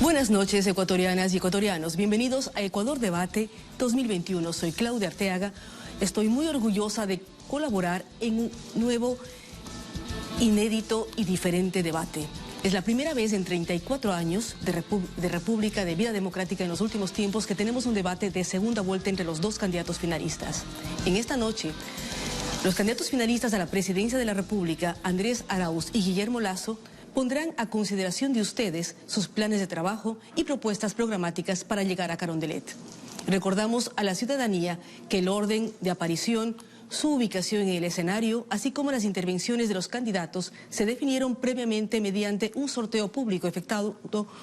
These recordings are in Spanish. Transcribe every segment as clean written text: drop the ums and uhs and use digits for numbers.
Buenas noches, ecuatorianas y ecuatorianos. Bienvenidos a Ecuador Debate 2021. Soy Claudia Arteaga. Estoy muy orgullosa de colaborar en un nuevo, inédito y diferente debate. Es la primera vez en 34 años de República, de vida democrática en los últimos tiempos, que tenemos un debate de segunda vuelta entre los dos candidatos finalistas. En esta noche, los candidatos finalistas a la presidencia de la República, Andrés Arauz y Guillermo Lasso, pondrán a consideración de ustedes sus planes de trabajo y propuestas programáticas para llegar a Carondelet. Recordamos a la ciudadanía que el orden de aparición, su ubicación en el escenario, así como las intervenciones de los candidatos, se definieron previamente mediante un sorteo público efectuado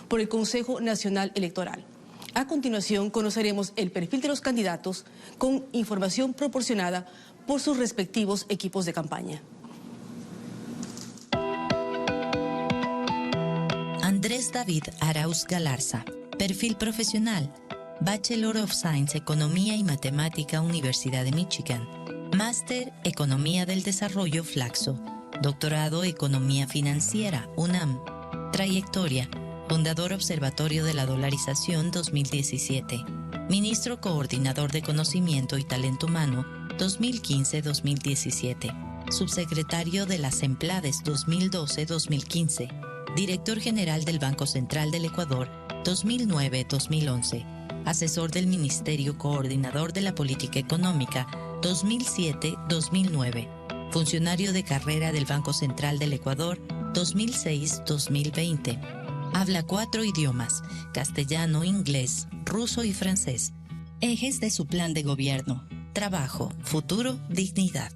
por el Consejo Nacional Electoral. A continuación, conoceremos el perfil de los candidatos con información proporcionada por sus respectivos equipos de campaña. Andrés David Arauz Galarza, perfil profesional, Bachelor of Science, Economía y Matemática, Universidad de Michigan, Máster, Economía del Desarrollo, Flaxo, Doctorado, Economía Financiera, UNAM, Trayectoria, Fundador Observatorio de la Dolarización 2017, Ministro Coordinador de Conocimiento y Talento Humano 2015-2017, Subsecretario de las Emplades 2012-2015, Director General del Banco Central del Ecuador 2009-2011, Asesor del Ministerio Coordinador de la Política Económica 2007-2009, Funcionario de Carrera del Banco Central del Ecuador 2006-2020. Habla 4 idiomas: castellano, inglés, ruso y francés. Ejes de su plan de gobierno: trabajo, futuro, dignidad.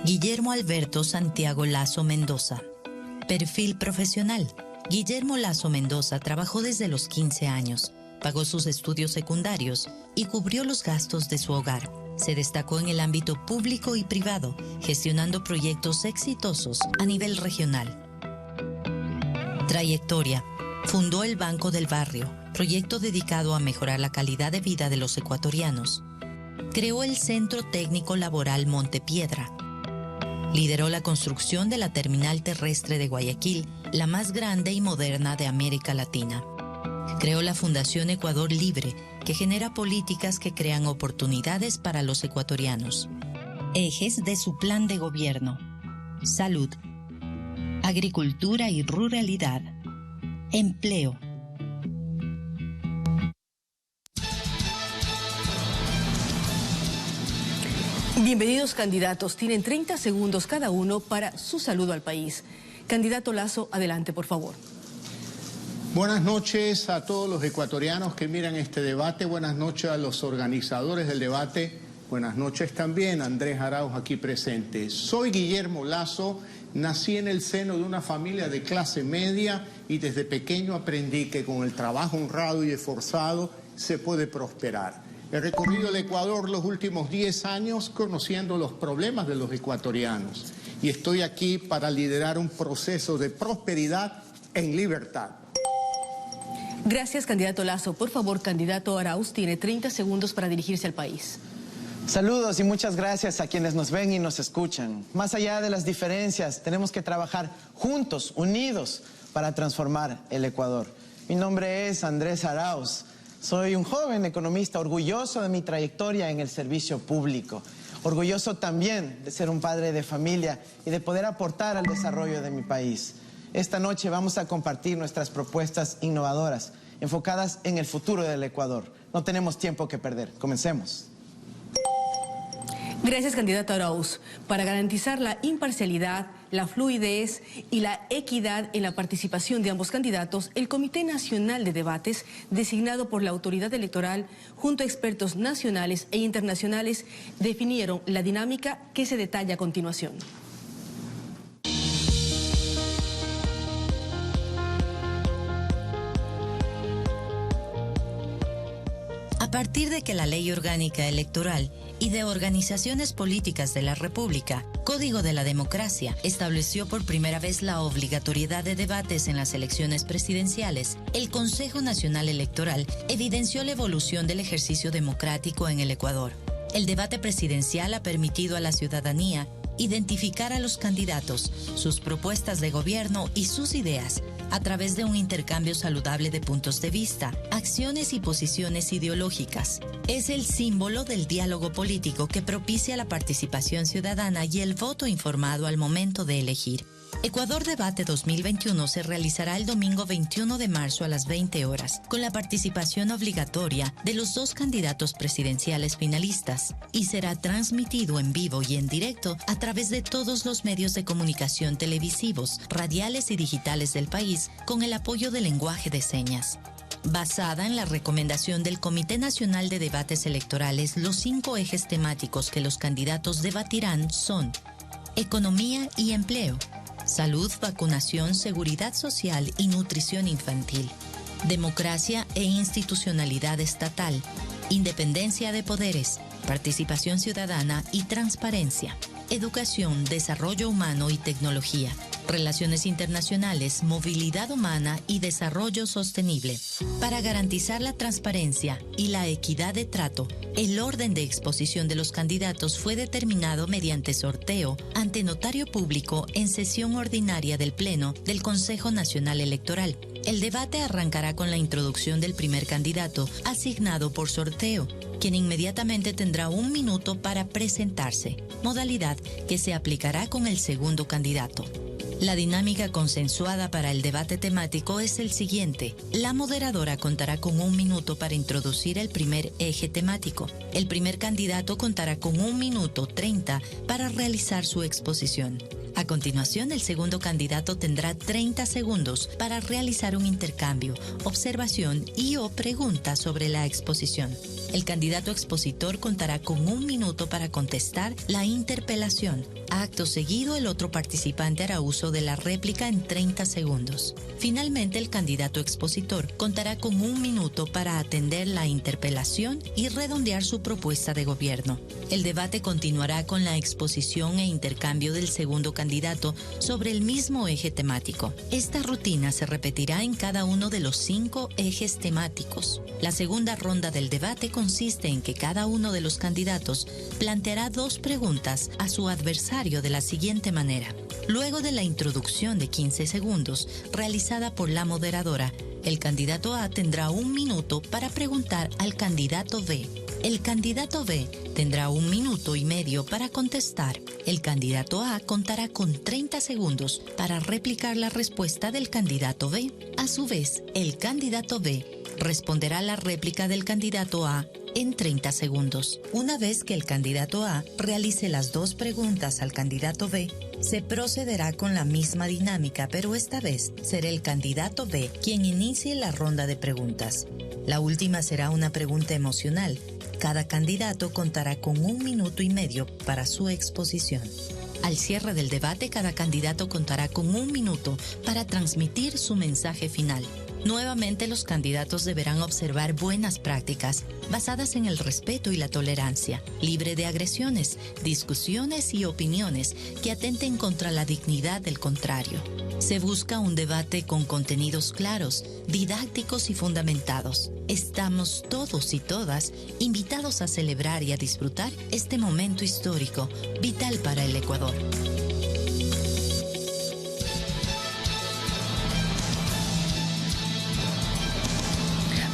Guillermo Alberto Santiago Lasso Mendoza. Perfil profesional. Guillermo Lasso Mendoza trabajó desde los 15 años, pagó sus estudios secundarios y cubrió los gastos de su hogar. Se destacó en el ámbito público y privado, gestionando proyectos exitosos a nivel regional. Trayectoria. Fundó el Banco del Barrio, proyecto dedicado a mejorar la calidad de vida de los ecuatorianos. Creó el Centro Técnico Laboral Montepiedra. Lideró la construcción de la terminal terrestre de Guayaquil, la más grande y moderna de América Latina. Creó la Fundación Ecuador Libre, que genera políticas que crean oportunidades para los ecuatorianos. Ejes de su plan de gobierno: salud, agricultura y ruralidad, empleo. Bienvenidos, candidatos. Tienen 30 segundos cada uno para su saludo al país. Candidato Lasso, adelante, por favor. Buenas noches a todos los ecuatorianos que miran este debate. Buenas noches a los organizadores del debate. Buenas noches también a Andrés Arauz aquí presente. Soy Guillermo Lasso. Nací en el seno de una familia de clase media y desde pequeño aprendí que con el trabajo honrado y esforzado se puede prosperar. He recorrido el Ecuador los últimos 10 años conociendo los problemas de los ecuatorianos y estoy aquí para liderar un proceso de prosperidad en libertad. Gracias, candidato Lasso. Por favor, candidato Arauz, tiene 30 segundos para dirigirse al país. Saludos y muchas gracias a quienes nos ven y nos escuchan. Más allá de las diferencias, tenemos que trabajar juntos, unidos, para transformar el Ecuador. Mi nombre es Andrés Arauz. Soy un joven economista orgulloso de mi trayectoria en el servicio público. Orgulloso también de ser un padre de familia y de poder aportar al desarrollo de mi país. Esta noche vamos a compartir nuestras propuestas innovadoras, enfocadas en el futuro del Ecuador. No tenemos tiempo que perder. Comencemos. Gracias, candidato Arauz. Para garantizar la imparcialidad, la fluidez y la equidad en la participación de ambos candidatos, el Comité Nacional de Debates, designado por la autoridad electoral, junto a expertos nacionales e internacionales, definieron la dinámica que se detalla a continuación. A partir de que la Ley Orgánica Electoral y de Organizaciones Políticas de la República, Código de la Democracia, estableció por primera vez la obligatoriedad de debates en las elecciones presidenciales, el Consejo Nacional Electoral evidenció la evolución del ejercicio democrático en el Ecuador. El debate presidencial ha permitido a la ciudadanía identificar a los candidatos, sus propuestas de gobierno y sus ideas a través de un intercambio saludable de puntos de vista, acciones y posiciones ideológicas. Es el símbolo del diálogo político que propicia la participación ciudadana y el voto informado al momento de elegir. Ecuador Debate 2021 se realizará el domingo 21 de marzo a las 20 horas, con la participación obligatoria de los 2 candidatos presidenciales finalistas, y será transmitido en vivo y en directo a través de todos los medios de comunicación televisivos, radiales y digitales del país, con el apoyo del lenguaje de señas. Basada en la recomendación del Comité Nacional de Debates Electorales, los 5 ejes temáticos que los candidatos debatirán son: economía y empleo, salud, vacunación, seguridad social y nutrición infantil, democracia e institucionalidad estatal, independencia de poderes, participación ciudadana y transparencia, educación, desarrollo humano y tecnología, relaciones internacionales, movilidad humana y desarrollo sostenible. Para garantizar la transparencia y la equidad de trato, el orden de exposición de los candidatos fue determinado mediante sorteo ante notario público en sesión ordinaria del Pleno del Consejo Nacional Electoral. El debate arrancará con la introducción del primer candidato asignado por sorteo, quien inmediatamente tendrá 1 minuto para presentarse, modalidad que se aplicará con el segundo candidato. La dinámica consensuada para el debate temático es el siguiente. La moderadora contará con 1 minuto para introducir el primer eje temático. El primer candidato contará con 1 minuto 30 para realizar su exposición. A continuación, el segundo candidato tendrá 30 segundos para realizar un intercambio, observación y/o pregunta sobre la exposición. El candidato expositor contará con 1 minuto para contestar la interpelación. Acto seguido, el otro participante hará uso de la réplica en 30 segundos. Finalmente, el candidato expositor contará con 1 minuto para atender la interpelación y redondear su propuesta de gobierno. El debate continuará con la exposición e intercambio del segundo candidato sobre el mismo eje temático. Esta rutina se repetirá en cada uno de los 5 ejes temáticos. La segunda ronda del debate consiste en que cada uno de los candidatos planteará 2 preguntas a su adversario de la siguiente manera. Luego de la introducción de 15 segundos realizada por la moderadora, el candidato A tendrá 1 minuto para preguntar al candidato B. El candidato B tendrá 1 minuto y medio para contestar. El candidato A contará con 30 segundos para replicar la respuesta del candidato B. A su vez, el candidato B responderá la réplica del candidato A en 30 segundos. Una vez que el candidato A realice las 2 preguntas al candidato B, se procederá con la misma dinámica, pero esta vez será el candidato B quien inicie la ronda de preguntas. La última será una pregunta emocional. Cada candidato contará con 1 minuto y medio para su exposición. Al cierre del debate, cada candidato contará con 1 minuto para transmitir su mensaje final. Nuevamente, los candidatos deberán observar buenas prácticas basadas en el respeto y la tolerancia, libre de agresiones, discusiones y opiniones que atenten contra la dignidad del contrario. Se busca un debate con contenidos claros, didácticos y fundamentados. Estamos todos y todas invitados a celebrar y a disfrutar este momento histórico, vital para el Ecuador.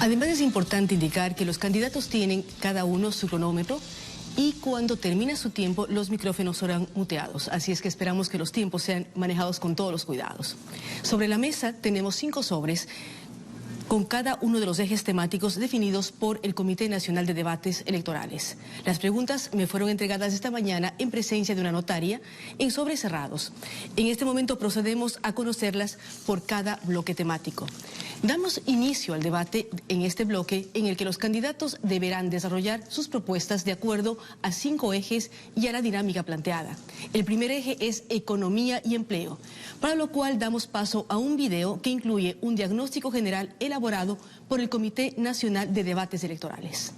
Además, es importante indicar que los candidatos tienen cada uno su cronómetro y cuando termina su tiempo los micrófonos serán muteados. Así es que esperamos que los tiempos sean manejados con todos los cuidados. Sobre la mesa tenemos 5 sobres con cada uno de los ejes temáticos definidos por el Comité Nacional de Debates Electorales. Las preguntas me fueron entregadas esta mañana en presencia de una notaria en sobres cerrados. En este momento procedemos a conocerlas por cada bloque temático. Damos inicio al debate en este bloque en el que los candidatos deberán desarrollar sus propuestas de acuerdo a 5 ejes y a la dinámica planteada. El primer eje es economía y empleo, para lo cual damos paso a un video que incluye un diagnóstico general elaborado por el Comité Nacional de Debates Electorales.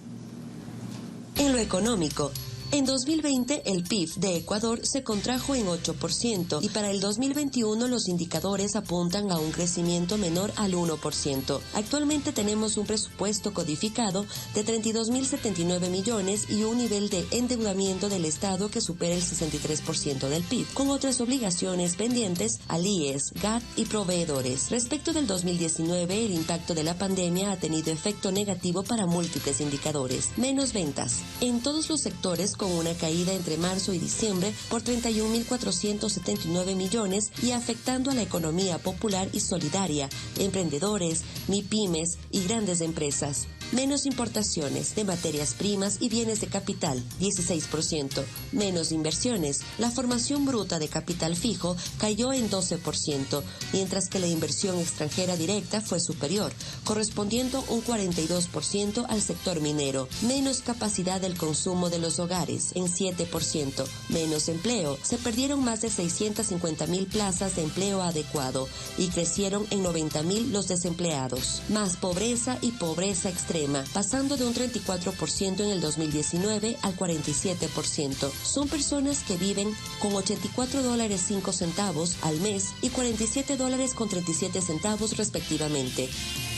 En lo económico, En 2020, el PIB de Ecuador se contrajo en 8% y para el 2021 los indicadores apuntan a un crecimiento menor al 1%. Actualmente tenemos un presupuesto codificado de 32.079 millones y un nivel de endeudamiento del Estado que supera el 63% del PIB, con otras obligaciones pendientes al IES, GAT y proveedores. Respecto del 2019, el impacto de la pandemia ha tenido efecto negativo para múltiples indicadores. Menos ventas en todos los sectores, con una caída entre marzo y diciembre por 31.479 millones y afectando a la economía popular y solidaria, emprendedores, MIPYMES y grandes empresas. Menos importaciones de materias primas y bienes de capital, 16%. Menos inversiones. La formación bruta de capital fijo cayó en 12%, mientras que la inversión extranjera directa fue superior, correspondiendo un 42% al sector minero. Menos capacidad del consumo de los hogares, en 7%. Menos empleo. Se perdieron más de 650.000 plazas de empleo adecuado y crecieron en 90.000 los desempleados. Más pobreza y pobreza extrema, pasando de un 34% en el 2019 al 47%. Son personas que viven con $84.05 al mes y $47.37 respectivamente.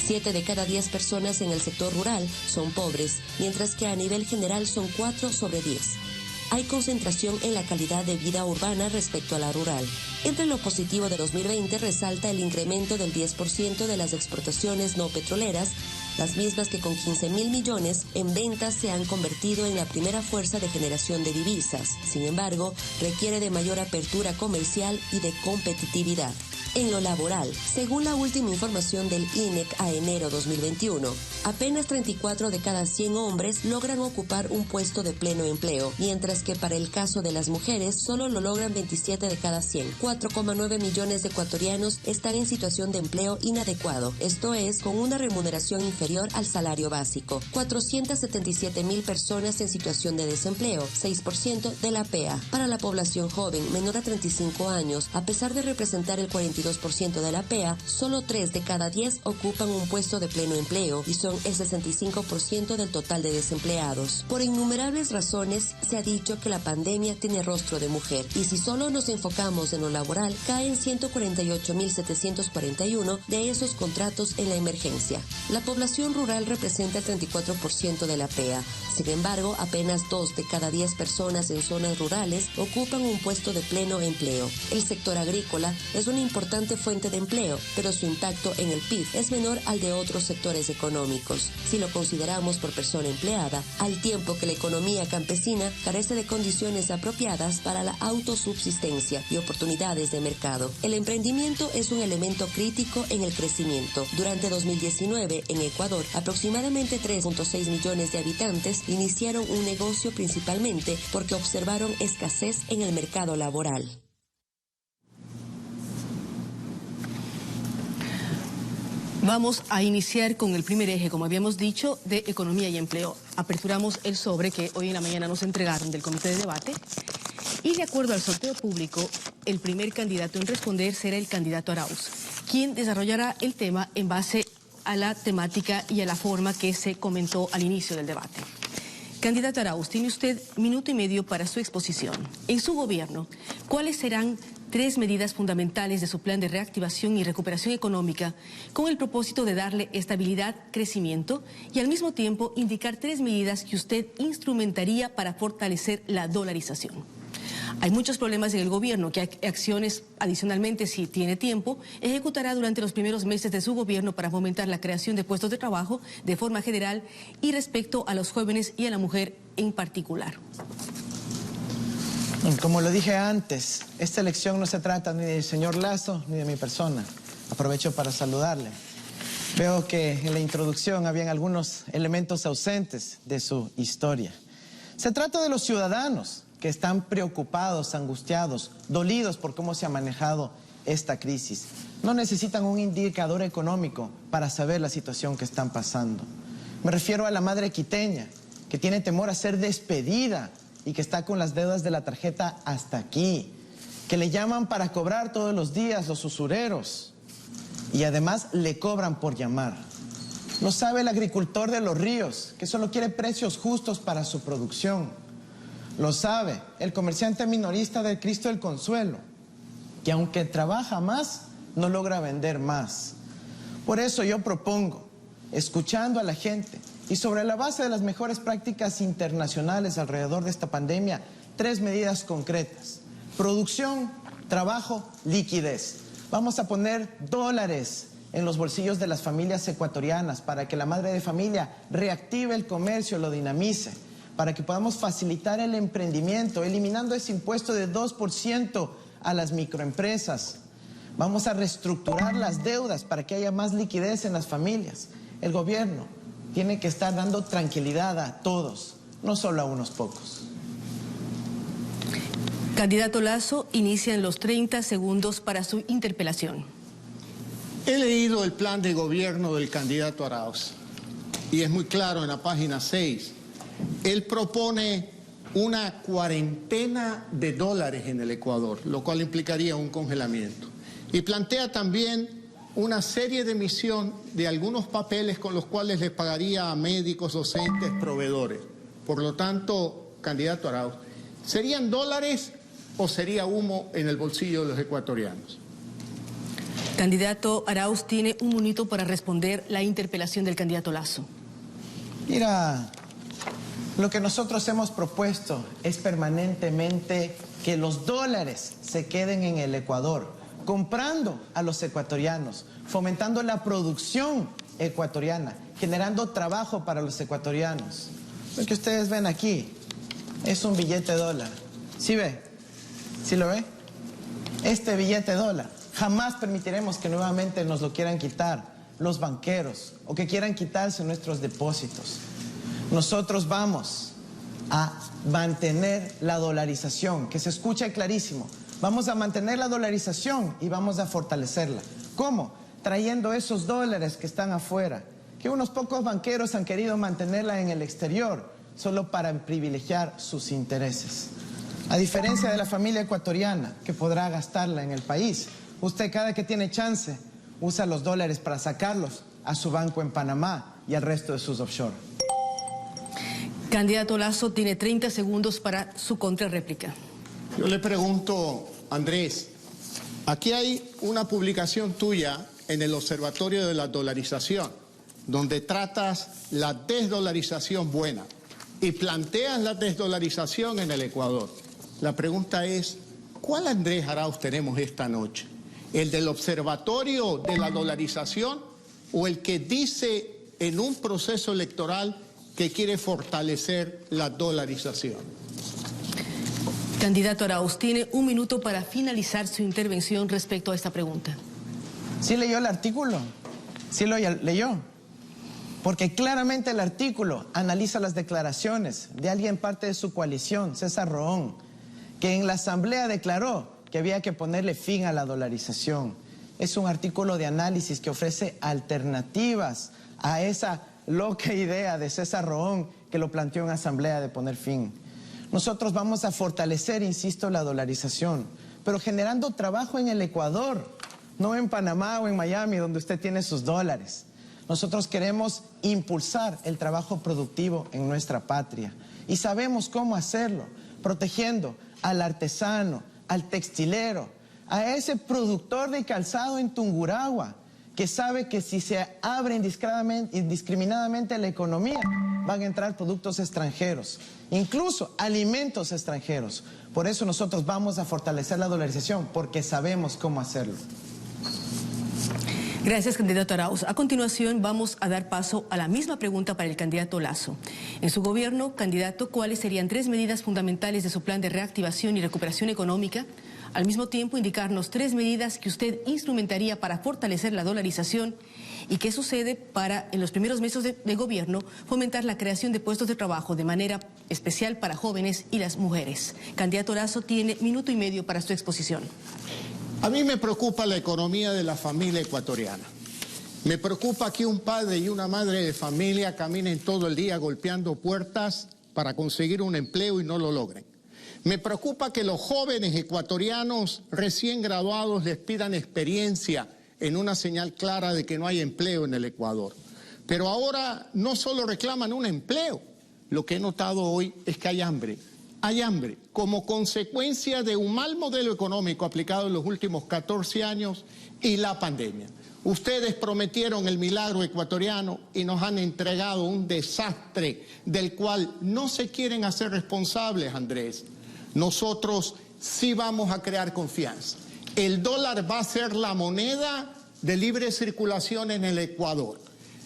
7 de cada 10 personas en el sector rural son pobres, mientras que a nivel general son 4 sobre 10. Hay concentración en la calidad de vida urbana respecto a la rural. Entre lo positivo de 2020 resalta el incremento del 10% de las exportaciones no petroleras, las mismas que con 15.000 millones en ventas se han convertido en la primera fuerza de generación de divisas. Sin embargo, requiere de mayor apertura comercial y de competitividad. En lo laboral, según la última información del INEC a enero 2021, apenas 34 de cada 100 hombres logran ocupar un puesto de pleno empleo, mientras que para el caso de las mujeres solo lo logran 27 de cada 100. 4,9 millones de ecuatorianos están en situación de empleo inadecuado, esto es, con una remuneración inferior al salario básico. 477.000 personas en situación de desempleo, 6% de la PEA. Para la población joven menor a 35 años, a pesar de representar el 42% de la PEA, solo 3 de cada 10 ocupan un puesto de pleno empleo y son el 65% del total de desempleados. Por innumerables razones se ha dicho que la pandemia tiene rostro de mujer y si solo nos enfocamos en lo laboral, caen 148.741 de esos contratos en la emergencia. La población rural representa el 34% de la PEA. Sin embargo, apenas 2 de cada 10 personas en zonas rurales ocupan un puesto de pleno empleo. El sector agrícola es una importante fuente de empleo, pero su impacto en el PIB es menor al de otros sectores económicos, si lo consideramos por persona empleada, al tiempo que la economía campesina carece de condiciones apropiadas para la autosubsistencia y oportunidades de mercado. El emprendimiento es un elemento crítico en el crecimiento. Durante 2019, en Ecuador, aproximadamente 3.6 millones de habitantes iniciaron un negocio principalmente porque observaron escasez en el mercado laboral. Vamos a iniciar con el primer eje, como habíamos dicho, de economía y empleo. Aperturamos el sobre que hoy en la mañana nos entregaron del comité de debate y de acuerdo al sorteo público, el primer candidato en responder será el candidato Arauz, quien desarrollará el tema en base a la temática y a la forma que se comentó al inicio del debate. Candidato Arauz, tiene usted 1 minuto y medio para su exposición. En su gobierno, ¿cuáles serán 3 medidas fundamentales de su plan de reactivación y recuperación económica con el propósito de darle estabilidad, crecimiento y al mismo tiempo indicar 3 medidas que usted instrumentaría para fortalecer la dolarización? Hay muchos problemas en el gobierno que acciones, adicionalmente, si tiene tiempo, ejecutará durante los primeros meses de su gobierno para fomentar la creación de puestos de trabajo de forma general y respecto a los jóvenes y a la mujer en particular. Como lo dije antes, esta elección no se trata ni del señor Lazo ni de mi persona. Aprovecho para saludarle. Veo que en la introducción habían algunos elementos ausentes de su historia. Se trata de los ciudadanos que están preocupados, angustiados, dolidos por cómo se ha manejado esta crisis. No necesitan un indicador económico para saber la situación que están pasando. Me refiero a la madre quiteña, que tiene temor a ser despedida y que está con las deudas de la tarjeta hasta aquí, que le llaman para cobrar todos los días los usureros y además le cobran por llamar. Lo sabe el agricultor de Los Ríos, que solo quiere precios justos para su producción. Lo sabe el comerciante minorista del Cristo del Consuelo, que aunque trabaja más, no logra vender más. Por eso yo propongo, escuchando a la gente y sobre la base de las mejores prácticas internacionales alrededor de esta pandemia, 3 medidas concretas: producción, trabajo, liquidez. Vamos a poner dólares en los bolsillos de las familias ecuatorianas para que la madre de familia reactive el comercio, lo dinamice, para que podamos facilitar el emprendimiento, eliminando ese impuesto de 2% a las microempresas. Vamos a reestructurar las deudas para que haya más liquidez en las familias. El gobierno tiene que estar dando tranquilidad a todos, no solo a unos pocos. Candidato Lasso, inician los 30 segundos para su interpelación. He leído el plan de gobierno del candidato Arauz y es muy claro en la página 6. Él propone una cuarentena de dólares en el Ecuador, lo cual implicaría un congelamiento. Y plantea también una serie de emisión de algunos papeles con los cuales les pagaría a médicos, docentes, proveedores. Por lo tanto, candidato Arauz, ¿serían dólares o sería humo en el bolsillo de los ecuatorianos? Candidato Arauz tiene 1 minuto para responder la interpelación del candidato Lasso. Mira, lo que nosotros hemos propuesto es permanentemente que los dólares se queden en el Ecuador, comprando a los ecuatorianos, fomentando la producción ecuatoriana, generando trabajo para los ecuatorianos. Lo que ustedes ven aquí es un billete dólar. ¿Sí ve? ¿Sí lo ve? Este billete dólar. Jamás permitiremos que nuevamente nos lo quieran quitar los banqueros o que quieran quitarse nuestros depósitos. Nosotros vamos a mantener la dolarización, que se escucha clarísimo. Vamos a mantener la dolarización y vamos a fortalecerla. ¿Cómo? Trayendo esos dólares que están afuera, que unos pocos banqueros han querido mantenerla en el exterior, solo para privilegiar sus intereses. A diferencia de la familia ecuatoriana, que podrá gastarla en el país, usted cada que tiene chance usa los dólares para sacarlos a su banco en Panamá y al resto de sus offshore. Candidato Lasso tiene 30 segundos para su contrarréplica. Yo le pregunto, Andrés, aquí hay una publicación tuya en el Observatorio de la Dolarización, donde tratas la desdolarización buena y planteas la desdolarización en el Ecuador. La pregunta es, ¿cuál Andrés Arauz tenemos esta noche? ¿El del Observatorio de la Dolarización o el que dice en un proceso electoral que quiere fortalecer la dolarización? Candidato Arauz, tiene 1 minuto para finalizar su intervención respecto a esta pregunta. ¿Sí leyó el artículo? ¿Sí lo leyó? Porque claramente el artículo analiza las declaraciones de alguien parte de su coalición, César Roón, que en la asamblea declaró que había que ponerle fin a la dolarización. Es un artículo de análisis que ofrece alternativas a esa loca idea de César Roón que lo planteó en asamblea de poner fin. Nosotros vamos a fortalecer, insisto, la dolarización, pero generando trabajo en el Ecuador, no en Panamá o en Miami, donde usted tiene sus dólares. Nosotros queremos impulsar el trabajo productivo en nuestra patria y sabemos cómo hacerlo, protegiendo al artesano, al textilero, a ese productor de calzado en Tungurahua, que sabe que si se abre indiscriminadamente la economía, van a entrar productos extranjeros, incluso alimentos extranjeros. Por eso nosotros vamos a fortalecer la dolarización, porque sabemos cómo hacerlo. Gracias, candidato Arauz. A continuación vamos a dar paso a la misma pregunta para el candidato Lasso. En su gobierno, candidato, ¿cuáles serían 3 medidas fundamentales de su plan de reactivación y recuperación económica? Al mismo tiempo, indicarnos 3 medidas que usted instrumentaría para fortalecer la dolarización y qué sucede para, en los primeros meses de gobierno, fomentar la creación de puestos de trabajo de manera especial para jóvenes y las mujeres. Candidato Lasso tiene 1 minuto y medio para su exposición. A mí me preocupa la economía de la familia ecuatoriana. Me preocupa que un padre y una madre de familia caminen todo el día golpeando puertas para conseguir un empleo y no lo logren. Me preocupa que los jóvenes ecuatorianos recién graduados les pidan experiencia en una señal clara de que no hay empleo en el Ecuador. Pero ahora no solo reclaman un empleo, lo que he notado hoy es que hay hambre. hay hambre como consecuencia de un mal modelo económico aplicado en los últimos 14 años y la pandemia. Ustedes prometieron el milagro ecuatoriano y nos han entregado un desastre del cual no se quieren hacer responsables, Andrés. Nosotros sí vamos a crear confianza. El dólar va a ser la moneda de libre circulación en el Ecuador.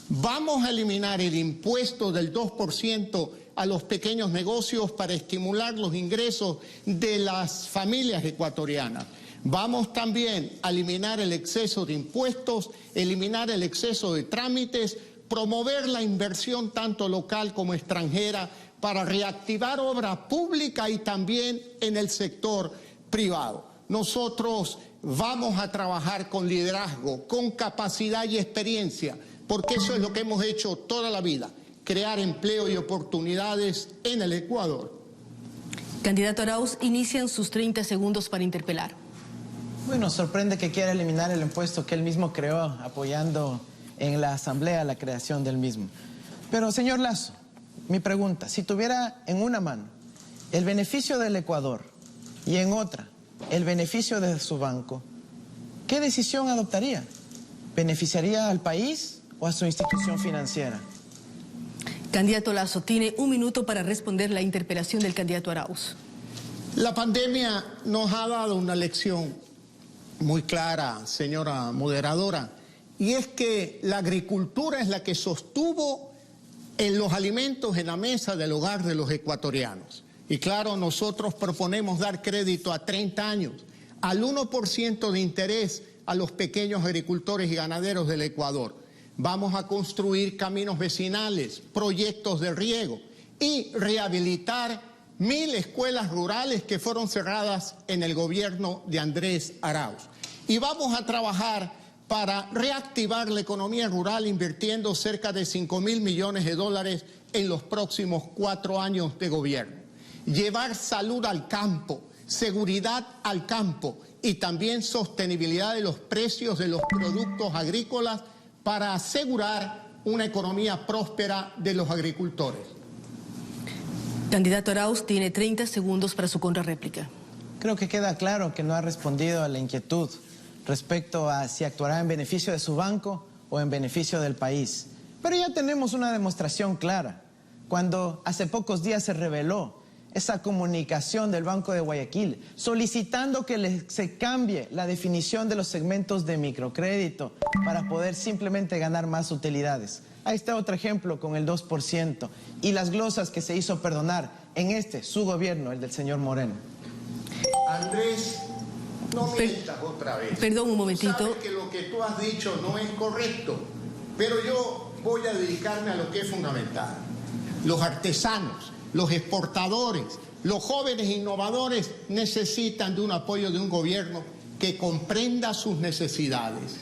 Vamos a eliminar el impuesto del 2% a los pequeños negocios para estimular los ingresos de las familias ecuatorianas. Vamos también a eliminar el exceso de impuestos, eliminar el exceso de trámites, promover la inversión tanto local como extranjera para reactivar obra pública y también en el sector privado. Nosotros vamos a trabajar con liderazgo, con capacidad y experiencia, porque eso es lo que hemos hecho toda la vida, crear empleo y oportunidades en el Ecuador. Candidato Arauz, inician sus 30 segundos para interpelar. Bueno, sorprende que quiera eliminar el impuesto que él mismo creó, apoyando en la Asamblea la creación del mismo. Pero, señor Lasso, mi pregunta, si tuviera en una mano el beneficio del Ecuador y en otra el beneficio de su banco, ¿qué decisión adoptaría? ¿Beneficiaría al país o a su institución financiera? Candidato Lasso, tiene un minuto para responder la interpelación del candidato Arauz. La pandemia nos ha dado una lección muy clara, señora moderadora, y es que la agricultura es la que sostuvo en los alimentos en la mesa del hogar de los ecuatorianos. Y claro, nosotros proponemos dar crédito a 30 años, al 1% de interés a los pequeños agricultores y ganaderos del Ecuador. Vamos a construir caminos vecinales, proyectos de riego y rehabilitar 1000 escuelas rurales que fueron cerradas en el gobierno de Andrés Arauz. Y vamos a trabajar para reactivar la economía rural invirtiendo cerca de 5.000 millones de dólares en los próximos 4 años de gobierno. Llevar salud al campo, seguridad al campo y también sostenibilidad de los precios de los productos agrícolas para asegurar una economía próspera de los agricultores. Candidato Arauz, tiene 30 segundos para su contrarréplica. Creo que queda claro que no ha respondido a la inquietud respecto a si actuará en beneficio de su banco o en beneficio del país. Pero ya tenemos una demostración clara. Cuando hace pocos días se reveló esa comunicación del Banco de Guayaquil solicitando que se cambie la definición de los segmentos de microcrédito para poder simplemente ganar más utilidades. Ahí está otro ejemplo con el 2% y las glosas que se hizo perdonar en su gobierno, el del señor Moreno. Andrés, no mientas otra vez. Perdón un momentito. Tú sabes que lo que tú has dicho no es correcto, pero yo voy a dedicarme a lo que es fundamental. Los artesanos, los exportadores, los jóvenes innovadores necesitan de un apoyo de un gobierno que comprenda sus necesidades.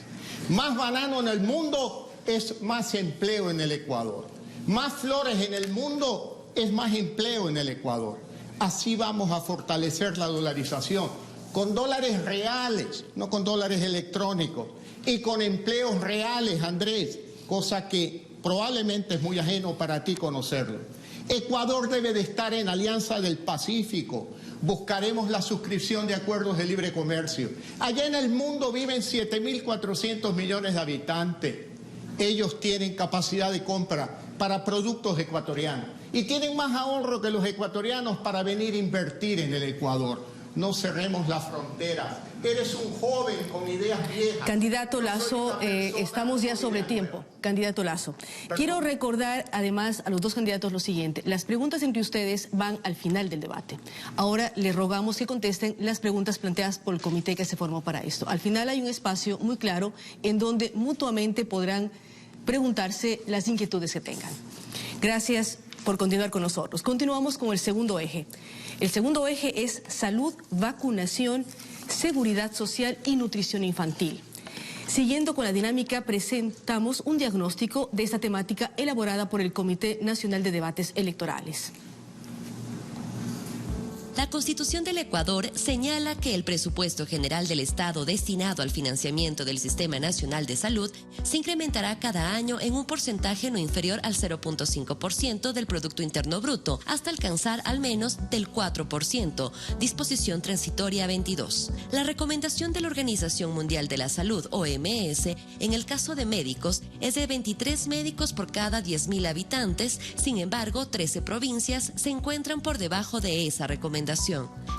Más banano en el mundo es más empleo en el Ecuador. Más flores en el mundo es más empleo en el Ecuador. Así vamos a fortalecer la dolarización, con dólares reales, no con dólares electrónicos, y con empleos reales, Andrés, cosa que probablemente es muy ajeno para ti conocerlo. Ecuador debe de estar en Alianza del Pacífico. Buscaremos la suscripción de acuerdos de libre comercio. Allá en el mundo viven 7.400 millones de habitantes. Ellos tienen capacidad de compra para productos ecuatorianos y tienen más ahorro que los ecuatorianos para venir a invertir en el Ecuador. No cerremos las fronteras. Eres un joven con ideas viejas. Candidato Lasso, estamos ya sobre tiempo. Candidato Lasso, quiero recordar además a los dos candidatos lo siguiente. Las preguntas entre ustedes van al final del debate. Ahora les rogamos que contesten las preguntas planteadas por el comité que se formó para esto. Al final hay un espacio muy claro en donde mutuamente podrán preguntarse las inquietudes que tengan. Gracias por continuar con nosotros. Continuamos con el segundo eje. El segundo eje es salud, vacunación, seguridad social y nutrición infantil. Siguiendo con la dinámica, presentamos un diagnóstico de esta temática elaborada por el Comité Nacional de Debates Electorales. La Constitución del Ecuador señala que el presupuesto general del Estado destinado al financiamiento del Sistema Nacional de Salud se incrementará cada año en un porcentaje no inferior al 0.5% del Producto Interno Bruto, hasta alcanzar al menos del 4%, disposición transitoria 22. La recomendación de la Organización Mundial de la Salud, OMS, en el caso de médicos, es de 23 médicos por cada 10.000 habitantes. Sin embargo, 13 provincias se encuentran por debajo de esa recomendación.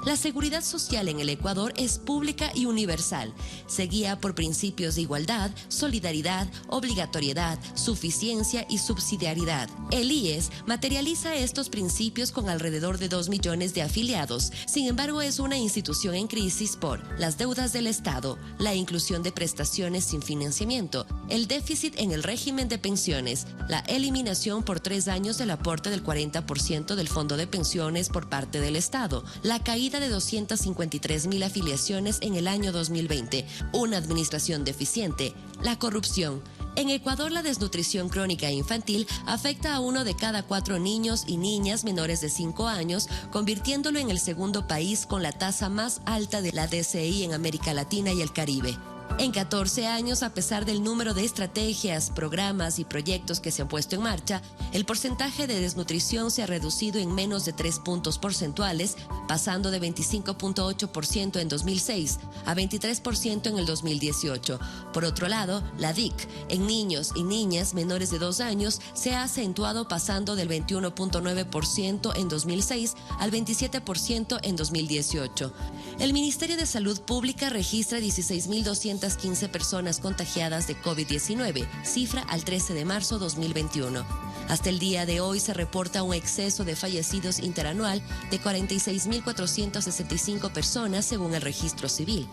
La seguridad social en el Ecuador es pública y universal. Se guía por principios de igualdad, solidaridad, obligatoriedad, suficiencia y subsidiariedad. El IES materializa estos principios con alrededor de 2 millones de afiliados. Sin embargo, es una institución en crisis por las deudas del Estado, la inclusión de prestaciones sin financiamiento, el déficit en el régimen de pensiones, la eliminación por 3 años del aporte del 40% del fondo de pensiones por parte del Estado, la caída de 253.000 afiliaciones en el año 2020, una administración deficiente, la corrupción. En Ecuador, la desnutrición crónica infantil afecta a 1 de cada 4 niños y niñas menores de 5 años, convirtiéndolo en el segundo país con la tasa más alta de la DCI en América Latina y el Caribe. En 14 años, a pesar del número de estrategias, programas y proyectos que se han puesto en marcha, el porcentaje de desnutrición se ha reducido en menos de 3 puntos porcentuales, pasando de 25.8% en 2006 a 23% en el 2018. Por otro lado, la DIC en niños y niñas menores de 2 años se ha acentuado, pasando del 21.9% en 2006 al 27% en 2018. El Ministerio de Salud Pública registra 16.215 personas contagiadas de COVID-19, cifra al 13 de marzo 2021. Hasta el día de hoy se reporta un exceso de fallecidos interanual de 46.465 personas según el registro civil.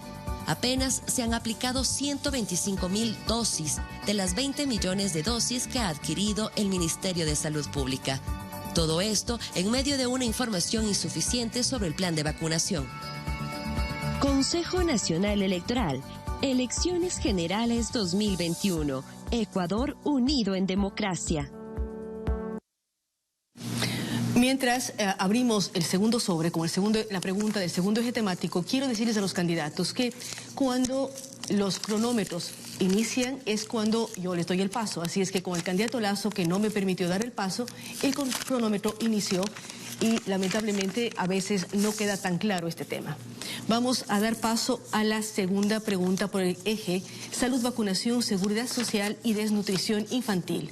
Apenas se han aplicado 125.000 dosis de las 20 millones de dosis que ha adquirido el Ministerio de Salud Pública. Todo esto en medio de una información insuficiente sobre el plan de vacunación. Consejo Nacional Electoral. Elecciones Generales 2021. Ecuador unido en democracia. Mientras abrimos el segundo sobre, con la pregunta del segundo eje temático, quiero decirles a los candidatos que cuando los cronómetros inician es cuando yo les doy el paso. Así es que con el candidato Lasso, que no me permitió dar el paso, el cronómetro inició y lamentablemente a veces no queda tan claro este tema. Vamos a dar paso a la segunda pregunta por el eje salud, vacunación, seguridad social y desnutrición infantil.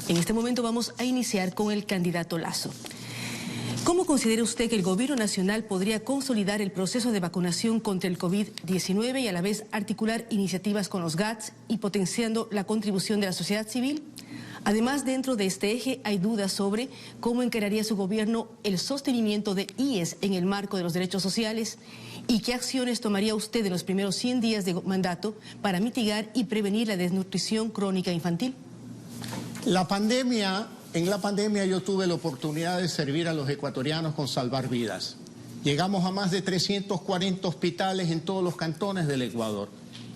En este momento vamos a iniciar con el candidato Lasso. ¿Cómo considera usted que el gobierno nacional podría consolidar el proceso de vacunación contra el COVID-19 y a la vez articular iniciativas con los GATS y potenciando la contribución de la sociedad civil? Además, dentro de este eje hay dudas sobre cómo encararía su gobierno el sostenimiento de IES en el marco de los derechos sociales y qué acciones tomaría usted en los primeros 100 días de mandato para mitigar y prevenir la desnutrición crónica infantil. En la pandemia yo tuve la oportunidad de servir a los ecuatorianos con salvar vidas. Llegamos a más de 340 hospitales en todos los cantones del Ecuador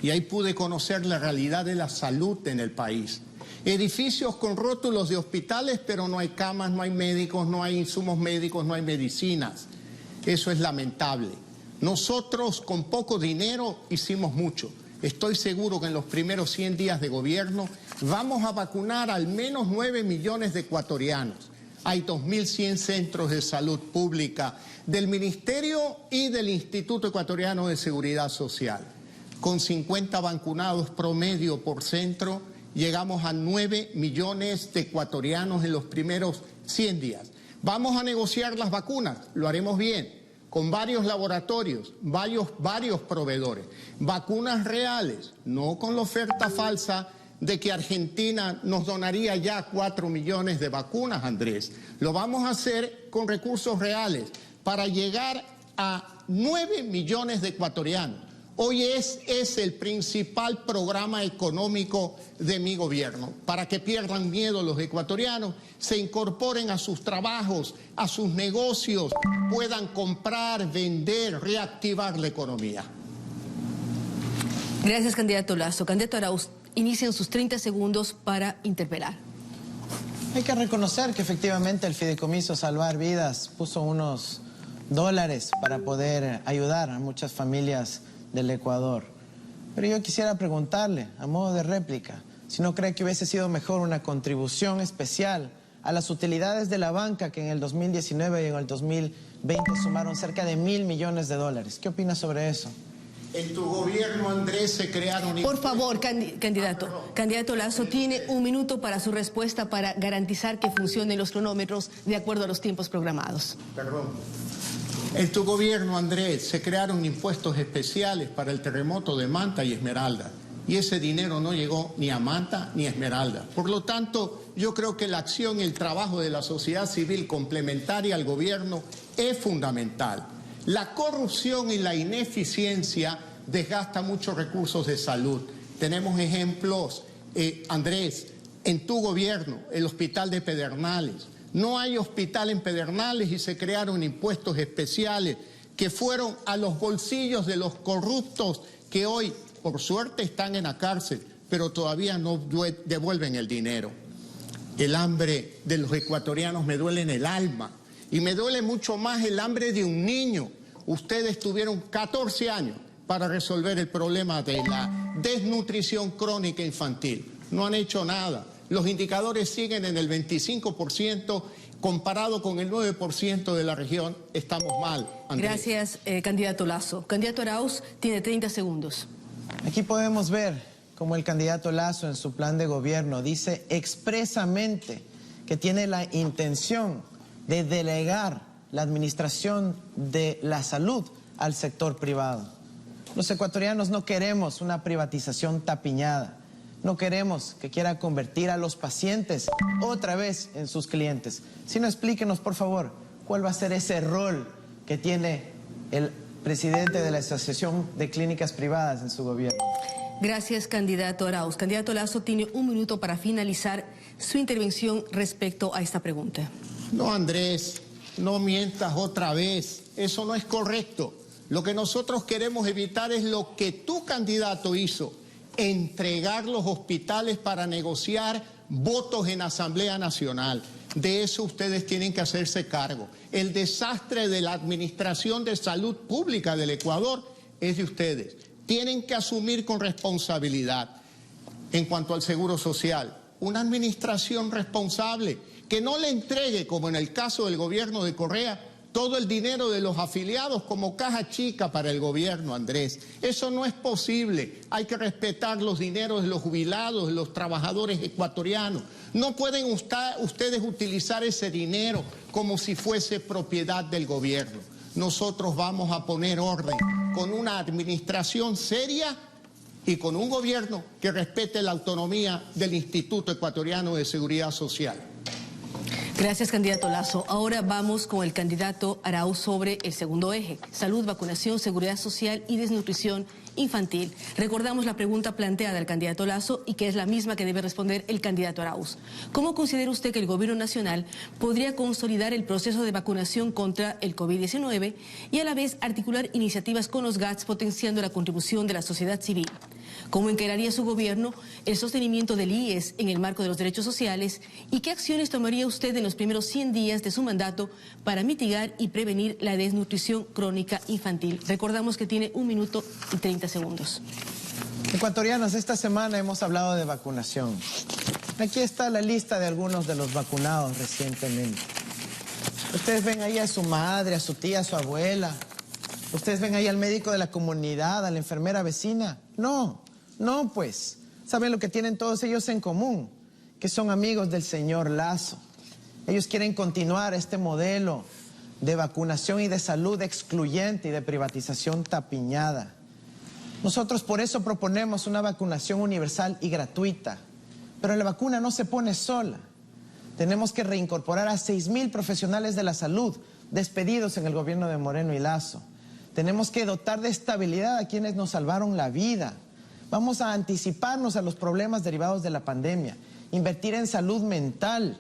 y ahí pude conocer la realidad de la salud en el país. Edificios con rótulos de hospitales, pero no hay camas, no hay médicos, no hay insumos médicos, no hay medicinas. Eso es lamentable. Nosotros con poco dinero hicimos mucho. Estoy seguro que en los primeros 100 días de gobierno vamos a vacunar al menos 9 millones de ecuatorianos. Hay 2.100 centros de salud pública del Ministerio y del Instituto Ecuatoriano de Seguridad Social. Con 50 vacunados promedio por centro, llegamos a 9 millones de ecuatorianos en los primeros 100 días. Vamos a negociar las vacunas, lo haremos bien, con varios laboratorios, varios proveedores. Vacunas reales, no con la oferta falsa de que Argentina nos donaría ya 4 millones de vacunas, Andrés. Lo vamos a hacer con recursos reales para llegar a 9 millones de ecuatorianos. Hoy es el principal programa económico de mi gobierno, para que pierdan miedo los ecuatorianos, se incorporen a sus trabajos, a sus negocios, puedan comprar, vender, reactivar la economía. Gracias, candidato Lasso. Candidato Arauz, inician sus 30 segundos para interpelar. Hay que reconocer que efectivamente el Fideicomiso Salvar Vidas puso unos dólares para poder ayudar a muchas familias del Ecuador. Pero yo quisiera preguntarle, a modo de réplica, si no cree que hubiese sido mejor una contribución especial a las utilidades de la banca que en el 2019 y en el 2020 sumaron cerca de $1.000 millones. ¿Qué opina sobre eso? En tu gobierno, Andrés, se crearon... Por favor, candidato. Candidato Lasso tiene un minuto para su respuesta para garantizar que funcionen los cronómetros de acuerdo a los tiempos programados. Perdón. En tu gobierno, Andrés, se crearon impuestos especiales para el terremoto de Manta y Esmeralda. Y ese dinero no llegó ni a Manta ni a Esmeralda. Por lo tanto, yo creo que la acción y el trabajo de la sociedad civil complementaria al gobierno es fundamental. La corrupción y la ineficiencia desgasta muchos recursos de salud. Tenemos ejemplos, Andrés, en tu gobierno, el hospital de Pedernales. No hay hospital en Pedernales y se crearon impuestos especiales que fueron a los bolsillos de los corruptos que hoy, por suerte, están en la cárcel, pero todavía no devuelven el dinero. El hambre de los ecuatorianos me duele en el alma y me duele mucho más el hambre de un niño. Ustedes tuvieron 14 años para resolver el problema de la desnutrición crónica infantil. No han hecho nada. Los indicadores siguen en el 25%, comparado con el 9% de la región, estamos mal, Andrés. Gracias, candidato Lasso. Candidato Arauz tiene 30 segundos. Aquí podemos ver cómo el candidato Lasso en su plan de gobierno dice expresamente que tiene la intención de delegar la administración de la salud al sector privado. Los ecuatorianos no queremos una privatización tapiñada. No queremos que quiera convertir a los pacientes otra vez en sus clientes. Sino explíquenos, por favor, cuál va a ser ese rol que tiene el presidente de la Asociación de Clínicas Privadas en su gobierno. Gracias, candidato Arauz. Candidato Lasso tiene un minuto para finalizar su intervención respecto a esta pregunta. No, Andrés, no mientas otra vez. Eso no es correcto. Lo que nosotros queremos evitar es lo que tu candidato hizo: entregar los hospitales para negociar votos en Asamblea Nacional. De eso ustedes tienen que hacerse cargo. El desastre de la administración de salud pública del Ecuador es de ustedes. Tienen que asumir con responsabilidad. En cuanto al seguro social, una administración responsable que no le entregue, como en el caso del gobierno de Correa, todo el dinero de los afiliados como caja chica para el gobierno, Andrés. Eso no es posible. Hay que respetar los dineros de los jubilados, de los trabajadores ecuatorianos. No pueden ustedes utilizar ese dinero como si fuese propiedad del gobierno. Nosotros vamos a poner orden con una administración seria y con un gobierno que respete la autonomía del Instituto Ecuatoriano de Seguridad Social. Gracias, candidato Lasso. Ahora vamos con el candidato Arauz sobre el segundo eje: salud, vacunación, seguridad social y desnutrición infantil. Recordamos la pregunta planteada al candidato Lasso y que es la misma que debe responder el candidato Arauz. ¿Cómo considera usted que el gobierno nacional podría consolidar el proceso de vacunación contra el COVID-19 y a la vez articular iniciativas con los GATS potenciando la contribución de la sociedad civil? ¿Cómo encararía su gobierno el sostenimiento del IES en el marco de los derechos sociales? ¿Y qué acciones tomaría usted en los primeros 100 días de su mandato para mitigar y prevenir la desnutrición crónica infantil? Recordamos que tiene 1 minuto y 30 segundos. Ecuatorianos, esta semana hemos hablado de vacunación. Aquí está la lista de algunos de los vacunados recientemente. Ustedes ven ahí a su madre, a su tía, a su abuela. Ustedes ven ahí al médico de la comunidad, a la enfermera vecina. No, pues. ¿Saben lo que tienen todos ellos en común? Que son amigos del señor Lasso. Ellos quieren continuar este modelo de vacunación y de salud excluyente y de privatización tapiñada. Nosotros por eso proponemos una vacunación universal y gratuita. Pero la vacuna no se pone sola. Tenemos que reincorporar a 6,000 profesionales de la salud despedidos en el gobierno de Moreno y Lasso. Tenemos que dotar de estabilidad a quienes nos salvaron la vida. Vamos a anticiparnos a los problemas derivados de la pandemia, invertir en salud mental,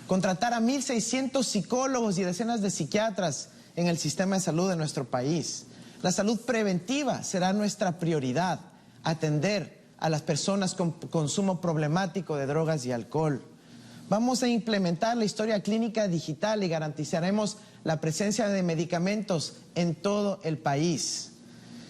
contratar a 1.600 psicólogos y decenas de psiquiatras en el sistema de salud de nuestro país. La salud preventiva será nuestra prioridad, atender a las personas con consumo problemático de drogas y alcohol. Vamos a implementar la historia clínica digital y garantizaremos la presencia de medicamentos en todo el país.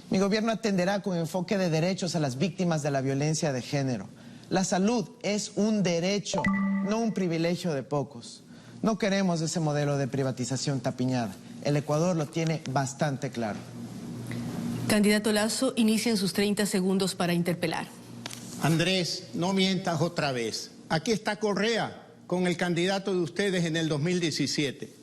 Mi gobierno atenderá con enfoque de derechos a las víctimas de la violencia de género. La salud es un derecho, no un privilegio de pocos. No queremos ese modelo de privatización tapiñada. El Ecuador lo tiene bastante claro. Candidato Lasso, inicien sus 30 segundos para interpelar. Andrés, no mientas otra vez. Aquí está Correa con el candidato de ustedes en el 2017.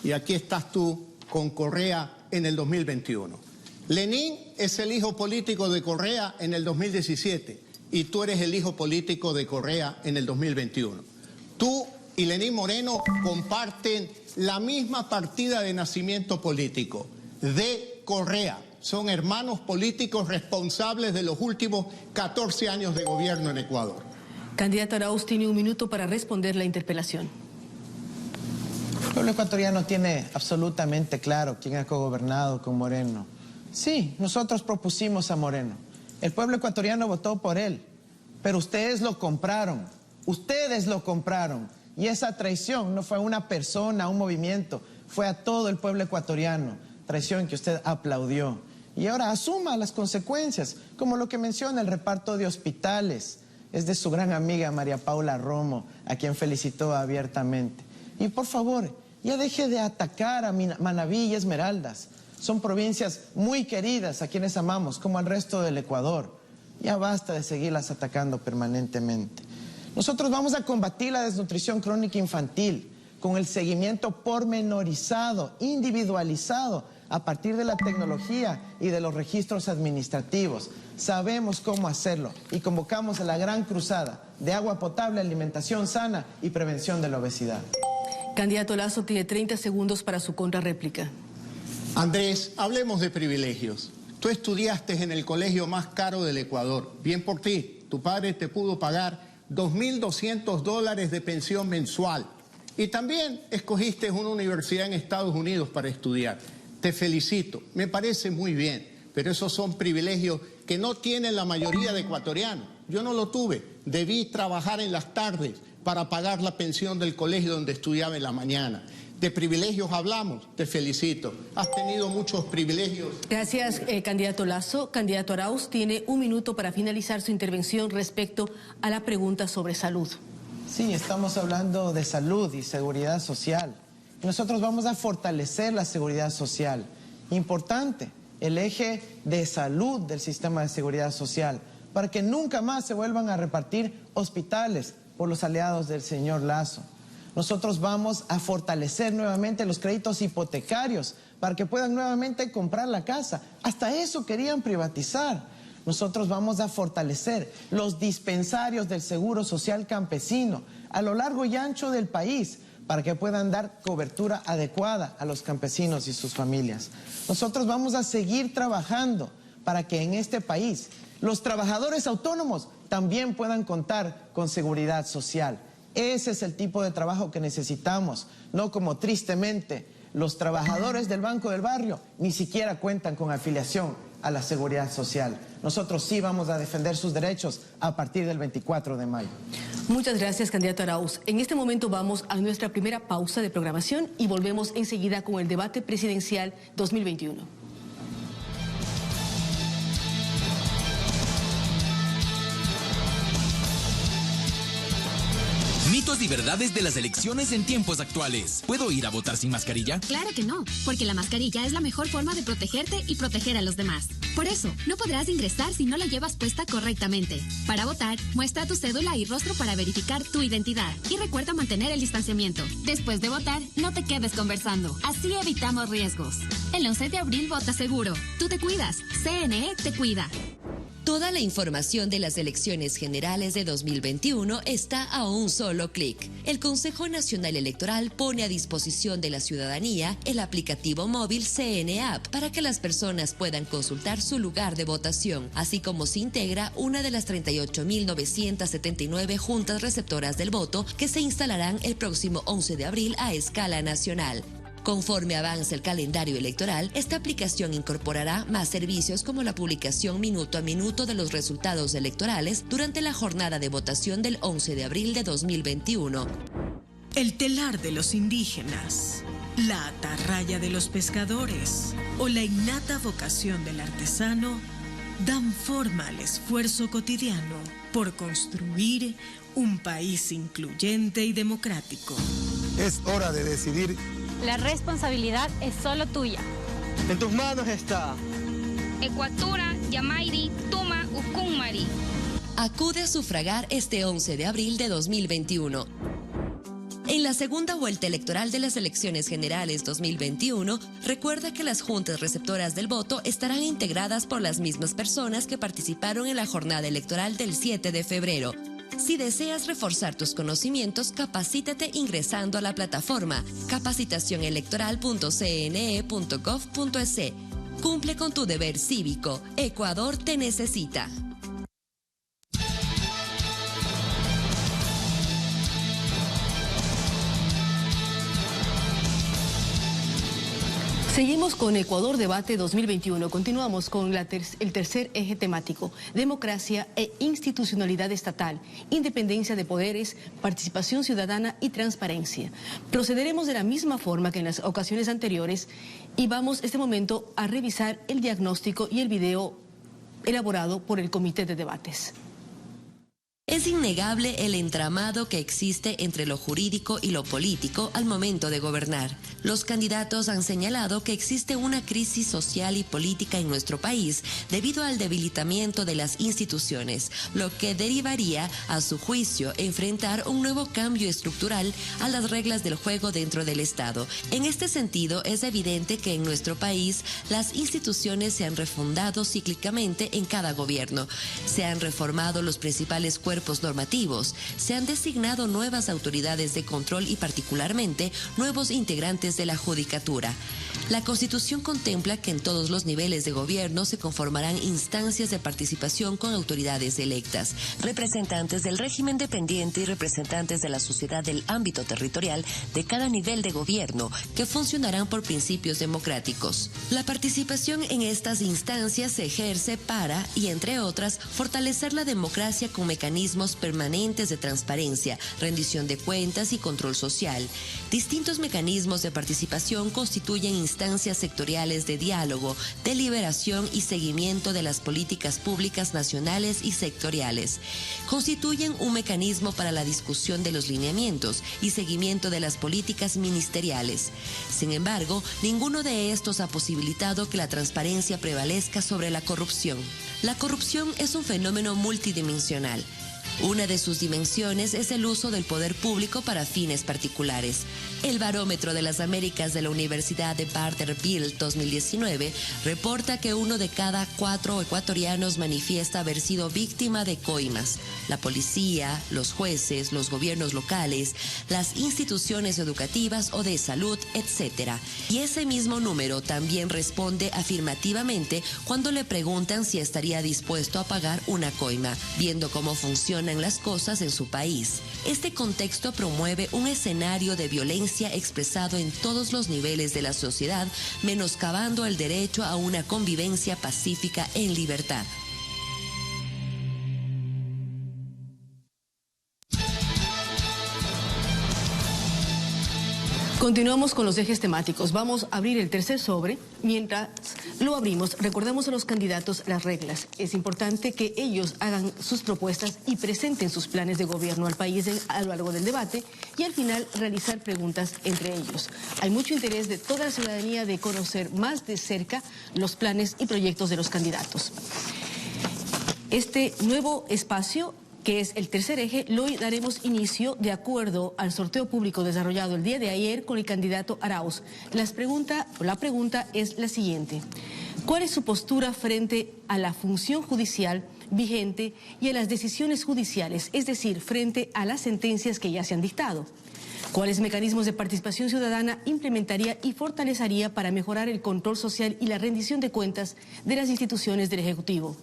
Y aquí estás tú con Correa en el 2021. Lenín es el hijo político de Correa en el 2017 y tú eres el hijo político de Correa en el 2021. Tú y Lenín Moreno comparten la misma partida de nacimiento político, de Correa. Son hermanos políticos responsables de los últimos 14 años de gobierno en Ecuador. Candidato Arauz tiene un minuto para responder la interpelación. El pueblo ecuatoriano tiene absolutamente claro quién ha cogobernado con Moreno. Sí, nosotros propusimos a Moreno. El pueblo ecuatoriano votó por él, pero ustedes lo compraron. Ustedes lo compraron. Y esa traición no fue a una persona, a un movimiento, fue a todo el pueblo ecuatoriano. Traición que usted aplaudió. Y ahora asuma las consecuencias, como lo que menciona el reparto de hospitales. Es de su gran amiga María Paula Romo, a quien felicitó abiertamente. Y por favor, ya deje de atacar a Manabí y Esmeraldas. Son provincias muy queridas a quienes amamos, como al resto del Ecuador. Ya basta de seguirlas atacando permanentemente. Nosotros vamos a combatir la desnutrición crónica infantil con el seguimiento pormenorizado, individualizado, a partir de la tecnología y de los registros administrativos. Sabemos cómo hacerlo y convocamos a la gran cruzada de agua potable, alimentación sana y prevención de la obesidad. Candidato Lasso tiene 30 segundos para su contrarréplica. Andrés, hablemos de privilegios. Tú estudiaste en el colegio más caro del Ecuador. Bien por ti. Tu padre te pudo pagar $2.200 de pensión mensual. Y también escogiste una universidad en Estados Unidos para estudiar. Te felicito. Me parece muy bien. Pero esos son privilegios que no tienen la mayoría de ecuatorianos. Yo no lo tuve. Debí trabajar en las tardes para pagar la pensión del colegio donde estudiaba en la mañana. De privilegios hablamos, te felicito. Has tenido muchos privilegios. Gracias, candidato Lasso. Candidato Arauz tiene un minuto para finalizar su intervención respecto a la pregunta sobre salud. Sí, estamos hablando de salud y seguridad social. Nosotros vamos a fortalecer la seguridad social. Importante, el eje de salud del sistema de seguridad social, para que nunca más se vuelvan a repartir hospitales por los aliados del señor Lasso. Nosotros vamos a fortalecer nuevamente los créditos hipotecarios para que puedan nuevamente comprar la casa. Hasta eso querían privatizar. Nosotros vamos a fortalecer los dispensarios del Seguro Social Campesino a lo largo y ancho del país para que puedan dar cobertura adecuada a los campesinos y sus familias. Nosotros vamos a seguir trabajando para que en este país los trabajadores autónomos también puedan contar con seguridad social. Ese es el tipo de trabajo que necesitamos, no como tristemente los trabajadores del Banco del Barrio ni siquiera cuentan con afiliación a la seguridad social. Nosotros sí vamos a defender sus derechos a partir del 24 de mayo. Muchas gracias, candidato Arauz. En este momento vamos a nuestra primera pausa de programación y volvemos enseguida con el debate presidencial 2021. Mitos y verdades de las elecciones en tiempos actuales. ¿Puedo ir a votar sin mascarilla? Claro que no, porque la mascarilla es la mejor forma de protegerte y proteger a los demás. Por eso, no podrás ingresar si no la llevas puesta correctamente. Para votar, muestra tu cédula y rostro para verificar tu identidad. Y recuerda mantener el distanciamiento. Después de votar, no te quedes conversando. Así evitamos riesgos. El 11 de abril vota seguro. Tú te cuidas. CNE te cuida. Toda la información de las elecciones generales de 2021 está a un solo clic. El Consejo Nacional Electoral pone a disposición de la ciudadanía el aplicativo móvil CNE App para que las personas puedan consultar su lugar de votación, así como se integra una de las 38.979 juntas receptoras del voto que se instalarán el próximo 11 de abril a escala nacional. Conforme avance el calendario electoral, esta aplicación incorporará más servicios como la publicación minuto a minuto de los resultados electorales durante la jornada de votación del 11 de abril de 2021. el telar de los indígenas, la atarraya de los pescadores o la innata vocación del artesano dan forma al esfuerzo cotidiano por construir un país incluyente y democrático. Es hora de decidir. La responsabilidad es solo tuya. En tus manos está. Ecuatura, Yamairi, Tuma, Ucumari. Acude a sufragar este 11 de abril de 2021. En la segunda vuelta electoral de las elecciones generales 2021, recuerda que las juntas receptoras del voto estarán integradas por las mismas personas que participaron en la jornada electoral del 7 de febrero. Si deseas reforzar tus conocimientos, capacítate ingresando a la plataforma capacitacionelectoral.cne.gov.es. Cumple con tu deber cívico. Ecuador te necesita. Seguimos con Ecuador Debate 2021. Continuamos con el tercer eje temático: democracia e institucionalidad estatal, independencia de poderes, participación ciudadana y transparencia. Procederemos de la misma forma que en las ocasiones anteriores y vamos este momento a revisar el diagnóstico y el video elaborado por el Comité de Debates. Es innegable el entramado que existe entre lo jurídico y lo político al momento de gobernar. Los candidatos han señalado que existe una crisis social y política en nuestro país debido al debilitamiento de las instituciones, lo que derivaría, a su juicio, enfrentar un nuevo cambio estructural a las reglas del juego dentro del Estado. En este sentido, es evidente que en nuestro país las instituciones se han refundado cíclicamente en cada gobierno. Se han reformado los principales cuerpos normativos, se han designado nuevas autoridades de control y particularmente nuevos integrantes de la judicatura. La Constitución contempla que en todos los niveles de gobierno se conformarán instancias de participación con autoridades electas, representantes del régimen dependiente y representantes de la sociedad del ámbito territorial de cada nivel de gobierno, que funcionarán por principios democráticos. La participación en estas instancias se ejerce para, y entre otras, fortalecer la democracia con mecanismos permanentes de transparencia, rendición de cuentas y control social. Distintos mecanismos de participación constituyen instancias sectoriales de diálogo, deliberación y seguimiento de las políticas públicas nacionales y sectoriales. Constituyen un mecanismo para la discusión de los lineamientos y seguimiento de las políticas ministeriales. Sin embargo, ninguno de estos ha posibilitado que la transparencia prevalezca sobre la corrupción. La corrupción es un fenómeno multidimensional. Una de sus dimensiones es el uso del poder público para fines particulares. El Barómetro de las Américas de la Universidad de Vanderbilt 2019 reporta que 1 de cada 4 ecuatorianos manifiesta haber sido víctima de coimas. La policía, los jueces, los gobiernos locales, las instituciones educativas o de salud, etc. Y ese mismo número también responde afirmativamente cuando le preguntan si estaría dispuesto a pagar una coima, viendo cómo funcionan las cosas en su país. Este contexto promueve un escenario de violencia expresado en todos los niveles de la sociedad, menoscabando el derecho a una convivencia pacífica en libertad. Continuamos con los ejes temáticos. Vamos a abrir el tercer sobre. Mientras lo abrimos, recordemos a los candidatos las reglas. Es importante que ellos hagan sus propuestas y presenten sus planes de gobierno al país a lo largo del debate y al final realizar preguntas entre ellos. Hay mucho interés de toda la ciudadanía de conocer más de cerca los planes y proyectos de los candidatos. Este nuevo espacio, que es el tercer eje, lo daremos inicio de acuerdo al sorteo público desarrollado el día de ayer con el candidato Arauz. La pregunta es la siguiente: ¿cuál es su postura frente a la función judicial vigente y a las decisiones judiciales, es decir, frente a las sentencias que ya se han dictado? ¿Cuáles mecanismos de participación ciudadana implementaría y fortalecería para mejorar el control social y la rendición de cuentas de las instituciones del Ejecutivo?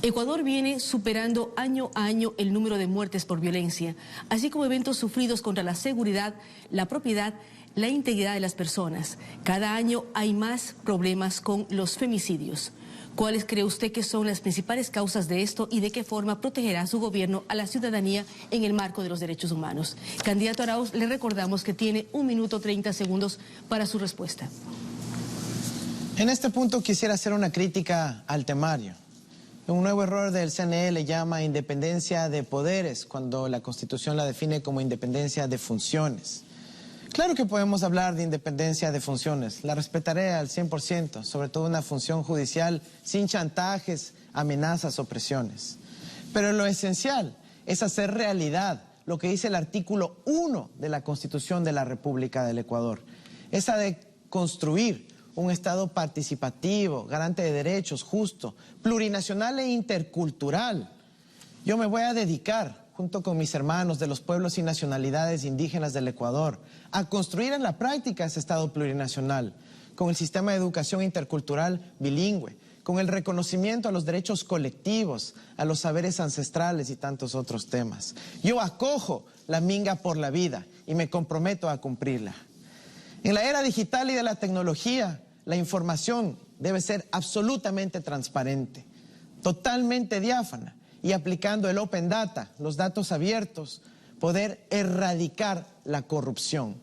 Ecuador viene superando año a año el número de muertes por violencia, así como eventos sufridos contra la seguridad, la propiedad, la integridad de las personas. Cada año hay más problemas con los femicidios. ¿Cuáles cree usted que son las principales causas de esto y de qué forma protegerá su gobierno a la ciudadanía en el marco de los derechos humanos? Candidato Arauz, le recordamos que tiene 1 minuto 30 segundos para su respuesta. En este punto quisiera hacer una crítica al temario. Un nuevo error del CNE le llama independencia de poderes, cuando la Constitución la define como independencia de funciones. Claro que podemos hablar de independencia de funciones, la respetaré al 100%, sobre todo una función judicial sin chantajes, amenazas o presiones. Pero lo esencial es hacer realidad lo que dice el artículo 1 de la Constitución de la República del Ecuador, esa de construir un Estado participativo, garante de derechos, justo, plurinacional e intercultural. Yo me voy a dedicar, junto con mis hermanos de los pueblos y nacionalidades indígenas del Ecuador, a construir en la práctica ese Estado plurinacional, con el sistema de educación intercultural bilingüe, con el reconocimiento a los derechos colectivos, a los saberes ancestrales y tantos otros temas. Yo acojo la Minga por la vida y me comprometo a cumplirla. En la era digital y de la tecnología, la información debe ser absolutamente transparente, totalmente diáfana, y aplicando el Open Data, los datos abiertos, poder erradicar la corrupción.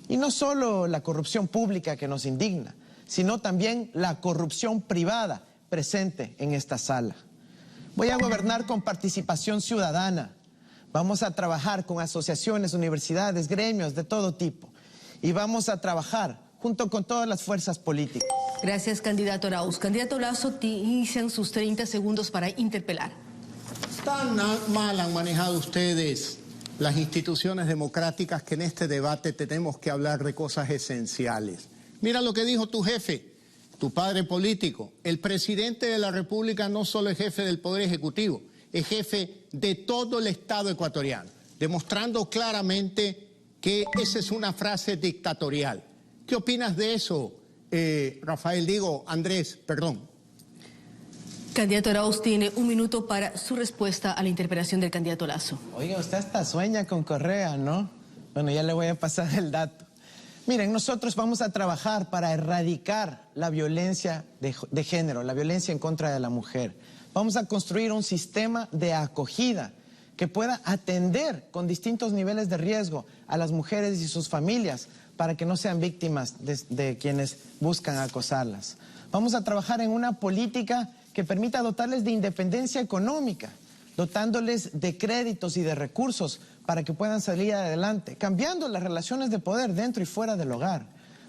Y no solo la corrupción pública que nos indigna, sino también la corrupción privada presente en esta sala. Voy a gobernar con participación ciudadana. Vamos a trabajar con asociaciones, universidades, gremios de todo tipo. Y vamos a trabajar junto con todas las fuerzas políticas. Gracias, candidato Arauz. Candidato Lazo, inician sus 30 segundos para interpelar. Tan mal han manejado ustedes las instituciones democráticas que en este debate tenemos que hablar de cosas esenciales. Mira lo que dijo tu jefe, tu padre político. El presidente de la República no solo es jefe del Poder Ejecutivo, es jefe de todo el Estado ecuatoriano, demostrando claramente que esa es una frase dictatorial. ¿Qué opinas de eso, Andrés, perdón? Candidato Arauz tiene 1 minuto para su respuesta a la interpelación del candidato Lazo. Oiga, usted hasta sueña con Correa, ¿no? Bueno, ya le voy a pasar el dato. Miren, nosotros vamos a trabajar para erradicar la violencia de género, la violencia en contra de la mujer. Vamos a construir un sistema de acogida que pueda atender con distintos niveles de riesgo a las mujeres y sus familias para que no sean víctimas de quienes buscan acosarlas. Vamos a trabajar en una política que permita dotarles de independencia económica, dotándoles de créditos y de recursos para que puedan salir adelante, cambiando las relaciones de poder dentro y fuera del hogar.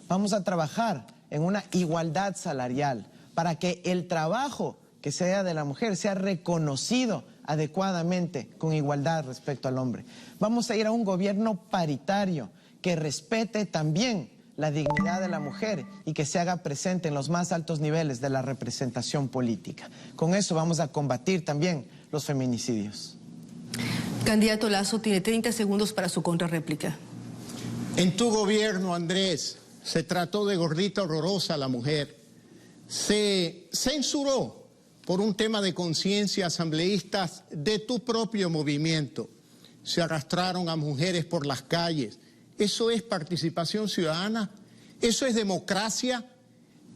Vamos a trabajar en una igualdad salarial para que el trabajo que sea de la mujer sea reconocido adecuadamente con igualdad respecto al hombre. Vamos a ir a un gobierno paritario que respete también la dignidad de la mujer y que se haga presente en los más altos niveles de la representación política. Con eso vamos a combatir también los feminicidios. Candidato Lazo tiene 30 segundos para su contrarréplica. En tu gobierno, Andrés, se trató de gordita horrorosa a la mujer. Se censuró por un tema de conciencia asambleístas de tu propio movimiento. Se arrastraron a mujeres por las calles. ¿Eso es participación ciudadana? ¿Eso es democracia?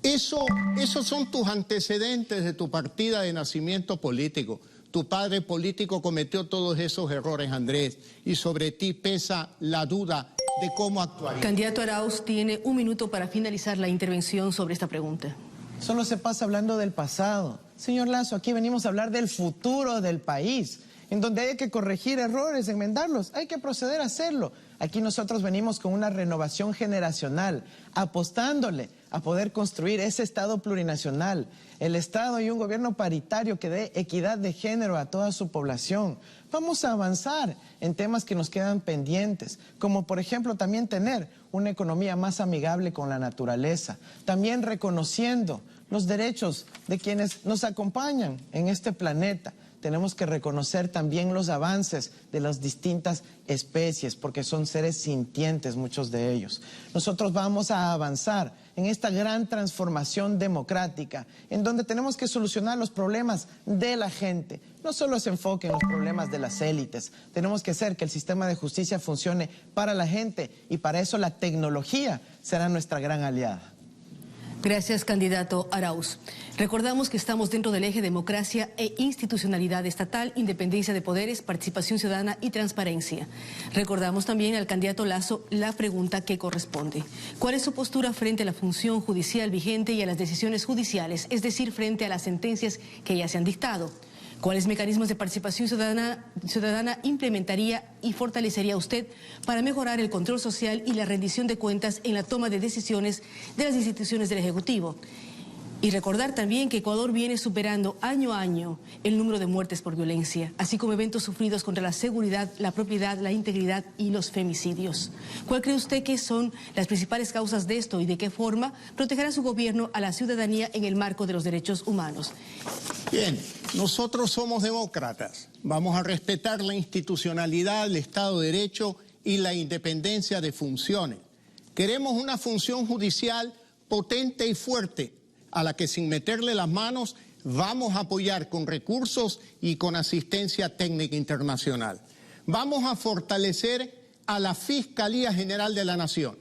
Esos son tus antecedentes de tu partida de nacimiento político. Tu padre político cometió todos esos errores, Andrés, y sobre ti pesa la duda de cómo actuar. Candidato Arauz tiene 1 minuto para finalizar la intervención sobre esta pregunta. Solo se pasa hablando del pasado. Señor Lazo, aquí venimos a hablar del futuro del país, en donde hay que corregir errores, enmendarlos, hay que proceder a hacerlo. Aquí nosotros venimos con una renovación generacional, apostándole a poder construir ese Estado plurinacional, el Estado y un gobierno paritario que dé equidad de género a toda su población. Vamos a avanzar en temas que nos quedan pendientes, como por ejemplo también tener una economía más amigable con la naturaleza, también reconociendo los derechos de quienes nos acompañan en este planeta. Tenemos que reconocer también los avances de las distintas especies, porque son seres sintientes muchos de ellos. Nosotros vamos a avanzar en esta gran transformación democrática, en donde tenemos que solucionar los problemas de la gente. No solo se enfoque en los problemas de las élites, tenemos que hacer que el sistema de justicia funcione para la gente, y para eso la tecnología será nuestra gran aliada. Gracias, candidato Arauz. Recordamos que estamos dentro del eje democracia e institucionalidad estatal, independencia de poderes, participación ciudadana y transparencia. Recordamos también al candidato Lasso la pregunta que corresponde. ¿Cuál es su postura frente a la función judicial vigente y a las decisiones judiciales, es decir, frente a las sentencias que ya se han dictado? ¿Cuáles mecanismos de participación ciudadana implementaría y fortalecería usted para mejorar el control social y la rendición de cuentas en la toma de decisiones de las instituciones del Ejecutivo? Y recordar también que Ecuador viene superando año a año el número de muertes por violencia, así como eventos sufridos contra la seguridad, la propiedad, la integridad y los femicidios. ¿Cuál cree usted que son las principales causas de esto y de qué forma protegerá su gobierno a la ciudadanía en el marco de los derechos humanos? Bien, nosotros somos demócratas. Vamos a respetar la institucionalidad, el Estado de Derecho y la independencia de funciones. Queremos una función judicial potente y fuerte, a la que sin meterle las manos vamos a apoyar con recursos y con asistencia técnica internacional. Vamos a fortalecer a la Fiscalía General de la Nación.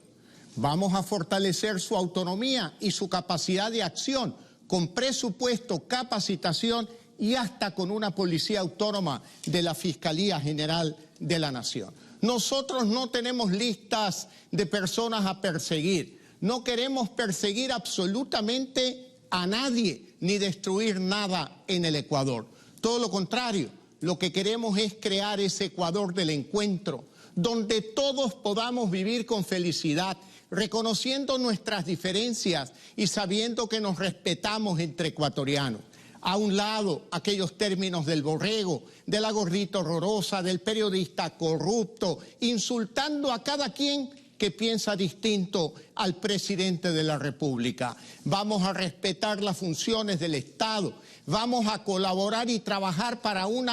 Vamos a fortalecer su autonomía y su capacidad de acción con presupuesto, capacitación y hasta con una policía autónoma de la Fiscalía General de la Nación. Nosotros no tenemos listas de personas a perseguir. No queremos perseguir absolutamente a nadie ni destruir nada en el Ecuador. Todo lo contrario, lo que queremos es crear ese Ecuador del encuentro, donde todos podamos vivir con felicidad, reconociendo nuestras diferencias y sabiendo que nos respetamos entre ecuatorianos. A un lado, aquellos términos del borrego, de la gordita horrorosa, del periodista corrupto, insultando a cada quien que piensa distinto al presidente de la República. Vamos a respetar las funciones del Estado, vamos a colaborar y trabajar para un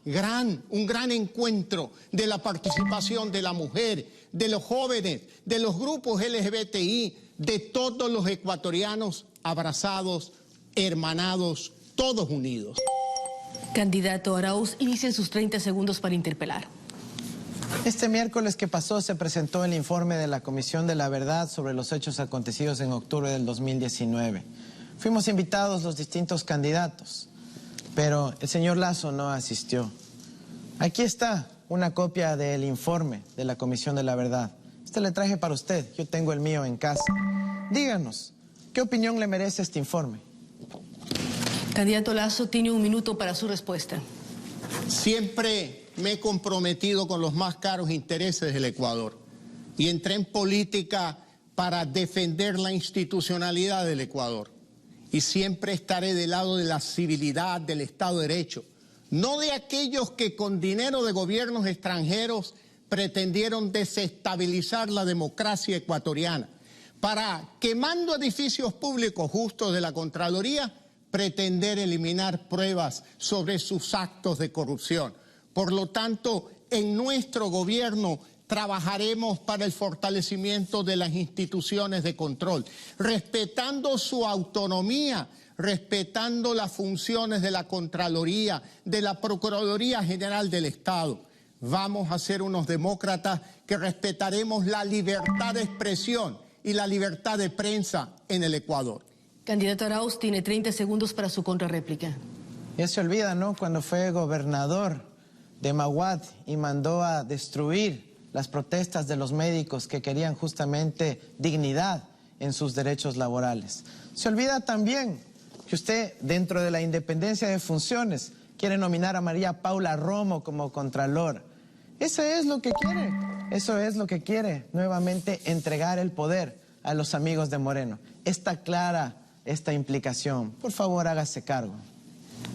gran encuentro de la participación de la mujer, de los jóvenes, de los grupos LGBTI, de todos los ecuatorianos abrazados, hermanados, todos unidos. Candidato Arauz, inicien sus 30 segundos para interpelar. Este miércoles que pasó se presentó el informe de la Comisión de la Verdad sobre los hechos acontecidos en octubre del 2019. Fuimos invitados los distintos candidatos, pero el señor Lasso no asistió. Aquí está una copia del informe de la Comisión de la Verdad. Este le traje para usted, yo tengo el mío en casa. Díganos, ¿qué opinión le merece este informe? Candidato Lasso, tiene un minuto para su respuesta. Siempre me he comprometido con los más caros intereses del Ecuador y entré en política para defender la institucionalidad del Ecuador. Y siempre estaré del lado de la civilidad, del Estado de Derecho, no de aquellos que con dinero de gobiernos extranjeros pretendieron desestabilizar la democracia ecuatoriana, para, quemando edificios públicos justos de la Contraloría, pretender eliminar pruebas sobre sus actos de corrupción. Por lo tanto, en nuestro gobierno trabajaremos para el fortalecimiento de las instituciones de control, respetando su autonomía, respetando las funciones de la Contraloría, de la Procuraduría General del Estado. Vamos a ser unos demócratas que respetaremos la libertad de expresión y la libertad de prensa en el Ecuador. Candidato Arauz, tiene 30 segundos para su contrarréplica. Ya se olvida, ¿no? Cuando fue gobernador de Maguad y mandó a destruir las protestas de los médicos que querían justamente dignidad en sus derechos laborales. Se olvida también que usted, dentro de la independencia de funciones, quiere nominar a María Paula Romo como contralor. Eso es lo que quiere. Eso es lo que quiere, nuevamente entregar el poder a los amigos de Moreno. Está clara esta implicación. Por favor, hágase cargo.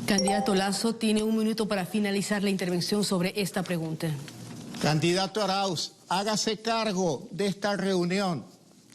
Candidato Lasso, tiene un minuto para finalizar la intervención sobre esta pregunta. Candidato Arauz, hágase cargo de esta reunión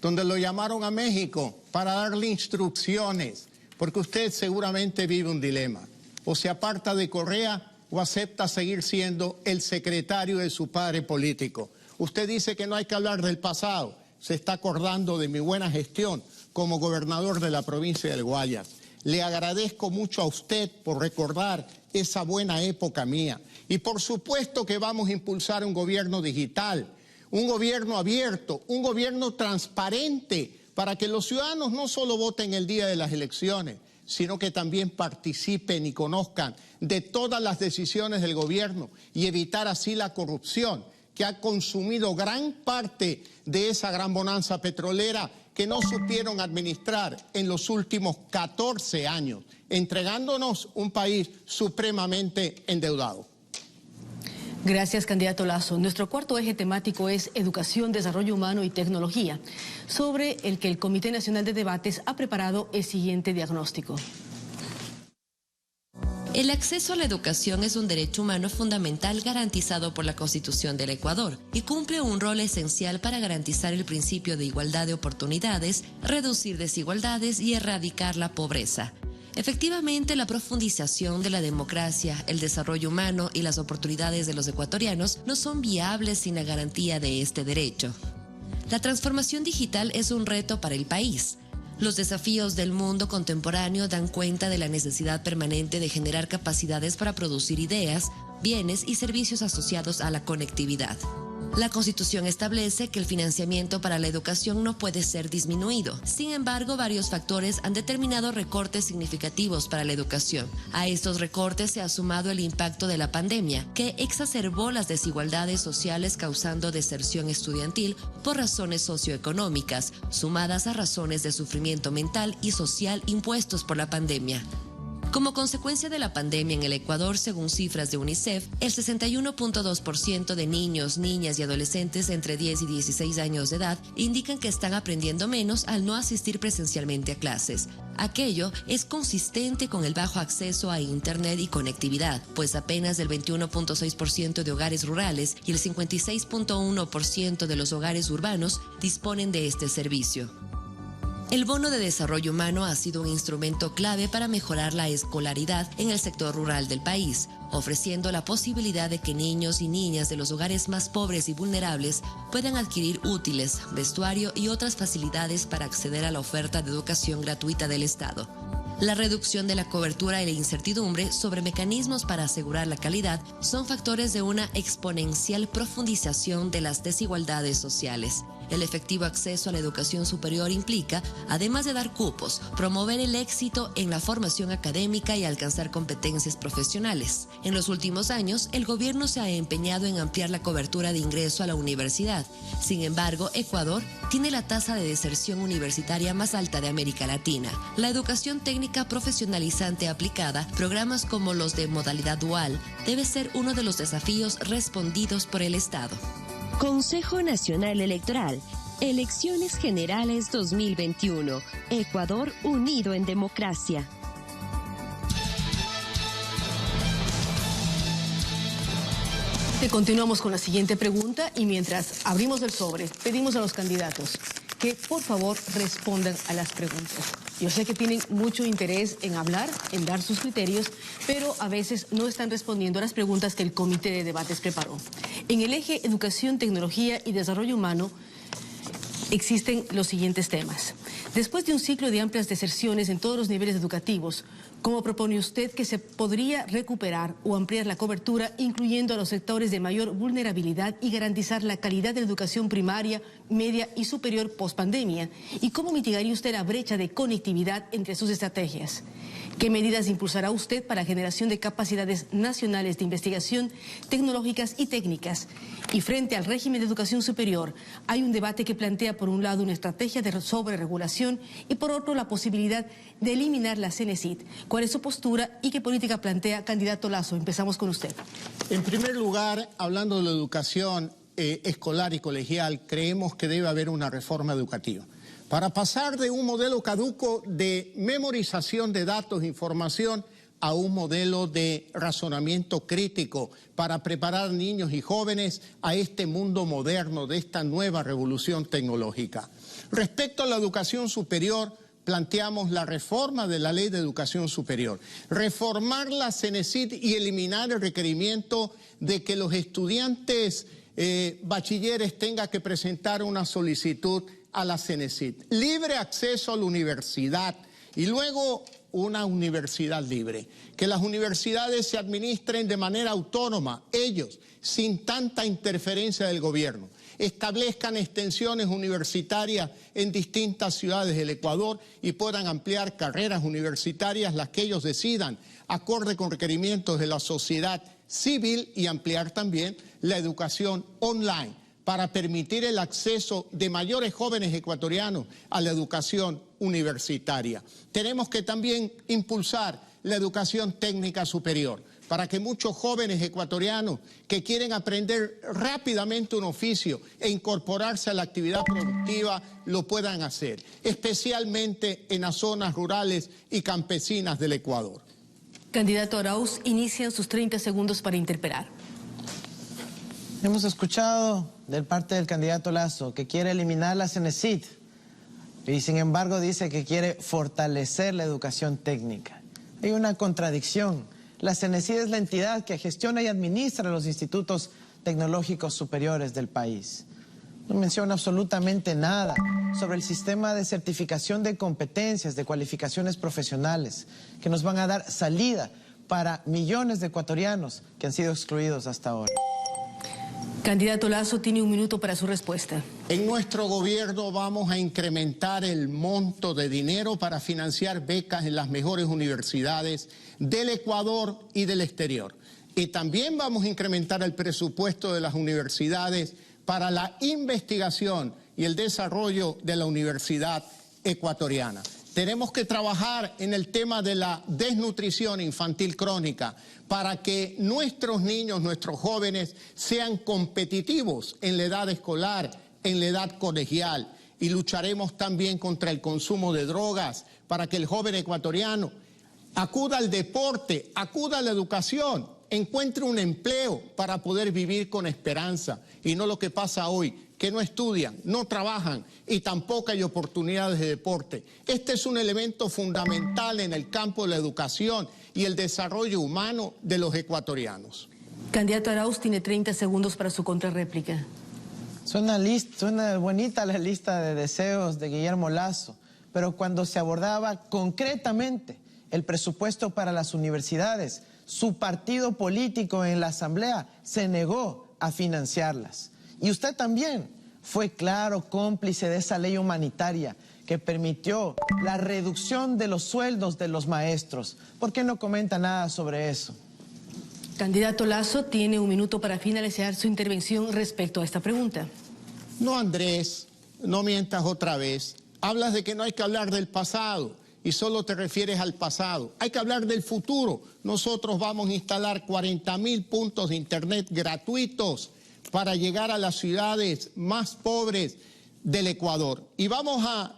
donde lo llamaron a México para darle instrucciones, porque usted seguramente vive un dilema. O se aparta de Correa o acepta seguir siendo el secretario de su padre político. Usted dice que no hay que hablar del pasado, se está acordando de mi buena gestión como gobernador de la provincia del Guayas. Le agradezco mucho a usted por recordar esa buena época mía. Y por supuesto que vamos a impulsar un gobierno digital, un gobierno abierto, un gobierno transparente para que los ciudadanos no solo voten el día de las elecciones, sino que también participen y conozcan de todas las decisiones del gobierno y evitar así la corrupción que ha consumido gran parte de esa gran bonanza petrolera que no supieron administrar en los últimos 14 años, entregándonos un país supremamente endeudado. Gracias, candidato Lazo. Nuestro cuarto eje temático es Educación, Desarrollo Humano y Tecnología, sobre el que el Comité Nacional de Debates ha preparado el siguiente diagnóstico. El acceso a la educación es un derecho humano fundamental garantizado por la Constitución del Ecuador y cumple un rol esencial para garantizar el principio de igualdad de oportunidades, reducir desigualdades y erradicar la pobreza. Efectivamente, la profundización de la democracia, el desarrollo humano y las oportunidades de los ecuatorianos no son viables sin la garantía de este derecho. La transformación digital es un reto para el país. Los desafíos del mundo contemporáneo dan cuenta de la necesidad permanente de generar capacidades para producir ideas, bienes y servicios asociados a la conectividad. La Constitución establece que el financiamiento para la educación no puede ser disminuido. Sin embargo, varios factores han determinado recortes significativos para la educación. A estos recortes se ha sumado el impacto de la pandemia, que exacerbó las desigualdades sociales causando deserción estudiantil por razones socioeconómicas, sumadas a razones de sufrimiento mental y social impuestos por la pandemia. Como consecuencia de la pandemia en el Ecuador, según cifras de UNICEF, el 61.2% de niños, niñas y adolescentes entre 10 y 16 años de edad indican que están aprendiendo menos al no asistir presencialmente a clases. Aquello es consistente con el bajo acceso a Internet y conectividad, pues apenas el 21.6% de hogares rurales y el 56.1% de los hogares urbanos disponen de este servicio. El Bono de Desarrollo Humano ha sido un instrumento clave para mejorar la escolaridad en el sector rural del país, ofreciendo la posibilidad de que niños y niñas de los hogares más pobres y vulnerables puedan adquirir útiles, vestuario y otras facilidades para acceder a la oferta de educación gratuita del Estado. La reducción de la cobertura y la incertidumbre sobre mecanismos para asegurar la calidad son factores de una exponencial profundización de las desigualdades sociales. El efectivo acceso a la educación superior implica, además de dar cupos, promover el éxito en la formación académica y alcanzar competencias profesionales. En los últimos años, el gobierno se ha empeñado en ampliar la cobertura de ingreso a la universidad. Sin embargo, Ecuador tiene la tasa de deserción universitaria más alta de América Latina. La educación técnica profesionalizante aplicada, programas como los de modalidad dual, debe ser uno de los desafíos respondidos por el Estado. Consejo Nacional Electoral. Elecciones Generales 2021. Ecuador unido en democracia. Continuamos con la siguiente pregunta y mientras abrimos el sobre, pedimos a los candidatos que por favor respondan a las preguntas. Yo sé que tienen mucho interés en hablar, en dar sus criterios, pero a veces no están respondiendo a las preguntas que el Comité de Debates preparó. En el eje Educación, Tecnología y Desarrollo Humano existen los siguientes temas. Después de un ciclo de amplias deserciones en todos los niveles educativos, ¿cómo propone usted que se podría recuperar o ampliar la cobertura, incluyendo a los sectores de mayor vulnerabilidad y garantizar la calidad de la educación primaria, media y superior post-pandemia? ¿Y cómo mitigaría usted la brecha de conectividad entre sus estrategias? ¿Qué medidas impulsará usted para generación de capacidades nacionales de investigación tecnológicas y técnicas? Y frente al régimen de educación superior, hay un debate que plantea por un lado una estrategia de sobreregulación y por otro la posibilidad de eliminar la CENESID. ¿Cuál es su postura y qué política plantea, candidato Lazo? Empezamos con usted. En primer lugar, hablando de la educación escolar y colegial, creemos que debe haber una reforma educativa. Para pasar de un modelo caduco de memorización de datos e información a un modelo de razonamiento crítico para preparar niños y jóvenes a este mundo moderno, de esta nueva revolución tecnológica. Respecto a la educación superior, planteamos la reforma de la Ley de Educación Superior, reformar la CENESID y eliminar el requerimiento de que los estudiantes bachilleres tengan que presentar una solicitud a la CENESID, libre acceso a la universidad y luego una universidad libre, que las universidades se administren de manera autónoma, ellos, sin tanta interferencia del gobierno. establezcan extensiones universitarias en distintas ciudades del Ecuador y puedan ampliar carreras universitarias, las que ellos decidan, acorde con requerimientos de la sociedad civil, y ampliar también la educación online para permitir el acceso de mayores jóvenes ecuatorianos a la educación universitaria. Tenemos que también impulsar la educación técnica superior para que muchos jóvenes ecuatorianos que quieren aprender rápidamente un oficio e incorporarse a la actividad productiva lo puedan hacer, especialmente en las zonas rurales y campesinas del Ecuador. Candidato Arauz, inician sus 30 segundos para interpelar. Hemos escuchado de parte del candidato Lasso que quiere eliminar la CENESID y sin embargo dice que quiere fortalecer la educación técnica. Hay una contradicción. La CENESID es la entidad que gestiona y administra los institutos tecnológicos superiores del país. No menciona absolutamente nada sobre el sistema de certificación de competencias, de cualificaciones profesionales, que nos van a dar salida para millones de ecuatorianos que han sido excluidos hasta ahora. Candidato Lasso, tiene un minuto para su respuesta. En nuestro gobierno vamos a incrementar el monto de dinero para financiar becas en las mejores universidades del Ecuador y del exterior. Y también vamos a incrementar el presupuesto de las universidades para la investigación y el desarrollo de la universidad ecuatoriana. Tenemos que trabajar en el tema de la desnutrición infantil crónica para que nuestros niños, nuestros jóvenes sean competitivos en la edad escolar, en la edad colegial. Y lucharemos también contra el consumo de drogas para que el joven ecuatoriano acuda al deporte, acuda a la educación, encuentre un empleo para poder vivir con esperanza y no lo que pasa hoy, que no estudian, no trabajan y tampoco hay oportunidades de deporte. Este es un elemento fundamental en el campo de la educación y el desarrollo humano de los ecuatorianos. Candidato Arauz, tiene 30 segundos para su contrarréplica. Suena bonita la lista de deseos de Guillermo Lasso, pero cuando se abordaba concretamente el presupuesto para las universidades, su partido político en la Asamblea se negó a financiarlas. Y usted también fue claro cómplice de esa ley humanitaria que permitió la reducción de los sueldos de los maestros. ¿Por qué no comenta nada sobre eso? Candidato Lasso, tiene un minuto para finalizar su intervención respecto a esta pregunta. No, Andrés, no mientas otra vez. Hablas de que no hay que hablar del pasado y solo te refieres al pasado. Hay que hablar del futuro. Nosotros vamos a instalar 40.000 puntos de internet gratuitos para llegar a las ciudades más pobres del Ecuador. Y vamos a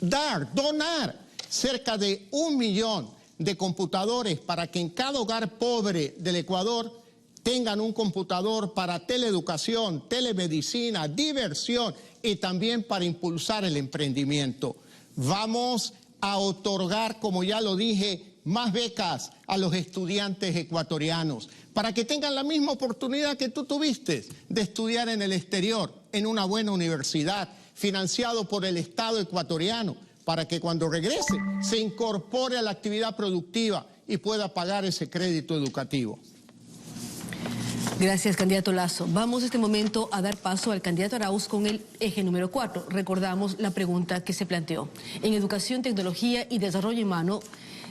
donar cerca de 1 millón de computadores para que en cada hogar pobre del Ecuador tengan un computador para teleeducación, telemedicina, diversión y también para impulsar el emprendimiento. Vamos a otorgar, como ya lo dije, más becas a los estudiantes ecuatorianos para que tengan la misma oportunidad que tú tuviste de estudiar en el exterior, en una buena universidad, financiado por el Estado ecuatoriano, para que cuando regrese se incorpore a la actividad productiva y pueda pagar ese crédito educativo. Gracias, candidato Lasso. Vamos en este momento a dar paso al candidato Arauz con el eje número 4. Recordamos la pregunta que se planteó en educación, tecnología y desarrollo humano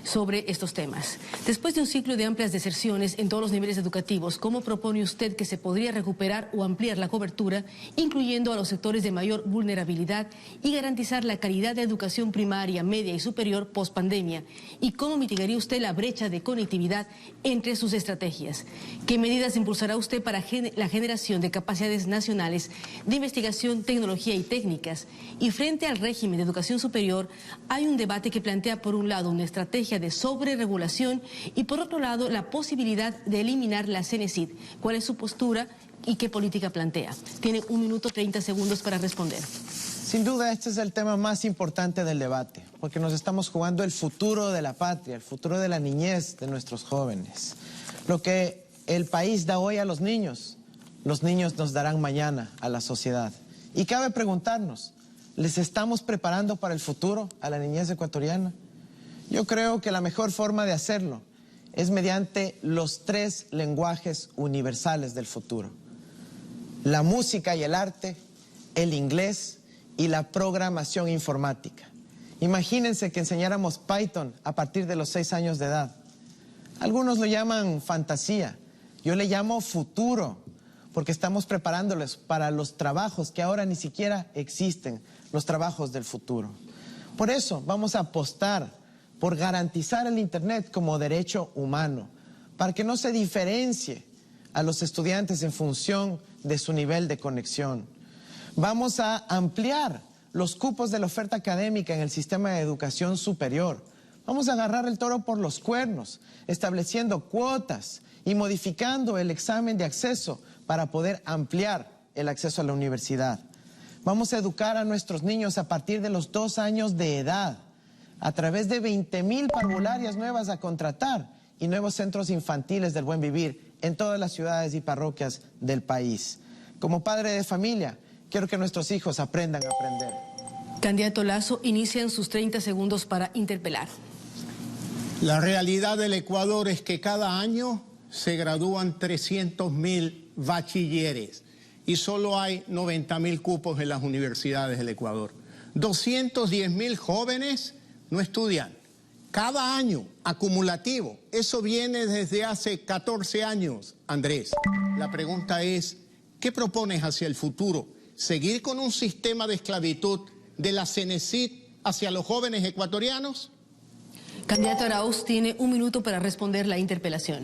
sobre estos temas. Después de un ciclo de amplias deserciones en todos los niveles educativos, ¿cómo propone usted que se podría recuperar o ampliar la cobertura, incluyendo a los sectores de mayor vulnerabilidad y garantizar la calidad de educación primaria, media y superior post-pandemia? ¿Y cómo mitigaría usted la brecha de conectividad entre sus estrategias? ¿Qué medidas impulsará usted para la generación de capacidades nacionales de investigación, tecnología y técnicas? Y frente al régimen de educación superior, hay un debate que plantea, por un lado, una estrategia de sobreregulación y, por otro lado, la posibilidad de eliminar la CENESID. ¿Cuál es su postura y qué política plantea? Tiene 1 minuto 30 segundos para responder. Sin duda, este es el tema más importante del debate, porque nos estamos jugando el futuro de la patria, el futuro de la niñez de nuestros jóvenes. Lo que el país da hoy a los niños nos darán mañana a la sociedad. Y cabe preguntarnos, ¿les estamos preparando para el futuro a la niñez ecuatoriana? Yo creo que la mejor forma de hacerlo es mediante los 3 lenguajes universales del futuro. la música y el arte, el inglés y la programación informática. Imagínense que enseñáramos Python a partir de los 6 años de edad. Algunos lo llaman fantasía, yo le llamo futuro, porque estamos preparándoles para los trabajos que ahora ni siquiera existen, los trabajos del futuro. Por eso vamos a apostar por garantizar el Internet como derecho humano, para que no se diferencie a los estudiantes en función de su nivel de conexión. Vamos a ampliar los cupos de la oferta académica en el sistema de educación superior. Vamos a agarrar el toro por los cuernos, estableciendo cuotas y modificando el examen de acceso para poder ampliar el acceso a la universidad. Vamos a educar a nuestros niños a partir de los 2 años de edad, a través de 20,000 parvularias nuevas a contratar y nuevos centros infantiles del buen vivir en todas las ciudades y parroquias del país. Como padre de familia, quiero que nuestros hijos aprendan a aprender. Candidato Lasso, inician sus 30 segundos para interpelar. La realidad del Ecuador es que cada año se gradúan 300,000 bachilleres y solo hay 90,000 cupos en las universidades del Ecuador. 210,000 jóvenes no estudian. Cada año, acumulativo. Eso viene desde hace 14 años, Andrés. La pregunta es, ¿qué propones hacia el futuro? ¿Seguir con un sistema de esclavitud de la CENESID hacia los jóvenes ecuatorianos? Candidato Arauz tiene 1 minuto para responder la interpelación.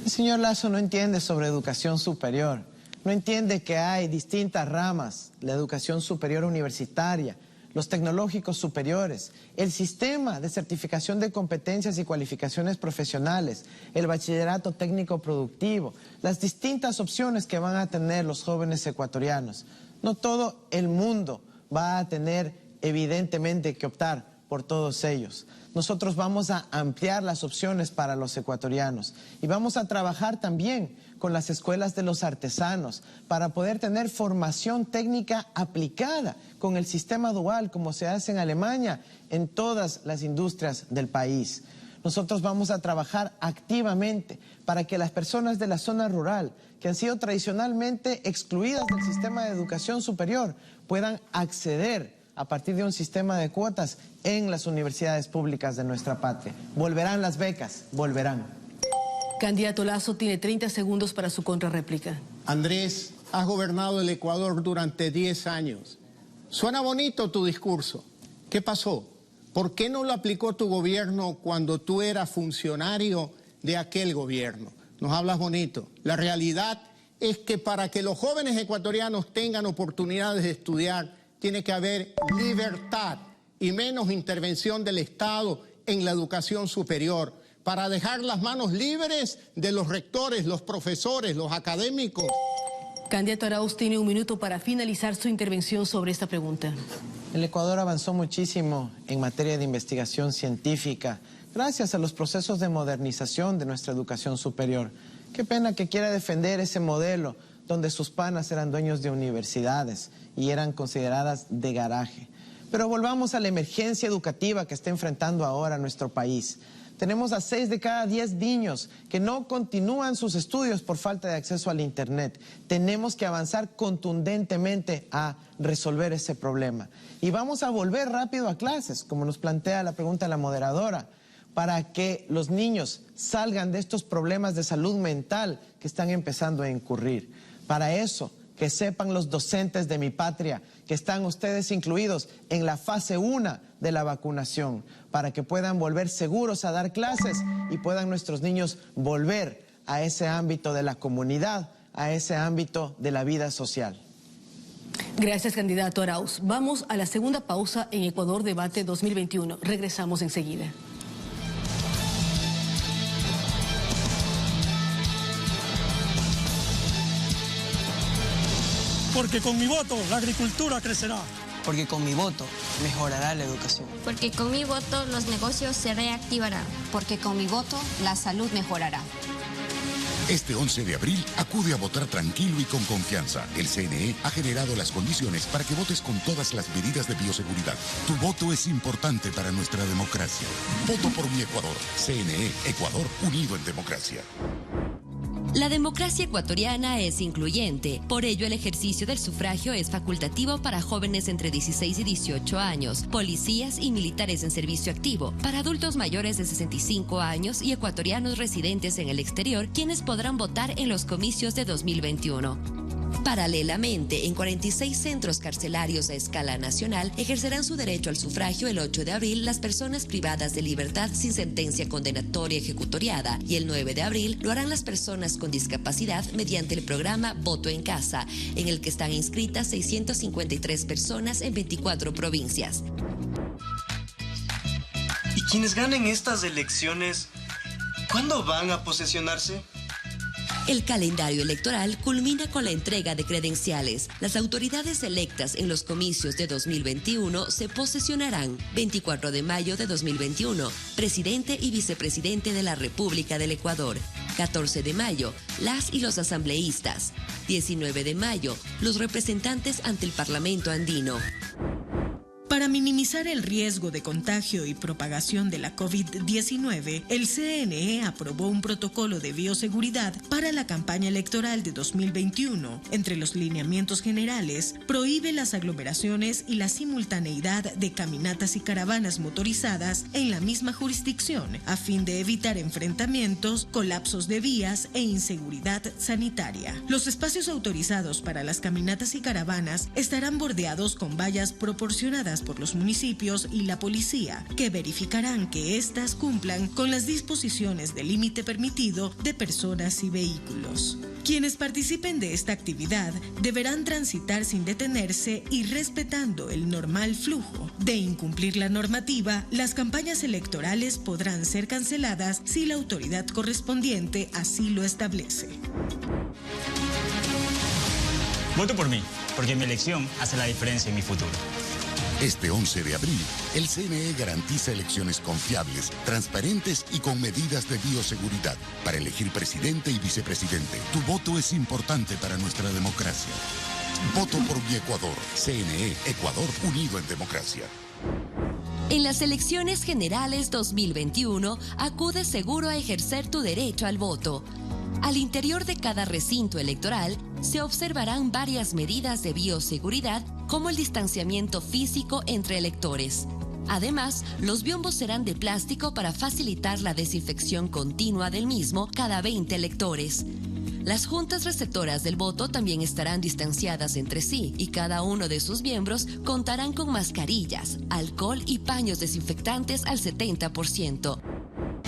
El señor Lasso no entiende sobre educación superior. No entiende que hay distintas ramas, la educación superior universitaria, los tecnológicos superiores, el sistema de certificación de competencias y cualificaciones profesionales, el bachillerato técnico productivo, las distintas opciones que van a tener los jóvenes ecuatorianos. No todo el mundo va a tener evidentemente que optar por todos ellos. Nosotros vamos a ampliar las opciones para los ecuatorianos y vamos a trabajar también con las escuelas de los artesanos para poder tener formación técnica aplicada con el sistema dual como se hace en Alemania en todas las industrias del país. Nosotros vamos a trabajar activamente para que las personas de la zona rural que han sido tradicionalmente excluidas del sistema de educación superior puedan acceder a partir de un sistema de cuotas en las universidades públicas de nuestra patria. Volverán las becas, volverán. Candidato Lasso tiene 30 segundos para su contrarréplica. Andrés, has gobernado el Ecuador durante 10 años. Suena bonito tu discurso. ¿Qué pasó? ¿Por qué no lo aplicó tu gobierno cuando tú eras funcionario de aquel gobierno? Nos hablas bonito. La realidad es que para que los jóvenes ecuatorianos tengan oportunidades de estudiar, tiene que haber libertad y menos intervención del Estado en la educación superior, para dejar las manos libres de los rectores, los profesores, los académicos. Candidato Arauz tiene 1 minuto para finalizar su intervención sobre esta pregunta. El Ecuador avanzó muchísimo en materia de investigación científica gracias a los procesos de modernización de nuestra educación superior. Qué pena que quiera defender ese modelo donde sus panas eran dueños de universidades y eran consideradas de garaje. Pero volvamos a la emergencia educativa que está enfrentando ahora nuestro país. Tenemos a 6 de cada 10 niños que no continúan sus estudios por falta de acceso al Internet. Tenemos que avanzar contundentemente a resolver ese problema. Y vamos a volver rápido a clases, como nos plantea la pregunta de la moderadora, para que los niños salgan de estos problemas de salud mental que están empezando a incurrir. Para eso, que sepan los docentes de mi patria que están ustedes incluidos en la fase 1 de la vacunación, para que puedan volver seguros a dar clases y puedan nuestros niños volver a ese ámbito de la comunidad, a ese ámbito de la vida social. Gracias, candidato Arauz. Vamos a la segunda pausa en Ecuador Debate 2021. Regresamos enseguida. Porque con mi voto la agricultura crecerá. Porque con mi voto mejorará la educación. Porque con mi voto los negocios se reactivarán. Porque con mi voto la salud mejorará. Este 11 de abril acude a votar tranquilo y con confianza. El CNE ha generado las condiciones para que votes con todas las medidas de bioseguridad. Tu voto es importante para nuestra democracia. Voto por mi Ecuador. CNE, Ecuador unido en democracia. La democracia ecuatoriana es incluyente, por ello el ejercicio del sufragio es facultativo para jóvenes entre 16 y 18 años, policías y militares en servicio activo, para adultos mayores de 65 años y ecuatorianos residentes en el exterior, quienes podrán votar en los comicios de 2021. Paralelamente, en 46 centros carcelarios a escala nacional, ejercerán su derecho al sufragio el 8 de abril las personas privadas de libertad sin sentencia condenatoria ejecutoriada y el 9 de abril lo harán las personas con discapacidad mediante el programa Voto en Casa, en el que están inscritas 653 personas en 24 provincias. ¿Y quienes ganen estas elecciones, cuándo van a posesionarse? El calendario electoral culmina con la entrega de credenciales. Las autoridades electas en los comicios de 2021 se posesionarán 24 de mayo de 2021, presidente y vicepresidente de la República del Ecuador. 14 de mayo, las y los asambleístas. 19 de mayo, los representantes ante el Parlamento andino. Para minimizar el riesgo de contagio y propagación de la COVID-19, el CNE aprobó un protocolo de bioseguridad para la campaña electoral de 2021. Entre los lineamientos generales, prohíbe las aglomeraciones y la simultaneidad de caminatas y caravanas motorizadas en la misma jurisdicción, a fin de evitar enfrentamientos, colapsos de vías e inseguridad sanitaria. Los espacios autorizados para las caminatas y caravanas estarán bordeados con vallas proporcionadas por los municipios y la policía, que verificarán que éstas cumplan con las disposiciones del límite permitido de personas y vehículos. Quienes participen de esta actividad deberán transitar sin detenerse y respetando el normal flujo. De incumplir la normativa, las campañas electorales podrán ser canceladas si la autoridad correspondiente así lo establece. Voto por mí, porque mi elección hace la diferencia en mi futuro. Este 11 de abril, el CNE garantiza elecciones confiables, transparentes y con medidas de bioseguridad para elegir presidente y vicepresidente. Tu voto es importante para nuestra democracia. Voto por mi Ecuador. CNE, Ecuador unido en democracia. En las elecciones generales 2021, acude seguro a ejercer tu derecho al voto. Al interior de cada recinto electoral se observarán varias medidas de bioseguridad como el distanciamiento físico entre electores. Además, los biombos serán de plástico para facilitar la desinfección continua del mismo cada 20 electores. Las juntas receptoras del voto también estarán distanciadas entre sí y cada uno de sus miembros contarán con mascarillas, alcohol y paños desinfectantes al 70%.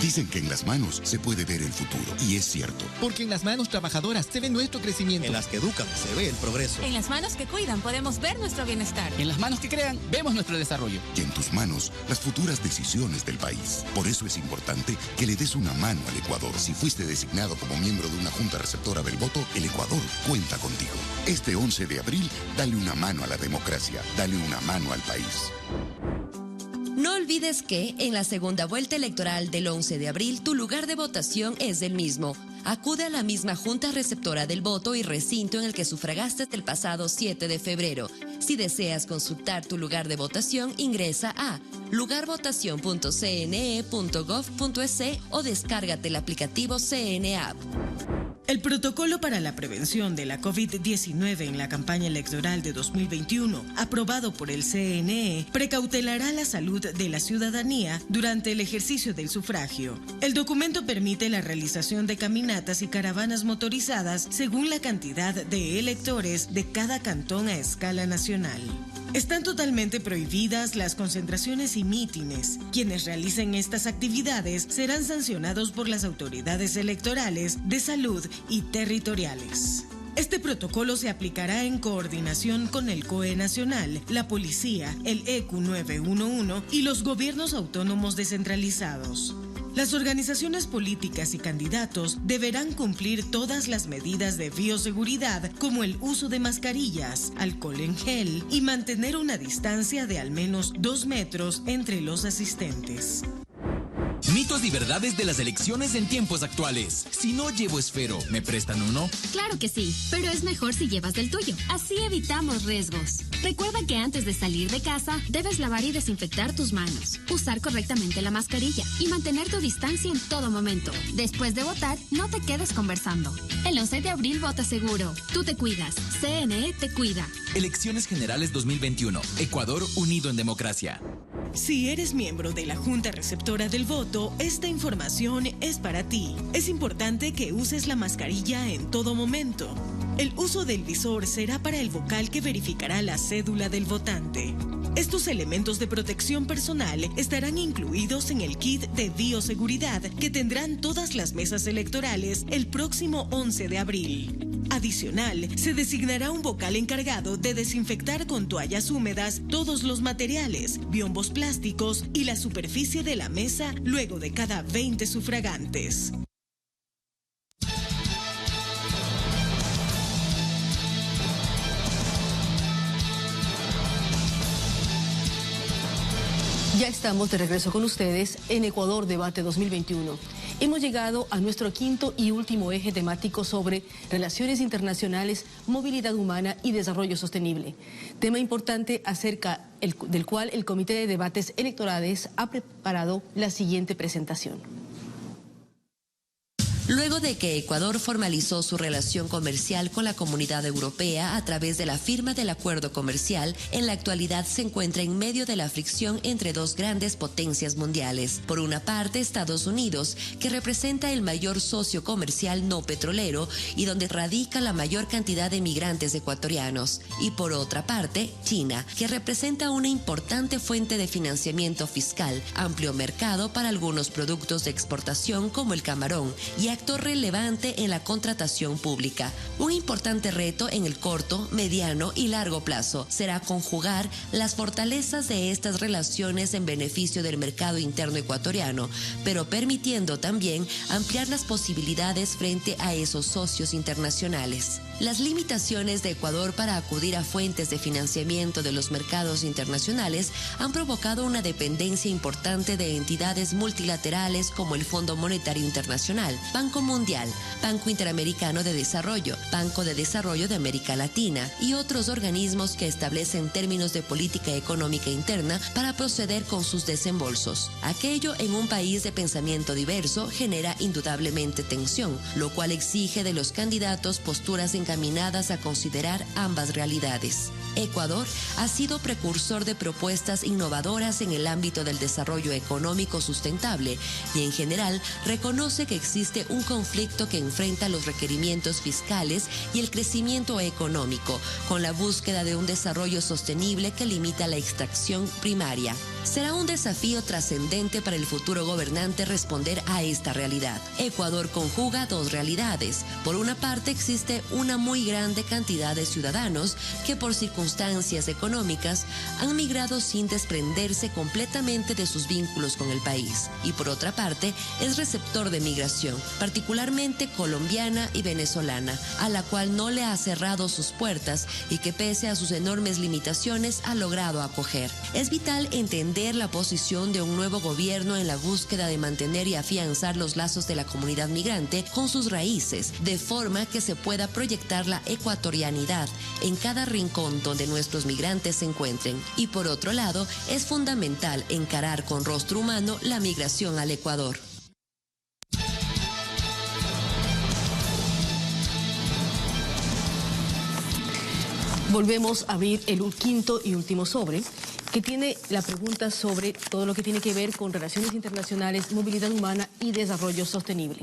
Dicen que en las manos se puede ver el futuro, y es cierto. Porque en las manos trabajadoras se ve nuestro crecimiento. En las que educan se ve el progreso. En las manos que cuidan podemos ver nuestro bienestar. En las manos que crean vemos nuestro desarrollo. Y en tus manos las futuras decisiones del país. Por eso es importante que le des una mano al Ecuador. Si fuiste designado como miembro de una junta receptora del voto, el Ecuador cuenta contigo. Este 11 de abril, dale una mano a la democracia, dale una mano al país. No olvides que en la segunda vuelta electoral del 11 de abril tu lugar de votación es el mismo. Acude a la misma junta receptora del voto y recinto en el que sufragaste el pasado 7 de febrero. Si deseas consultar tu lugar de votación, ingresa a lugarvotación.cne.gov.es o descárgate el aplicativo CNE App. El protocolo para la prevención de la COVID-19 en la campaña electoral de 2021, aprobado por el CNE, precautelará la salud de la ciudadanía durante el ejercicio del sufragio. El documento permite la realización de caminatas y caravanas motorizadas según la cantidad de electores de cada cantón a escala nacional. Están totalmente prohibidas las concentraciones y mítines. Quienes realicen estas actividades serán sancionados por las autoridades electorales, de salud y territoriales. Este protocolo se aplicará en coordinación con el COE Nacional, la Policía, el ECU 911 y los gobiernos autónomos descentralizados. Las organizaciones políticas y candidatos deberán cumplir todas las medidas de bioseguridad como el uso de mascarillas, alcohol en gel y mantener una distancia de al menos 2 metros entre los asistentes. Mitos y verdades de las elecciones en tiempos actuales. Si no llevo esfero, ¿me prestan uno? Claro que sí, pero es mejor si llevas del tuyo. Así evitamos riesgos. Recuerda que antes de salir de casa, debes lavar y desinfectar tus manos, usar correctamente la mascarilla y mantener tu distancia en todo momento. Después de votar, no te quedes conversando. El 11 de abril vota seguro. Tú te cuidas. CNE te cuida. Elecciones Generales 2021. Ecuador unido en democracia. Si eres miembro de la Junta Receptora del Voto, esta información es para ti. Es importante que uses la mascarilla en todo momento. El uso del visor será para el vocal que verificará la cédula del votante. Estos elementos de protección personal estarán incluidos en el kit de bioseguridad que tendrán todas las mesas electorales el próximo 11 de abril. Adicional, se designará un vocal encargado de desinfectar con toallas húmedas todos los materiales, biombos plásticos y la superficie de la mesa luego de cada 20 sufragantes. Ya estamos de regreso con ustedes en Ecuador Debate 2021. Hemos llegado a nuestro quinto y último eje temático sobre relaciones internacionales, movilidad humana y desarrollo sostenible. Tema importante acerca del cual el Comité de Debates Electorales ha preparado la siguiente presentación. Luego de que Ecuador formalizó su relación comercial con la Comunidad Europea a través de la firma del acuerdo comercial, en la actualidad se encuentra en medio de la fricción entre dos grandes potencias mundiales. Por una parte, Estados Unidos, que representa el mayor socio comercial no petrolero y donde radica la mayor cantidad de migrantes ecuatorianos. Y por otra parte, China, que representa una importante fuente de financiamiento fiscal, amplio mercado para algunos productos de exportación como el camarón y actor relevante en la contratación pública. Un importante reto en el corto, mediano y largo plazo será conjugar las fortalezas de estas relaciones en beneficio del mercado interno ecuatoriano, pero permitiendo también ampliar las posibilidades frente a esos socios internacionales. Las limitaciones de Ecuador para acudir a fuentes de financiamiento de los mercados internacionales han provocado una dependencia importante de entidades multilaterales como el Fondo Monetario Internacional, Banco Mundial, Banco Interamericano de Desarrollo, Banco de Desarrollo de América Latina y otros organismos que establecen términos de política económica interna para proceder con sus desembolsos. Aquello en un país de pensamiento diverso genera indudablemente tensión, lo cual exige de los candidatos posturas encaminadas a considerar ambas realidades. Ecuador ha sido precursor de propuestas innovadoras en el ámbito del desarrollo económico sustentable y en general reconoce que existe un conflicto que enfrenta los requerimientos fiscales y el crecimiento económico, con la búsqueda de un desarrollo sostenible que limita la extracción primaria. Será un desafío trascendente para el futuro gobernante responder a esta realidad. Ecuador conjuga dos realidades. Por una parte existe una muy grande cantidad de ciudadanos que por circunstancias económicas han migrado sin desprenderse completamente de sus vínculos con el país. Y por otra parte es receptor de migración, particularmente colombiana y venezolana, a la cual no le ha cerrado sus puertas y que pese a sus enormes limitaciones ha logrado acoger. Es vital entender la posición de un nuevo gobierno en la búsqueda de mantener y afianzar los lazos de la comunidad migrante con sus raíces, de forma que se pueda proyectar la ecuatorianidad en cada rincón donde nuestros migrantes se encuentren. Y por otro lado, es fundamental encarar con rostro humano la migración al Ecuador. Volvemos a abrir el quinto y último sobre, que tiene la pregunta sobre todo lo que tiene que ver con relaciones internacionales, movilidad humana y desarrollo sostenible.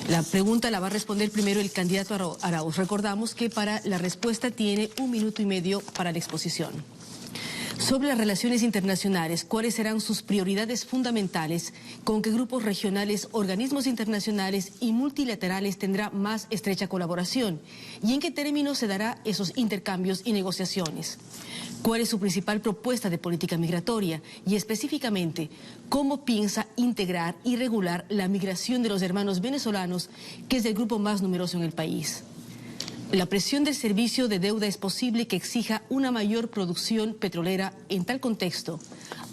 La pregunta la va a responder primero el candidato Arauz. Recordamos que para la respuesta tiene 1 minuto y medio para la exposición. Sobre las relaciones internacionales, ¿cuáles serán sus prioridades fundamentales? ¿Con qué grupos regionales, organismos internacionales y multilaterales tendrá más estrecha colaboración? ¿Y en qué términos se dará esos intercambios y negociaciones? ¿Cuál es su principal propuesta de política migratoria? Y específicamente, ¿cómo piensa integrar y regular la migración de los hermanos venezolanos, que es el grupo más numeroso en el país? La presión del servicio de deuda es posible que exija una mayor producción petrolera. En tal contexto,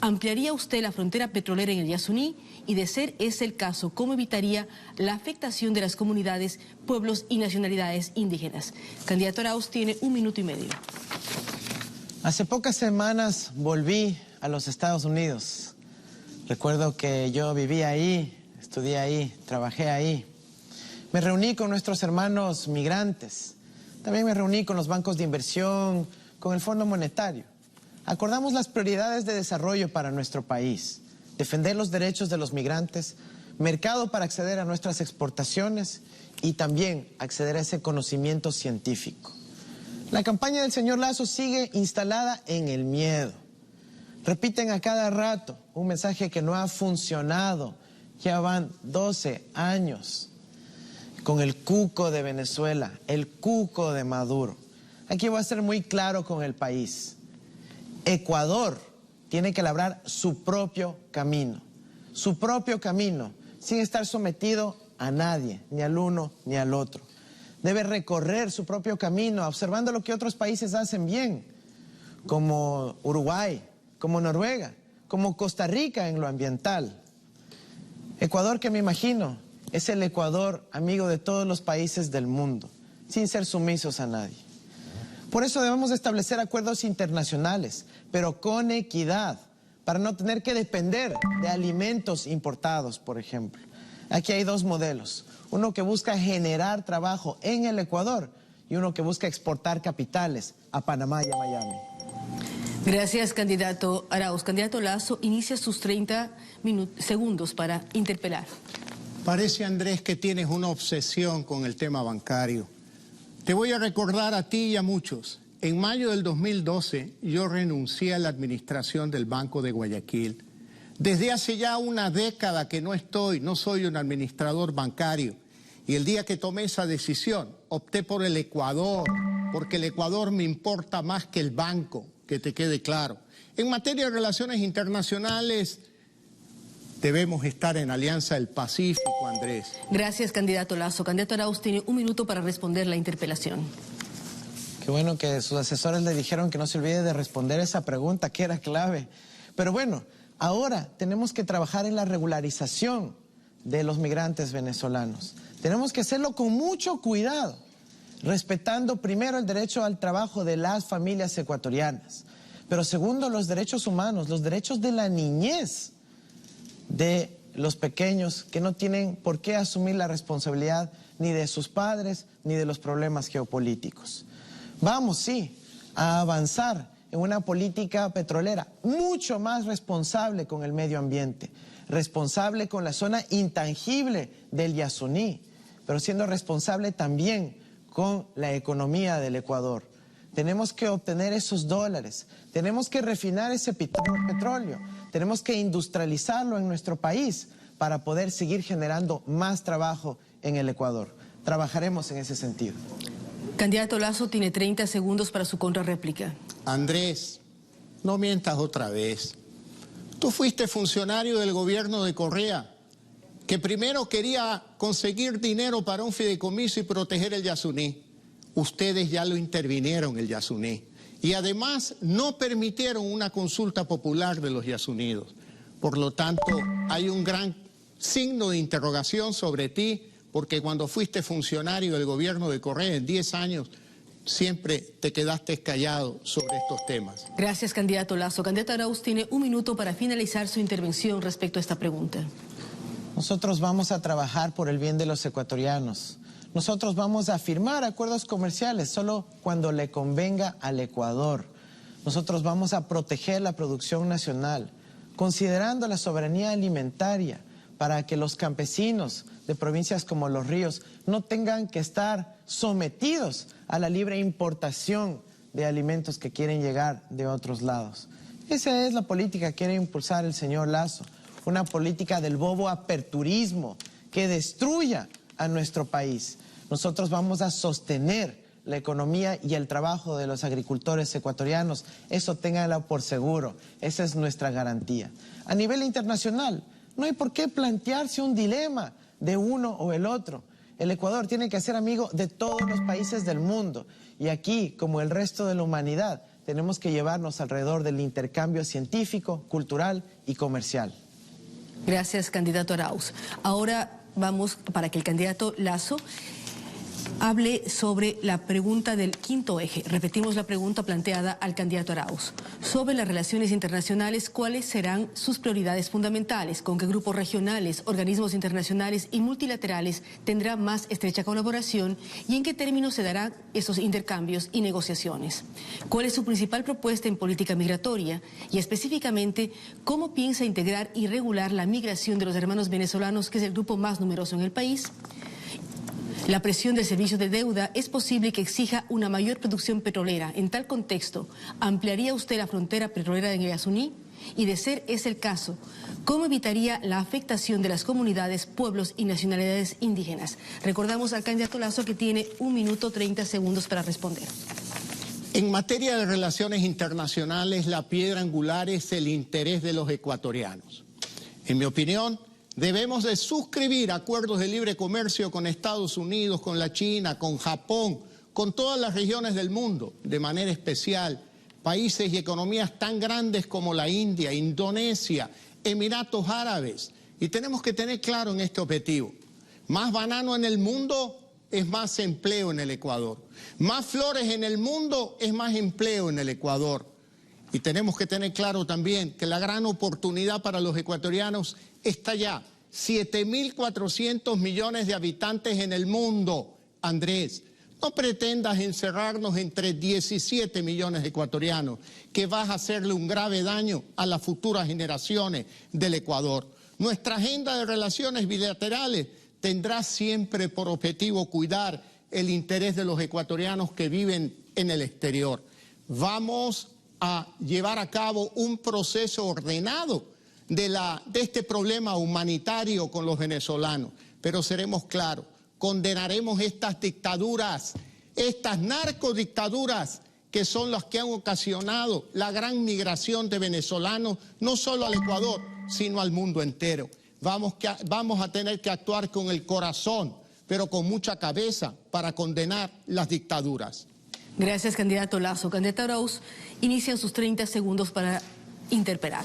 ¿Ampliaría usted la frontera petrolera en el Yasuní? Y de ser ese el caso, ¿cómo evitaría la afectación de las comunidades, pueblos y nacionalidades indígenas? Candidato Arauz tiene 1 minuto y medio. Hace pocas semanas volví a los Estados Unidos. Recuerdo que yo viví ahí, estudié ahí, trabajé ahí. Me reuní con nuestros hermanos migrantes. También me reuní con los bancos de inversión, con el Fondo Monetario. Acordamos las prioridades de desarrollo para nuestro país. Defender los derechos de los migrantes, mercado para acceder a nuestras exportaciones y también acceder a ese conocimiento científico. La campaña del señor Lasso sigue instalada en el miedo. Repiten a cada rato un mensaje que no ha funcionado. Ya van 12 años con el cuco de Venezuela, el cuco de Maduro. Aquí voy a ser muy claro con el país. Ecuador tiene que labrar su propio camino, sin estar sometido a nadie, ni al uno ni al otro. Debe recorrer su propio camino, observando lo que otros países hacen bien, como Uruguay, como Noruega, como Costa Rica en lo ambiental. Ecuador, que me imagino, es el Ecuador amigo de todos los países del mundo, sin ser sumisos a nadie. Por eso debemos establecer acuerdos internacionales, pero con equidad, para no tener que depender de alimentos importados, por ejemplo. Aquí hay 2 modelos, uno que busca generar trabajo en el Ecuador y uno que busca exportar capitales a Panamá y a Miami. Gracias, candidato Arauz. Candidato Lasso, inicia sus 30 segundos para interpelar. Parece, Andrés, que tienes una obsesión con el tema bancario. Te voy a recordar a ti y a muchos. En mayo del 2012 yo renuncié a la administración del Banco de Guayaquil. Desde hace ya una década que no soy un administrador bancario. Y el día que tomé esa decisión, opté por el Ecuador, porque el Ecuador me importa más que el banco, que te quede claro. En materia de relaciones internacionales, debemos estar en Alianza del Pacífico, Andrés. Gracias, candidato Lasso. Candidato Arauz tiene 1 minuto para responder la interpelación. Qué bueno que sus asesores le dijeron que no se olvide de responder esa pregunta, que era clave. Pero bueno, ahora tenemos que trabajar en la regularización de los migrantes venezolanos. Tenemos que hacerlo con mucho cuidado, respetando primero el derecho al trabajo de las familias ecuatorianas, pero segundo, los derechos humanos, los derechos de la niñez de los pequeños que no tienen por qué asumir la responsabilidad ni de sus padres ni de los problemas geopolíticos. Vamos, sí, a avanzar en una política petrolera mucho más responsable con el medio ambiente, responsable con la zona intangible del Yasuní, pero siendo responsable también con la economía del Ecuador. Tenemos que obtener esos dólares, tenemos que refinar ese petróleo, tenemos que industrializarlo en nuestro país para poder seguir generando más trabajo en el Ecuador. Trabajaremos en ese sentido. Candidato Lasso tiene 30 segundos para su contrarréplica. Andrés, no mientas otra vez. Tú fuiste funcionario del gobierno de Correa, que primero quería conseguir dinero para un fideicomiso y proteger el Yasuní. Ustedes ya lo intervinieron el Yasuní. Y además no permitieron una consulta popular de los yasuníes. Por lo tanto, hay un gran signo de interrogación sobre ti, porque cuando fuiste funcionario del gobierno de Correa en 10 años, siempre te quedaste callado sobre estos temas. Gracias, candidato Lasso. Candidato Arauz tiene 1 minuto para finalizar su intervención respecto a esta pregunta. Nosotros vamos a trabajar por el bien de los ecuatorianos. Nosotros vamos a firmar acuerdos comerciales solo cuando le convenga al Ecuador. Nosotros vamos a proteger la producción nacional, considerando la soberanía alimentaria, para que los campesinos de provincias como Los Ríos no tengan que estar sometidos a la libre importación de alimentos que quieren llegar de otros lados. Esa es la política que quiere impulsar el señor Lasso, una política del bobo aperturismo que destruya a nuestro país. Nosotros vamos a sostener la economía y el trabajo de los agricultores ecuatorianos. Eso ténganlo por seguro, esa es nuestra garantía. A nivel internacional, no hay por qué plantearse un dilema de uno o el otro. El Ecuador tiene que ser amigo de todos los países del mundo y aquí, como el resto de la humanidad, tenemos que llevarnos alrededor del intercambio científico, cultural y comercial. Gracias, candidato Arauz. Ahora vamos para que el candidato Lasso hable sobre la pregunta del quinto eje. Repetimos la pregunta planteada al candidato Arauz. Sobre las relaciones internacionales, ¿cuáles serán sus prioridades fundamentales? ¿Con qué grupos regionales, organismos internacionales y multilaterales tendrá más estrecha colaboración? ¿Y en qué términos se darán esos intercambios y negociaciones? ¿Cuál es su principal propuesta en política migratoria? Y específicamente, ¿cómo piensa integrar y regular la migración de los hermanos venezolanos, que es el grupo más numeroso en el país? La presión del servicio de deuda es posible que exija una mayor producción petrolera. En tal contexto, ¿ampliaría usted la frontera petrolera en Yasuní? Y de ser ese el caso, ¿cómo evitaría la afectación de las comunidades, pueblos y nacionalidades indígenas? Recordamos al candidato Lasso que tiene 1 minuto 30 segundos para responder. En materia de relaciones internacionales, la piedra angular es el interés de los ecuatorianos. En mi opinión, debemos de suscribir acuerdos de libre comercio con Estados Unidos, con la China, con Japón, con todas las regiones del mundo, de manera especial países y economías tan grandes como la India, Indonesia, Emiratos Árabes. Y tenemos que tener claro en este objetivo: más banano en el mundo es más empleo en el Ecuador. Más flores en el mundo es más empleo en el Ecuador. Y tenemos que tener claro también que la gran oportunidad para los ecuatorianos está ya. 7.400 millones de habitantes en el mundo. Andrés, no pretendas encerrarnos entre 17 millones de ecuatorianos, que vas a hacerle un grave daño a las futuras generaciones del Ecuador. Nuestra agenda de relaciones bilaterales tendrá siempre por objetivo cuidar el interés de los ecuatorianos que viven en el exterior. Vamos a llevar a cabo un proceso ordenado de este problema humanitario con los venezolanos, pero seremos claros, condenaremos estas dictaduras, estas narcodictaduras que son las que han ocasionado la gran migración de venezolanos, no solo al Ecuador, sino al mundo entero. Vamos a tener que actuar con el corazón, pero con mucha cabeza para condenar las dictaduras. Gracias, candidato Lasso. Candidato Arauz, inician sus 30 segundos para interpelar.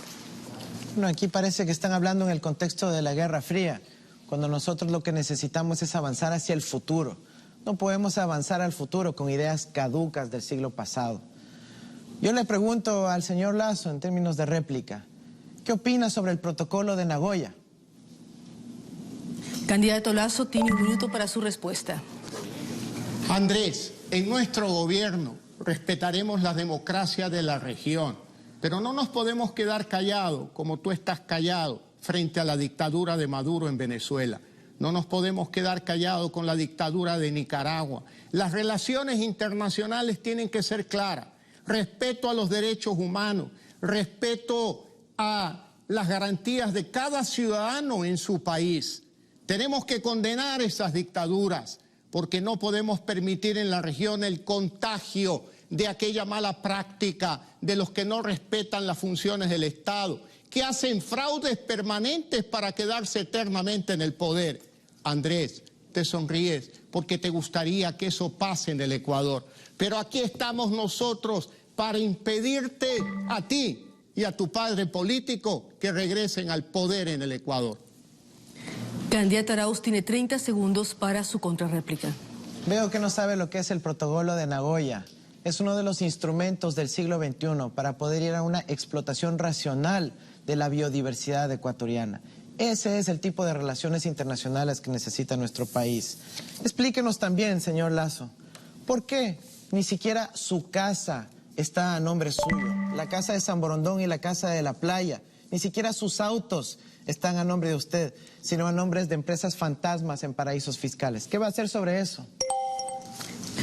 Bueno, aquí parece que están hablando en el contexto de la Guerra Fría, cuando nosotros lo que necesitamos es avanzar hacia el futuro. No podemos avanzar al futuro con ideas caducas del siglo pasado. Yo le pregunto al señor Lasso, en términos de réplica, ¿qué opina sobre el protocolo de Nagoya? Candidato Lasso, tiene 1 minuto para su respuesta. Andrés, en nuestro gobierno respetaremos la democracia de la región, pero no nos podemos quedar callados como tú estás callado frente a la dictadura de Maduro en Venezuela. No nos podemos quedar callados con la dictadura de Nicaragua. Las relaciones internacionales tienen que ser claras. Respeto a los derechos humanos, respeto a las garantías de cada ciudadano en su país. Tenemos que condenar esas dictaduras, porque no podemos permitir en la región el contagio de aquella mala práctica de los que no respetan las funciones del Estado, que hacen fraudes permanentes para quedarse eternamente en el poder. Andrés, te sonríes porque te gustaría que eso pase en el Ecuador, pero aquí estamos nosotros para impedirte a ti y a tu padre político que regresen al poder en el Ecuador. Candidato Arauz tiene 30 segundos para su contrarréplica. Veo que no sabe lo que es el protocolo de Nagoya. Es uno de los instrumentos del siglo XXI para poder ir a una explotación racional de la biodiversidad ecuatoriana. Ese es el tipo de relaciones internacionales que necesita nuestro país. Explíquenos también, señor Lasso, ¿por qué ni siquiera su casa está a nombre suyo? La casa de San Borondón y la casa de la playa. Ni siquiera sus autos están a nombre de usted, sino a nombres de empresas fantasmas en paraísos fiscales. ¿Qué va a hacer sobre eso?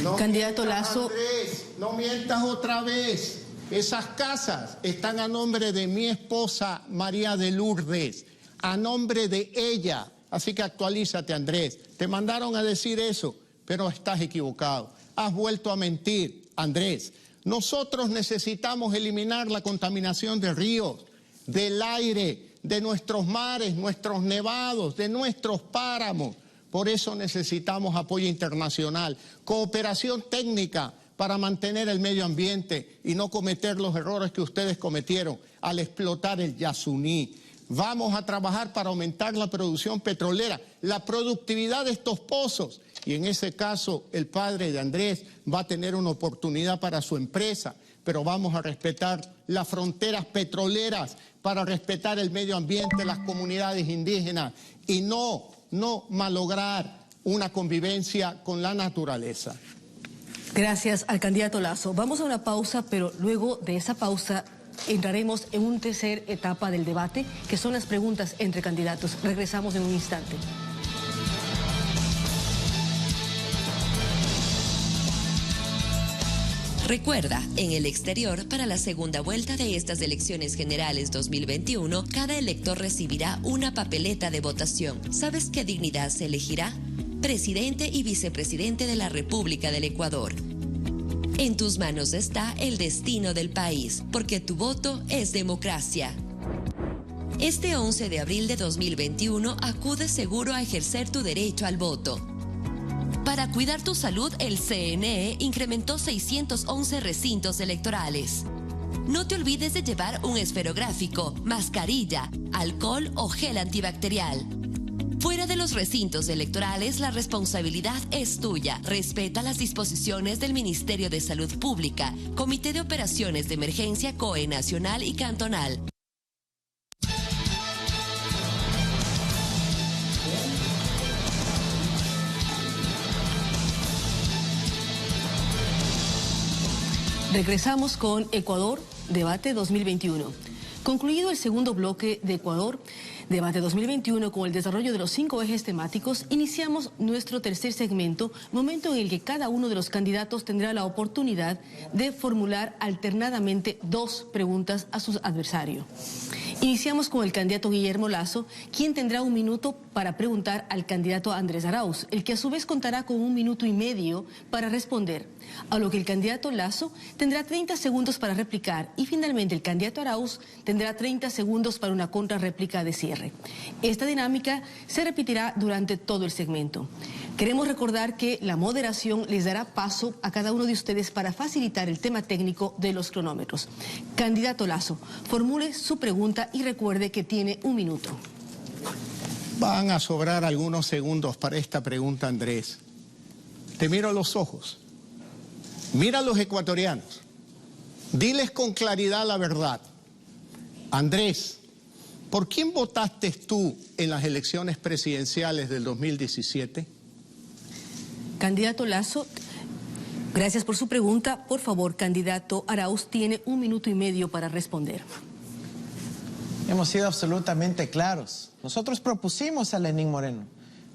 No candidato mientas, Lasso. Andrés, no mientas otra vez. Esas casas están a nombre de mi esposa María de Lourdes, a nombre de ella. Así que actualízate, Andrés. Te mandaron a decir eso, pero estás equivocado. Has vuelto a mentir, Andrés. Nosotros necesitamos eliminar la contaminación de ríos, del aire, de nuestros mares, nuestros nevados, de nuestros páramos. Por eso necesitamos apoyo internacional, cooperación técnica para mantener el medio ambiente y no cometer los errores que ustedes cometieron al explotar el Yasuní. Vamos a trabajar para aumentar la producción petrolera, la productividad de estos pozos. Y en ese caso, el padre de Andrés va a tener una oportunidad para su empresa, pero vamos a respetar las fronteras petroleras para respetar el medio ambiente, las comunidades indígenas y no malograr una convivencia con la naturaleza. Gracias al candidato Lasso. Vamos a una pausa, pero luego de esa pausa entraremos en una tercera etapa del debate, que son las preguntas entre candidatos. Regresamos en un instante. Recuerda, en el exterior, para la segunda vuelta de estas elecciones generales 2021, cada elector recibirá una papeleta de votación. ¿Sabes qué dignidad se elegirá? Presidente y vicepresidente de la República del Ecuador. En tus manos está el destino del país, porque tu voto es democracia. Este 11 de abril de 2021, acude seguro a ejercer tu derecho al voto. Para cuidar tu salud, el CNE incrementó 611 recintos electorales. No te olvides de llevar un esferográfico, mascarilla, alcohol o gel antibacterial. Fuera de los recintos electorales, la responsabilidad es tuya. Respeta las disposiciones del Ministerio de Salud Pública, Comité de Operaciones de Emergencia COE nacional y cantonal. Regresamos con Ecuador Debate 2021. Concluido el segundo bloque de Ecuador Debate 2021 con el desarrollo de los 5 ejes temáticos, iniciamos nuestro tercer segmento, momento en el que cada uno de los candidatos tendrá la oportunidad de formular alternadamente 2 preguntas a su adversario. Iniciamos con el candidato Guillermo Lasso, quien tendrá 1 minuto para preguntar al candidato Andrés Arauz, el que a su vez contará con 1 minuto y medio para responder, a lo que el candidato Lasso tendrá 30 segundos para replicar y finalmente el candidato Arauz tendrá 30 segundos para una contrarréplica de cierre. Esta dinámica se repetirá durante todo el segmento. Queremos recordar que la moderación les dará paso a cada uno de ustedes para facilitar el tema técnico de los cronómetros. Candidato Lasso, formule su pregunta y recuerde que tiene 1 minuto. Van a sobrar algunos segundos para esta pregunta, Andrés. Te miro a los ojos. Mira a los ecuatorianos. Diles con claridad la verdad. Andrés, ¿por quién votaste tú en las elecciones presidenciales del 2017? Candidato Lasso, gracias por su pregunta. Por favor, candidato Arauz tiene 1 minuto y medio para responder. Hemos sido absolutamente claros. Nosotros propusimos a Lenín Moreno.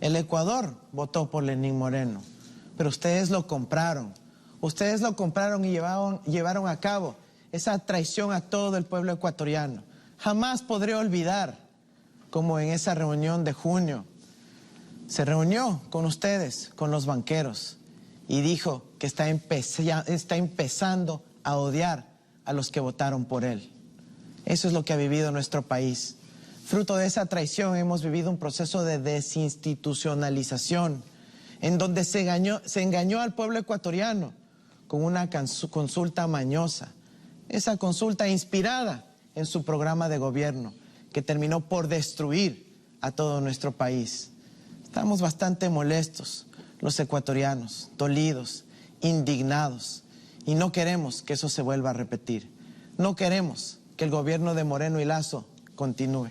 El Ecuador votó por Lenín Moreno, pero ustedes lo compraron. Ustedes lo compraron y llevaron a cabo esa traición a todo el pueblo ecuatoriano. Jamás podré olvidar cómo en esa reunión de junio se reunió con ustedes, con los banqueros, y dijo que está empezando a odiar a los que votaron por él. Eso es lo que ha vivido nuestro país. Fruto de esa traición hemos vivido un proceso de desinstitucionalización, en donde se engañó al pueblo ecuatoriano con una consulta mañosa. Esa consulta inspirada en su programa de gobierno, que terminó por destruir a todo nuestro país. Estamos bastante molestos, los ecuatorianos, dolidos, indignados, y no queremos que eso se vuelva a repetir. No queremos que el gobierno de Moreno y Lasso continúe.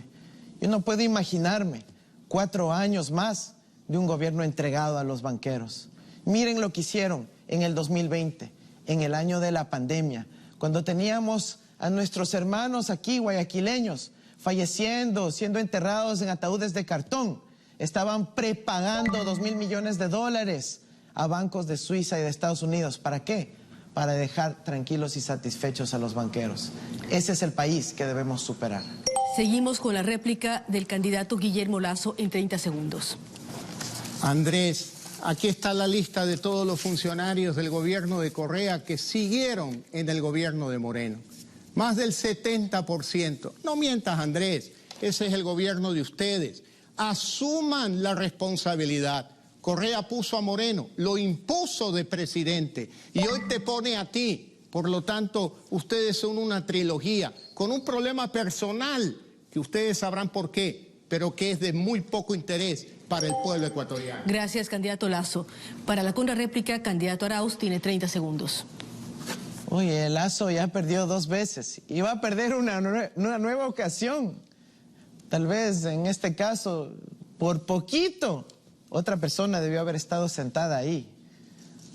Yo no puedo imaginarme 4 años más de un gobierno entregado a los banqueros. Miren lo que hicieron en el 2020, en el año de la pandemia, cuando teníamos a nuestros hermanos aquí, guayaquileños, falleciendo, siendo enterrados en ataúdes de cartón. Estaban prepagando $2.000 millones a bancos de Suiza y de Estados Unidos. ¿Para qué? Para dejar tranquilos y satisfechos a los banqueros. Ese es el país que debemos superar. Seguimos con la réplica del candidato Guillermo Lasso en 30 segundos. Andrés, aquí está la lista de todos los funcionarios del gobierno de Correa que siguieron en el gobierno de Moreno. Más del 70%. No mientas, Andrés, ese es el gobierno de ustedes. Asuman la responsabilidad. Correa puso a Moreno, lo impuso de presidente y hoy te pone a ti. Por lo tanto, ustedes son una trilogía con un problema personal que ustedes sabrán por qué, pero que es de muy poco interés para el pueblo ecuatoriano. Gracias, candidato Lazo. Para la contrarréplica, candidato Arauz tiene 30 segundos. Oye, Lazo ya perdió 2 veces y va a perder una nueva ocasión. Tal vez en este caso, por poquito, otra persona debió haber estado sentada ahí.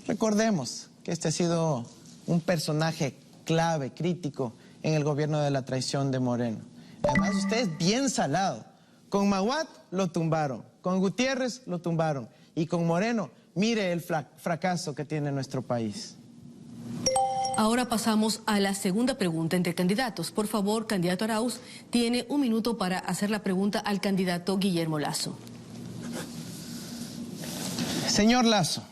Recordemos que este ha sido un personaje clave, crítico, en el gobierno de la traición de Moreno. Además, usted es bien salado. Con Maguad lo tumbaron, con Gutiérrez lo tumbaron y con Moreno, mire el fracaso que tiene nuestro país. Ahora pasamos a la segunda pregunta entre candidatos. Por favor, candidato Arauz, tiene 1 minuto para hacer la pregunta al candidato Guillermo Lazo. Señor Lazo,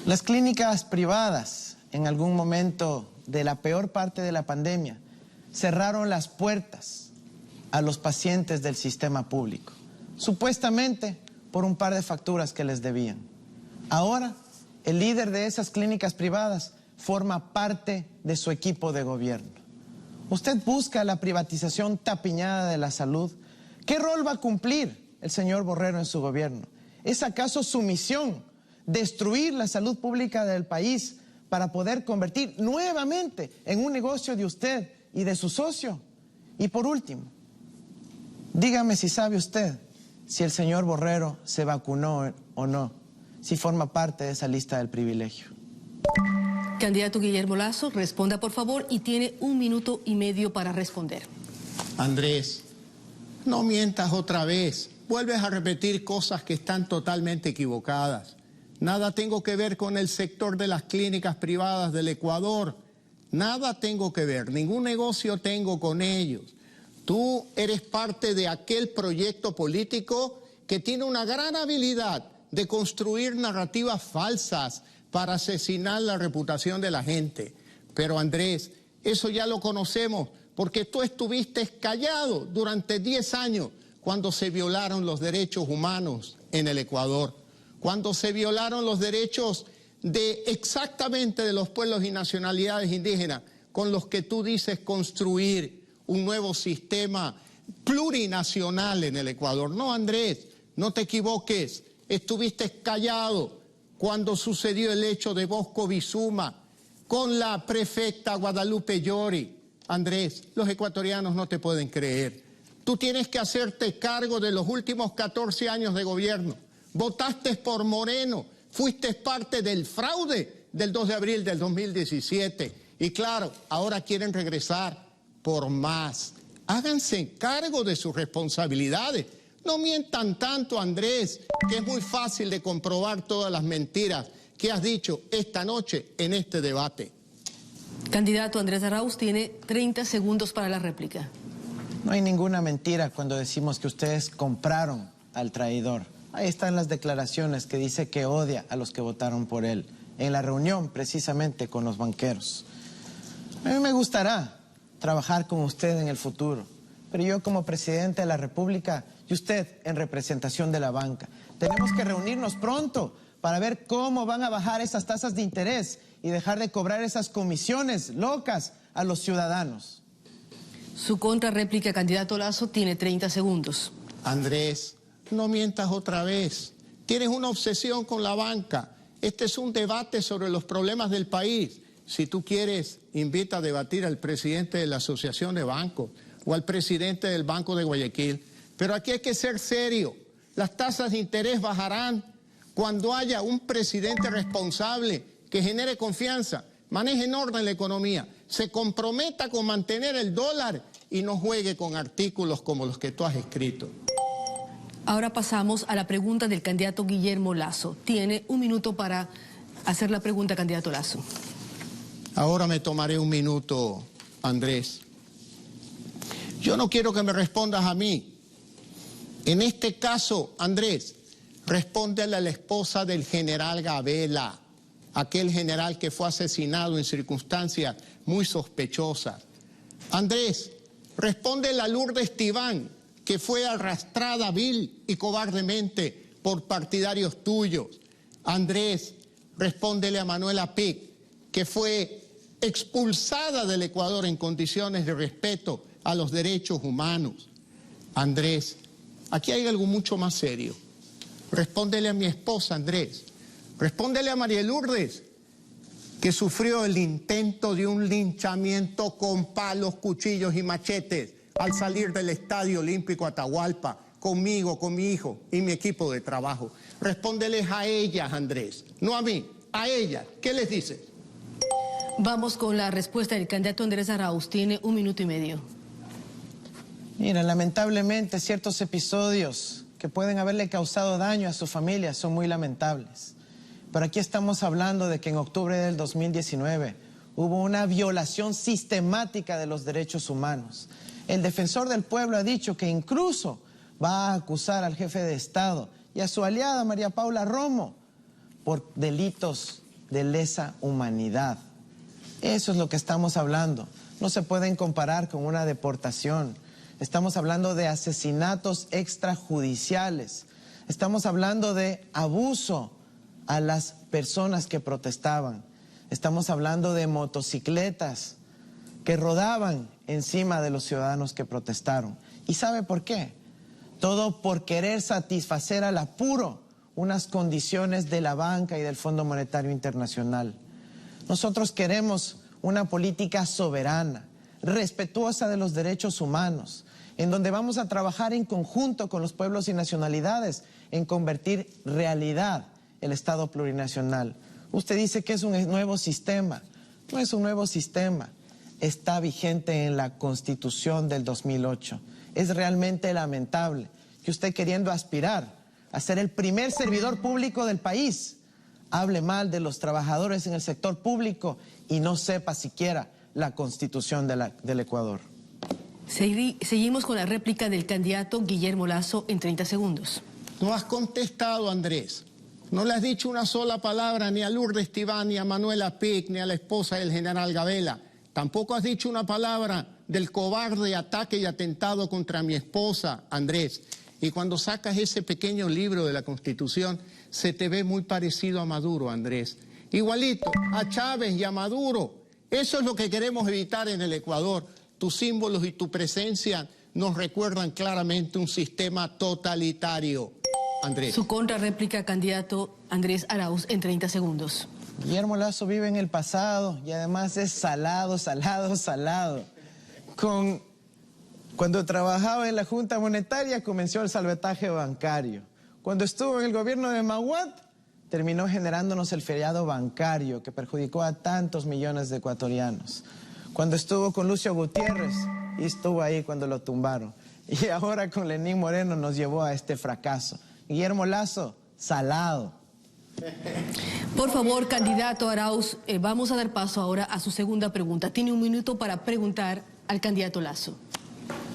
las clínicas privadas en algún momento de la peor parte de la pandemia cerraron las puertas a los pacientes del sistema público, supuestamente por un par de facturas que les debían. Ahora, el líder de esas clínicas privadas forma parte de su equipo de gobierno. Usted busca la privatización tapiñada de la salud. ¿Qué rol va a cumplir el señor Borrero en su gobierno? ¿Es acaso su misión destruir la salud pública del país para poder convertir nuevamente en un negocio de usted y de su socio? Y por último, dígame si sabe usted si el señor Borrero se vacunó o no, si forma parte de esa lista del privilegio. Candidato Guillermo Lazo, responda por favor y tiene 1 minuto y medio para responder. Andrés, no mientas otra vez. Vuelves a repetir cosas que están totalmente equivocadas. Nada tengo que ver con el sector de las clínicas privadas del Ecuador. Nada tengo que ver, ningún negocio tengo con ellos. Tú eres parte de aquel proyecto político que tiene una gran habilidad de construir narrativas falsas para asesinar la reputación de la gente. Pero Andrés, eso ya lo conocemos porque tú estuviste callado durante 10 años cuando se violaron los derechos humanos en el Ecuador, cuando se violaron los derechos exactamente de los pueblos y nacionalidades indígenas con los que tú dices construir un nuevo sistema plurinacional en el Ecuador. No, Andrés, no te equivoques, estuviste callado cuando sucedió el hecho de Bosco Bizuma con la prefecta Guadalupe Llori. Andrés, los ecuatorianos no te pueden creer. Tú tienes que hacerte cargo de los últimos 14 años de gobierno. Votaste por Moreno, fuiste parte del fraude del 2 de abril del 2017. Y claro, ahora quieren regresar por más. Háganse cargo de sus responsabilidades. No mientan tanto, Andrés, que es muy fácil de comprobar todas las mentiras que has dicho esta noche en este debate. Candidato Andrés Arauz tiene 30 segundos para la réplica. No hay ninguna mentira cuando decimos que ustedes compraron al traidor. Ahí están las declaraciones que dice que odia a los que votaron por él, en la reunión precisamente con los banqueros. A mí me gustará trabajar con usted en el futuro, pero yo como presidente de la República y usted en representación de la banca, tenemos que reunirnos pronto para ver cómo van a bajar esas tasas de interés y dejar de cobrar esas comisiones locas a los ciudadanos. Su contrarréplica, candidato Lazo, tiene 30 segundos. Andrés, no mientas otra vez. Tienes una obsesión con la banca. Este es un debate sobre los problemas del país. Si tú quieres, invita a debatir al presidente de la Asociación de Bancos o al presidente del Banco de Guayaquil. Pero aquí hay que ser serio. Las tasas de interés bajarán cuando haya un presidente responsable que genere confianza, maneje en orden la economía, se comprometa con mantener el dólar y no juegue con artículos como los que tú has escrito. Ahora pasamos a la pregunta del candidato Guillermo Lazo. Tiene 1 minuto para hacer la pregunta, candidato Lazo. Ahora me tomaré 1 minuto, Andrés. Yo no quiero que me respondas a mí. En este caso, Andrés, respóndele a la esposa del general Gabela, aquel general que fue asesinado en circunstancias muy sospechosas. Andrés, respóndele a Lourdes Tibán, que fue arrastrada vil y cobardemente por partidarios tuyos. Andrés, respóndele a Manuela Pic, que fue expulsada del Ecuador en condiciones de respeto a los derechos humanos. Andrés, aquí hay algo mucho más serio. Respóndele a mi esposa, Andrés. Respóndele a María Lourdes, que sufrió el intento de un linchamiento con palos, cuchillos y machetes al salir del Estadio Olímpico Atahualpa, conmigo, con mi hijo y mi equipo de trabajo. Respóndeles a ellas, Andrés, no a mí, a ellas. ¿Qué les dices? Vamos con la respuesta del candidato Andrés Arauz. Tiene 1 minuto y medio. Mira, lamentablemente ciertos episodios que pueden haberle causado daño a su familia son muy lamentables. Pero aquí estamos hablando de que en octubre del 2019 hubo una violación sistemática de los derechos humanos. El defensor del pueblo ha dicho que incluso va a acusar al jefe de Estado y a su aliada María Paula Romo por delitos de lesa humanidad. Eso es lo que estamos hablando. No se pueden comparar con una deportación. Estamos hablando de asesinatos extrajudiciales. Estamos hablando de abuso a las personas que protestaban. Estamos hablando de motocicletas que rodaban encima de los ciudadanos que protestaron. ¿Y sabe por qué? Todo por querer satisfacer al apuro unas condiciones de la banca y del Fondo Monetario Internacional. Nosotros queremos una política soberana, respetuosa de los derechos humanos, en donde vamos a trabajar en conjunto con los pueblos y nacionalidades en convertir realidad el Estado plurinacional. Usted dice que es un nuevo sistema. No es un nuevo sistema. Está vigente en la Constitución del 2008. Es realmente lamentable que usted, queriendo aspirar a ser el primer servidor público del país, hable mal de los trabajadores en el sector público y no sepa siquiera la Constitución del Ecuador. Seguimos con la réplica del candidato Guillermo Lasso en 30 segundos. No has contestado, Andrés. No le has dicho una sola palabra ni a Lourdes Tibán, ni a Manuela Pic, ni a la esposa del general Gabela. Tampoco has dicho una palabra del cobarde ataque y atentado contra mi esposa, Andrés. Y cuando sacas ese pequeño libro de la Constitución, se te ve muy parecido a Maduro, Andrés. Igualito a Chávez y a Maduro. Eso es lo que queremos evitar en el Ecuador. Tus símbolos y tu presencia nos recuerdan claramente un sistema totalitario, Andrés. Su contrarréplica, candidato Andrés Arauz, en 30 segundos. Guillermo Lasso vive en el pasado y además es salado. Cuando trabajaba en la Junta Monetaria comenzó el salvataje bancario. Cuando estuvo en el gobierno de Maguad, terminó generándonos el feriado bancario que perjudicó a tantos millones de ecuatorianos. Cuando estuvo con Lucio Gutiérrez, y estuvo ahí cuando lo tumbaron. Y ahora con Lenín Moreno nos llevó a este fracaso. Guillermo Lasso, salado. Por favor, candidato Arauz, vamos a dar paso ahora a su segunda pregunta. Tiene 1 minuto para preguntar al candidato Lasso.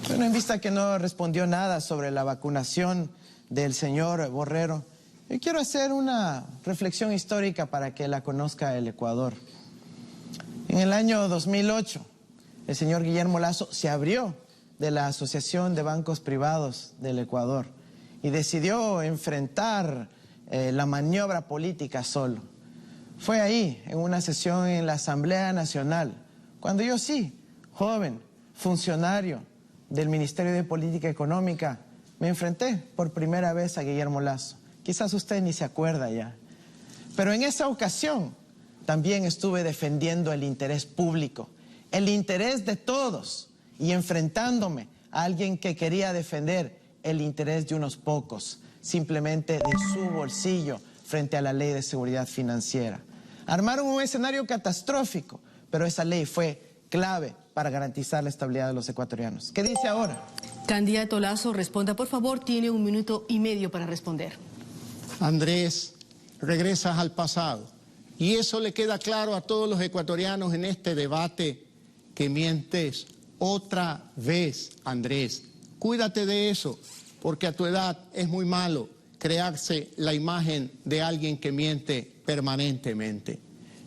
Bueno, en vista que no respondió nada sobre la vacunación del señor Borrero, yo quiero hacer una reflexión histórica para que la conozca el Ecuador. En el año 2008, el señor Guillermo Lasso se abrió de la Asociación de Bancos Privados del Ecuador y decidió enfrentar la maniobra política solo. Fue ahí, en una sesión en la Asamblea Nacional, cuando yo sí, joven, funcionario del Ministerio de Política Económica, me enfrenté por primera vez a Guillermo Lasso. Quizás usted ni se acuerda ya. Pero en esa ocasión también estuve defendiendo el interés público, el interés de todos, y enfrentándome a alguien que quería defender el interés de unos pocos, simplemente de su bolsillo frente a la ley de seguridad financiera. Armaron un escenario catastrófico, pero esa ley fue clave para garantizar la estabilidad de los ecuatorianos. ¿Qué dice ahora? Candidato Lasso, responda por favor, tiene 1 minuto y medio para responder. Andrés, regresas al pasado. Y eso le queda claro a todos los ecuatorianos en este debate, que mientes otra vez, Andrés. Cuídate de eso, porque a tu edad es muy malo crearse la imagen de alguien que miente permanentemente.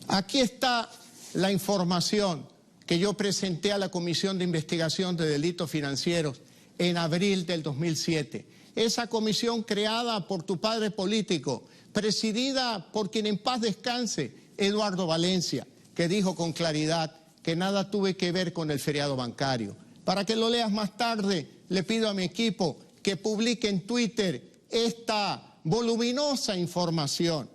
Aquí está la información que yo presenté a la Comisión de Investigación de Delitos Financieros en abril del 2007. esa comisión creada por tu padre político, presidida por quien en paz descanse, Eduardo Valencia, que dijo con claridad que nada tuve que ver con el feriado bancario. Para que lo leas más tarde, le pido a mi equipo que publique en Twitter esta voluminosa información.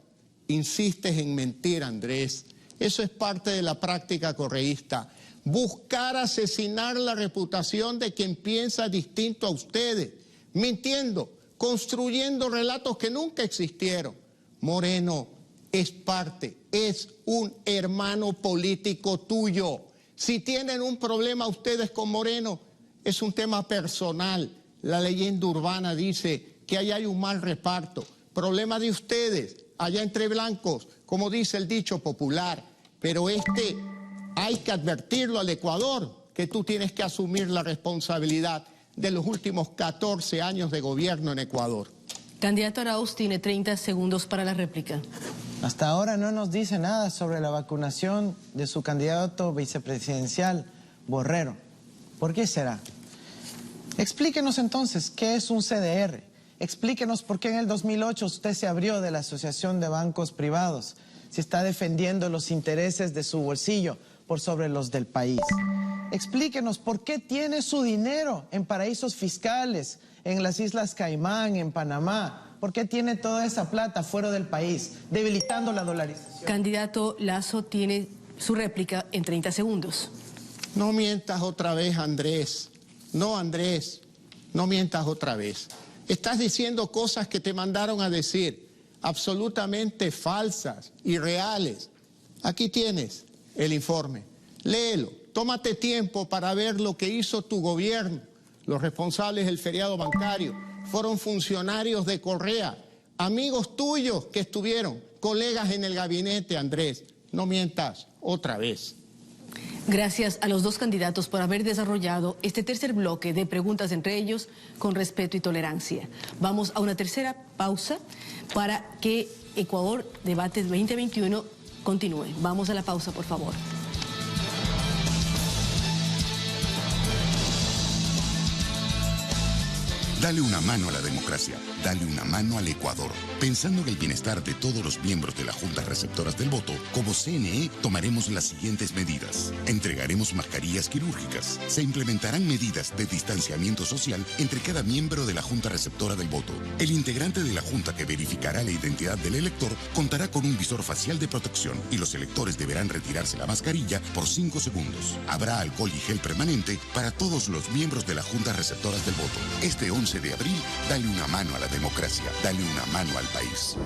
Insistes en mentir, Andrés. Eso es parte de la práctica correísta. Buscar asesinar la reputación de quien piensa distinto a ustedes, mintiendo, construyendo relatos que nunca existieron. Moreno es parte, es un hermano político tuyo. Si tienen un problema ustedes con Moreno, es un tema personal. La leyenda urbana dice que allá hay un mal reparto. Problema de ustedes, allá entre blancos, como dice el dicho popular. Pero hay que advertirlo al Ecuador, que tú tienes que asumir la responsabilidad de los últimos 14 años de gobierno en Ecuador. Candidato Arauz tiene 30 segundos para la réplica. Hasta ahora no nos dice nada sobre la vacunación de su candidato vicepresidencial, Borrero. ¿Por qué será? Explíquenos entonces qué es un CDR. Explíquenos por qué en el 2008 usted se abrió de la Asociación de Bancos Privados, si está defendiendo los intereses de su bolsillo por sobre los del país. Explíquenos por qué tiene su dinero en paraísos fiscales, en las Islas Caimán, en Panamá. ¿Por qué tiene toda esa plata fuera del país, debilitando la dolarización? Candidato Lazo tiene su réplica en 30 segundos. No mientas otra vez, Andrés. No, Andrés, no mientas otra vez. Estás diciendo cosas que te mandaron a decir, absolutamente falsas, irreales. Aquí tienes el informe. Léelo. Tómate tiempo para ver lo que hizo tu gobierno. Los responsables del feriado bancario fueron funcionarios de Correa, amigos tuyos que estuvieron, colegas en el gabinete, Andrés. No mientas otra vez. Gracias a los dos candidatos por haber desarrollado este tercer bloque de preguntas entre ellos con respeto y tolerancia. Vamos a una tercera pausa para que Ecuador Debate 2021 continúe. Vamos a la pausa, por favor. Dale una mano a la democracia, dale una mano al Ecuador. Pensando en el bienestar de todos los miembros de las juntas receptoras del voto, como CNE tomaremos las siguientes medidas. Entregaremos mascarillas quirúrgicas. Se implementarán medidas de distanciamiento social entre cada miembro de la junta receptora del voto. El integrante de la junta que verificará la identidad del elector contará con un visor facial de protección y los electores deberán retirarse la mascarilla por 5 segundos. Habrá alcohol y gel permanente para todos los miembros de las juntas receptoras del voto. Este 11 de abril, dale una mano a la democracia, dale una mano al país.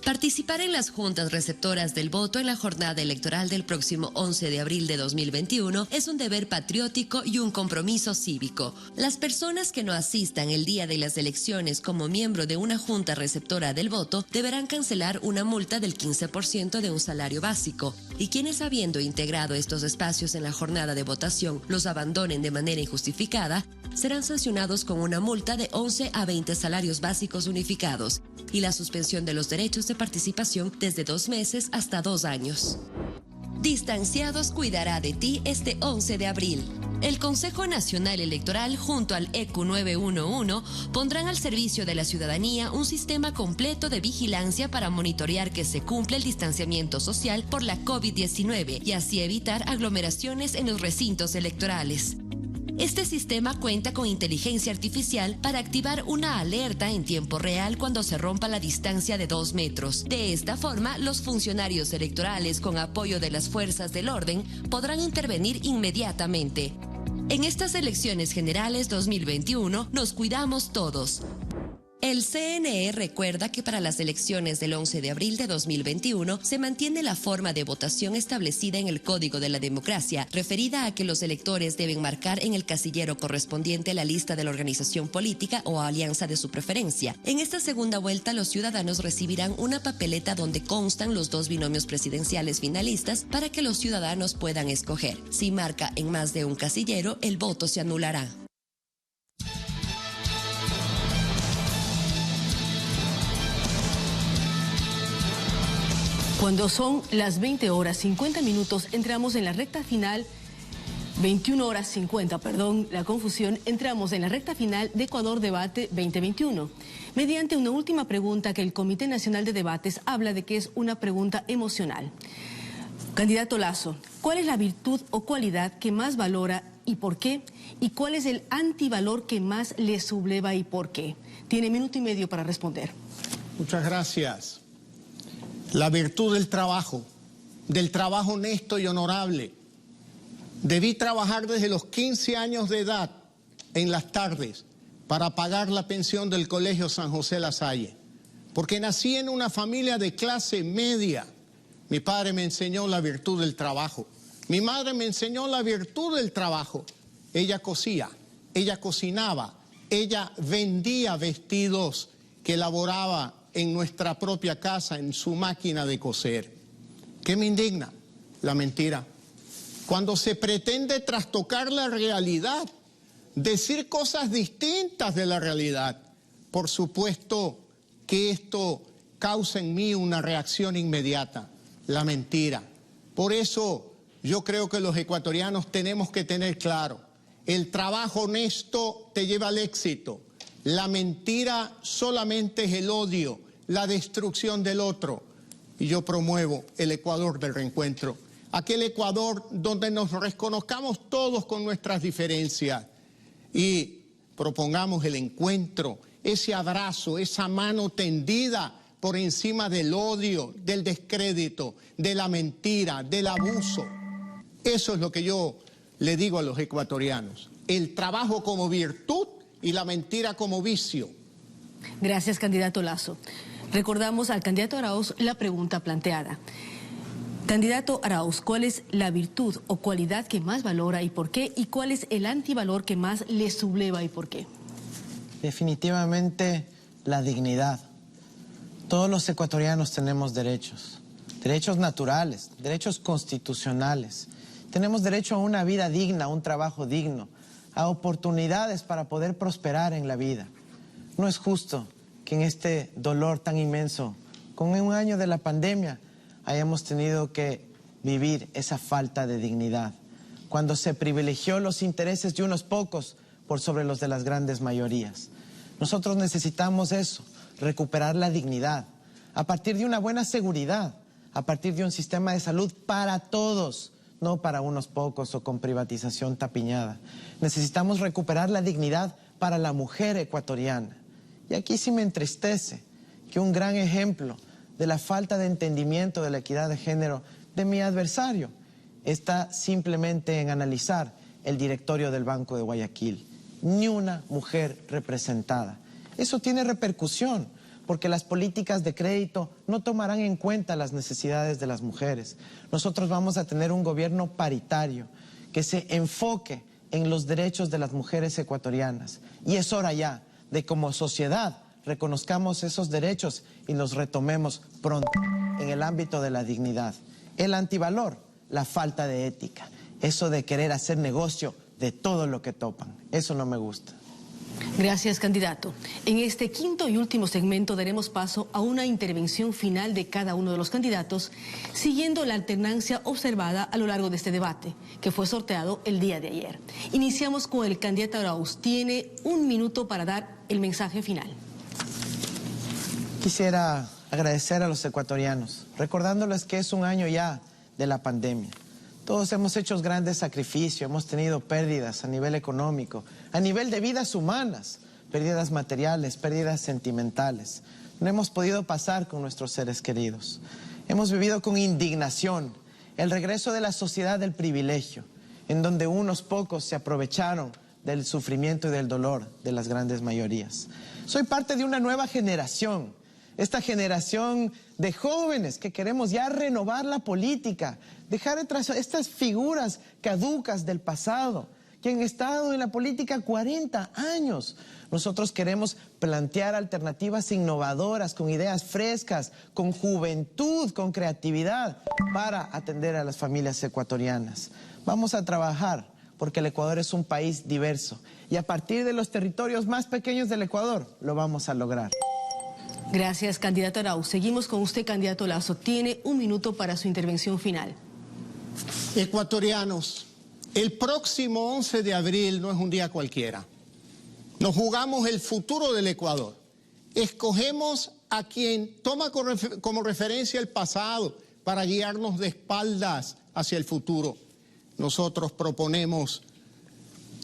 Participar en las juntas receptoras del voto en la jornada electoral del próximo 11 de abril de 2021 es un deber patriótico y un compromiso cívico. Las personas que no asistan el día de las elecciones como miembro de una junta receptora del voto deberán cancelar una multa del 15% de un salario básico, y quienes, habiendo integrado estos espacios en la jornada de votación, los abandonen de manera injustificada, serán sancionados con una multa de 11 a 20 salarios básicos unificados y la suspensión de los derechos de participación desde 2 meses hasta 2 años. Distanciados cuidará de ti este 11 de abril. El Consejo Nacional Electoral junto al ECU 911 pondrán al servicio de la ciudadanía un sistema completo de vigilancia para monitorear que se cumple el distanciamiento social por la COVID-19 y así evitar aglomeraciones en los recintos electorales. Este sistema cuenta con inteligencia artificial para activar una alerta en tiempo real cuando se rompa la distancia de 2 metros. De esta forma, los funcionarios electorales, con apoyo de las fuerzas del orden, podrán intervenir inmediatamente. En estas elecciones generales 2021, nos cuidamos todos. El CNE recuerda que para las elecciones del 11 de abril de 2021 se mantiene la forma de votación establecida en el Código de la Democracia, referida a que los electores deben marcar en el casillero correspondiente la lista de la organización política o alianza de su preferencia. En esta segunda vuelta, los ciudadanos recibirán una papeleta donde constan los 2 binomios presidenciales finalistas para que los ciudadanos puedan escoger. Si marca en más de un casillero, el voto se anulará. Cuando son las 20 horas 50 minutos, entramos en la recta final 21:50, perdón la confusión, entramos en la recta final de Ecuador Debate 2021. Mediante una última pregunta que el Comité Nacional de Debates habla de que es una pregunta emocional. Candidato Lasso, ¿cuál es la virtud o cualidad que más valora y por qué? ¿Y cuál es el antivalor que más le subleva y por qué? Tiene 1 minuto y medio para responder. Muchas gracias. La virtud del trabajo honesto y honorable. Debí trabajar desde los 15 años de edad en las tardes para pagar la pensión del Colegio San José La Salle, porque nací en una familia de clase media. Mi padre me enseñó la virtud del trabajo. Mi madre me enseñó la virtud del trabajo. Ella cosía, ella cocinaba, ella vendía vestidos que elaboraba en nuestra propia casa, en su máquina de coser. ¿Qué me indigna? La mentira. Cuando se pretende trastocar la realidad, decir cosas distintas de la realidad, por supuesto que esto causa en mí una reacción inmediata, la mentira. Por eso yo creo que los ecuatorianos tenemos que tener claro, el trabajo honesto te lleva al éxito, la mentira solamente es el odio, la destrucción del otro. Y yo promuevo el Ecuador del reencuentro. Aquel Ecuador donde nos reconozcamos todos con nuestras diferencias y propongamos el encuentro, ese abrazo, esa mano tendida por encima del odio, del descrédito, de la mentira, del abuso. Eso es lo que yo le digo a los ecuatorianos. El trabajo como virtud y la mentira como vicio. Gracias, candidato Lasso. Recordamos al candidato Arauz la pregunta planteada. Candidato Arauz, ¿cuál es la virtud o cualidad que más valora y por qué? ¿Y cuál es el antivalor que más le subleva y por qué? Definitivamente la dignidad. Todos los ecuatorianos tenemos derechos. Derechos naturales, derechos constitucionales. Tenemos derecho a una vida digna, a un trabajo digno, a oportunidades para poder prosperar en la vida. No es justo que en este dolor tan inmenso, con un año de la pandemia, hayamos tenido que vivir esa falta de dignidad, cuando se privilegió los intereses de unos pocos por sobre los de las grandes mayorías. Nosotros necesitamos eso, recuperar la dignidad, a partir de una buena seguridad, a partir de un sistema de salud para todos, no para unos pocos o con privatización tapiñada. Necesitamos recuperar la dignidad para la mujer ecuatoriana. Y aquí sí me entristece que un gran ejemplo de la falta de entendimiento de la equidad de género de mi adversario está simplemente en analizar el directorio del Banco de Guayaquil. Ni una mujer representada. Eso tiene repercusión, porque las políticas de crédito no tomarán en cuenta las necesidades de las mujeres. Nosotros vamos a tener un gobierno paritario que se enfoque en los derechos de las mujeres ecuatorianas. Y es hora ya de, como sociedad, reconozcamos esos derechos y los retomemos pronto en el ámbito de la dignidad. El antivalor, la falta de ética, eso de querer hacer negocio de todo lo que topan, eso no me gusta. Gracias, candidato. En este quinto y último segmento daremos paso a una intervención final de cada uno de los candidatos, siguiendo la alternancia observada a lo largo de este debate, que fue sorteado el día de ayer. Iniciamos con el candidato Arauz. Tiene 1 minuto para dar el mensaje final. Quisiera agradecer a los ecuatorianos, recordándoles que es un año ya de la pandemia. Todos hemos hecho grandes sacrificios, hemos tenido pérdidas a nivel económico, a nivel de vidas humanas, pérdidas materiales, pérdidas sentimentales. No hemos podido pasar con nuestros seres queridos. Hemos vivido con indignación el regreso de la sociedad del privilegio, en donde unos pocos se aprovecharon del sufrimiento y del dolor de las grandes mayorías. Soy parte de una nueva generación. Esta generación de jóvenes que queremos ya renovar la política, dejar atrás estas figuras caducas del pasado, que han estado en la política 40 años. Nosotros queremos plantear alternativas innovadoras, con ideas frescas, con juventud, con creatividad, para atender a las familias ecuatorianas. Vamos a trabajar porque el Ecuador es un país diverso y a partir de los territorios más pequeños del Ecuador lo vamos a lograr. Gracias, candidato Arauz. Seguimos con usted, candidato Lasso. Tiene 1 minuto para su intervención final. Ecuatorianos, El próximo 11 de abril no es un día cualquiera. Nos jugamos el futuro del Ecuador. Escogemos a quien toma como referencia el pasado para guiarnos de espaldas hacia el futuro. Nosotros proponemos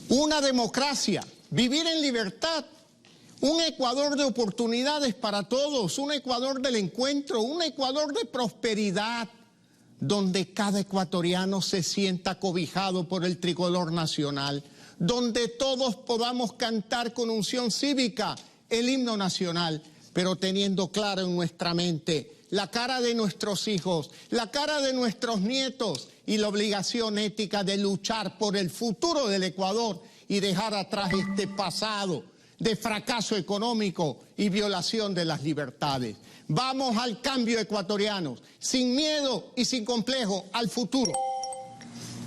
una democracia, vivir en libertad, un Ecuador de oportunidades para todos, un Ecuador del encuentro, un Ecuador de prosperidad, donde cada ecuatoriano se sienta cobijado por el tricolor nacional, donde todos podamos cantar con unción cívica el himno nacional, pero teniendo claro en nuestra mente la cara de nuestros hijos, la cara de nuestros nietos y la obligación ética de luchar por el futuro del Ecuador y dejar atrás este pasado de fracaso económico y violación de las libertades. Vamos al cambio, ecuatorianos, sin miedo y sin complejo, al futuro.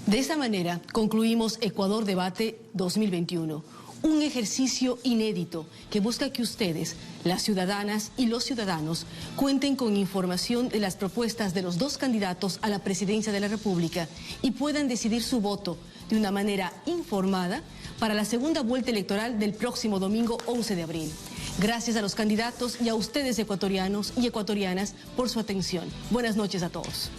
De esta manera concluimos Ecuador Debate 2021, un ejercicio inédito que busca que ustedes, las ciudadanas y los ciudadanos, cuenten con información de las propuestas de los dos candidatos a la presidencia de la República y puedan decidir su voto de una manera informada para la segunda vuelta electoral del próximo domingo 11 de abril. Gracias a los candidatos y a ustedes, ecuatorianos y ecuatorianas, por su atención. Buenas noches a todos.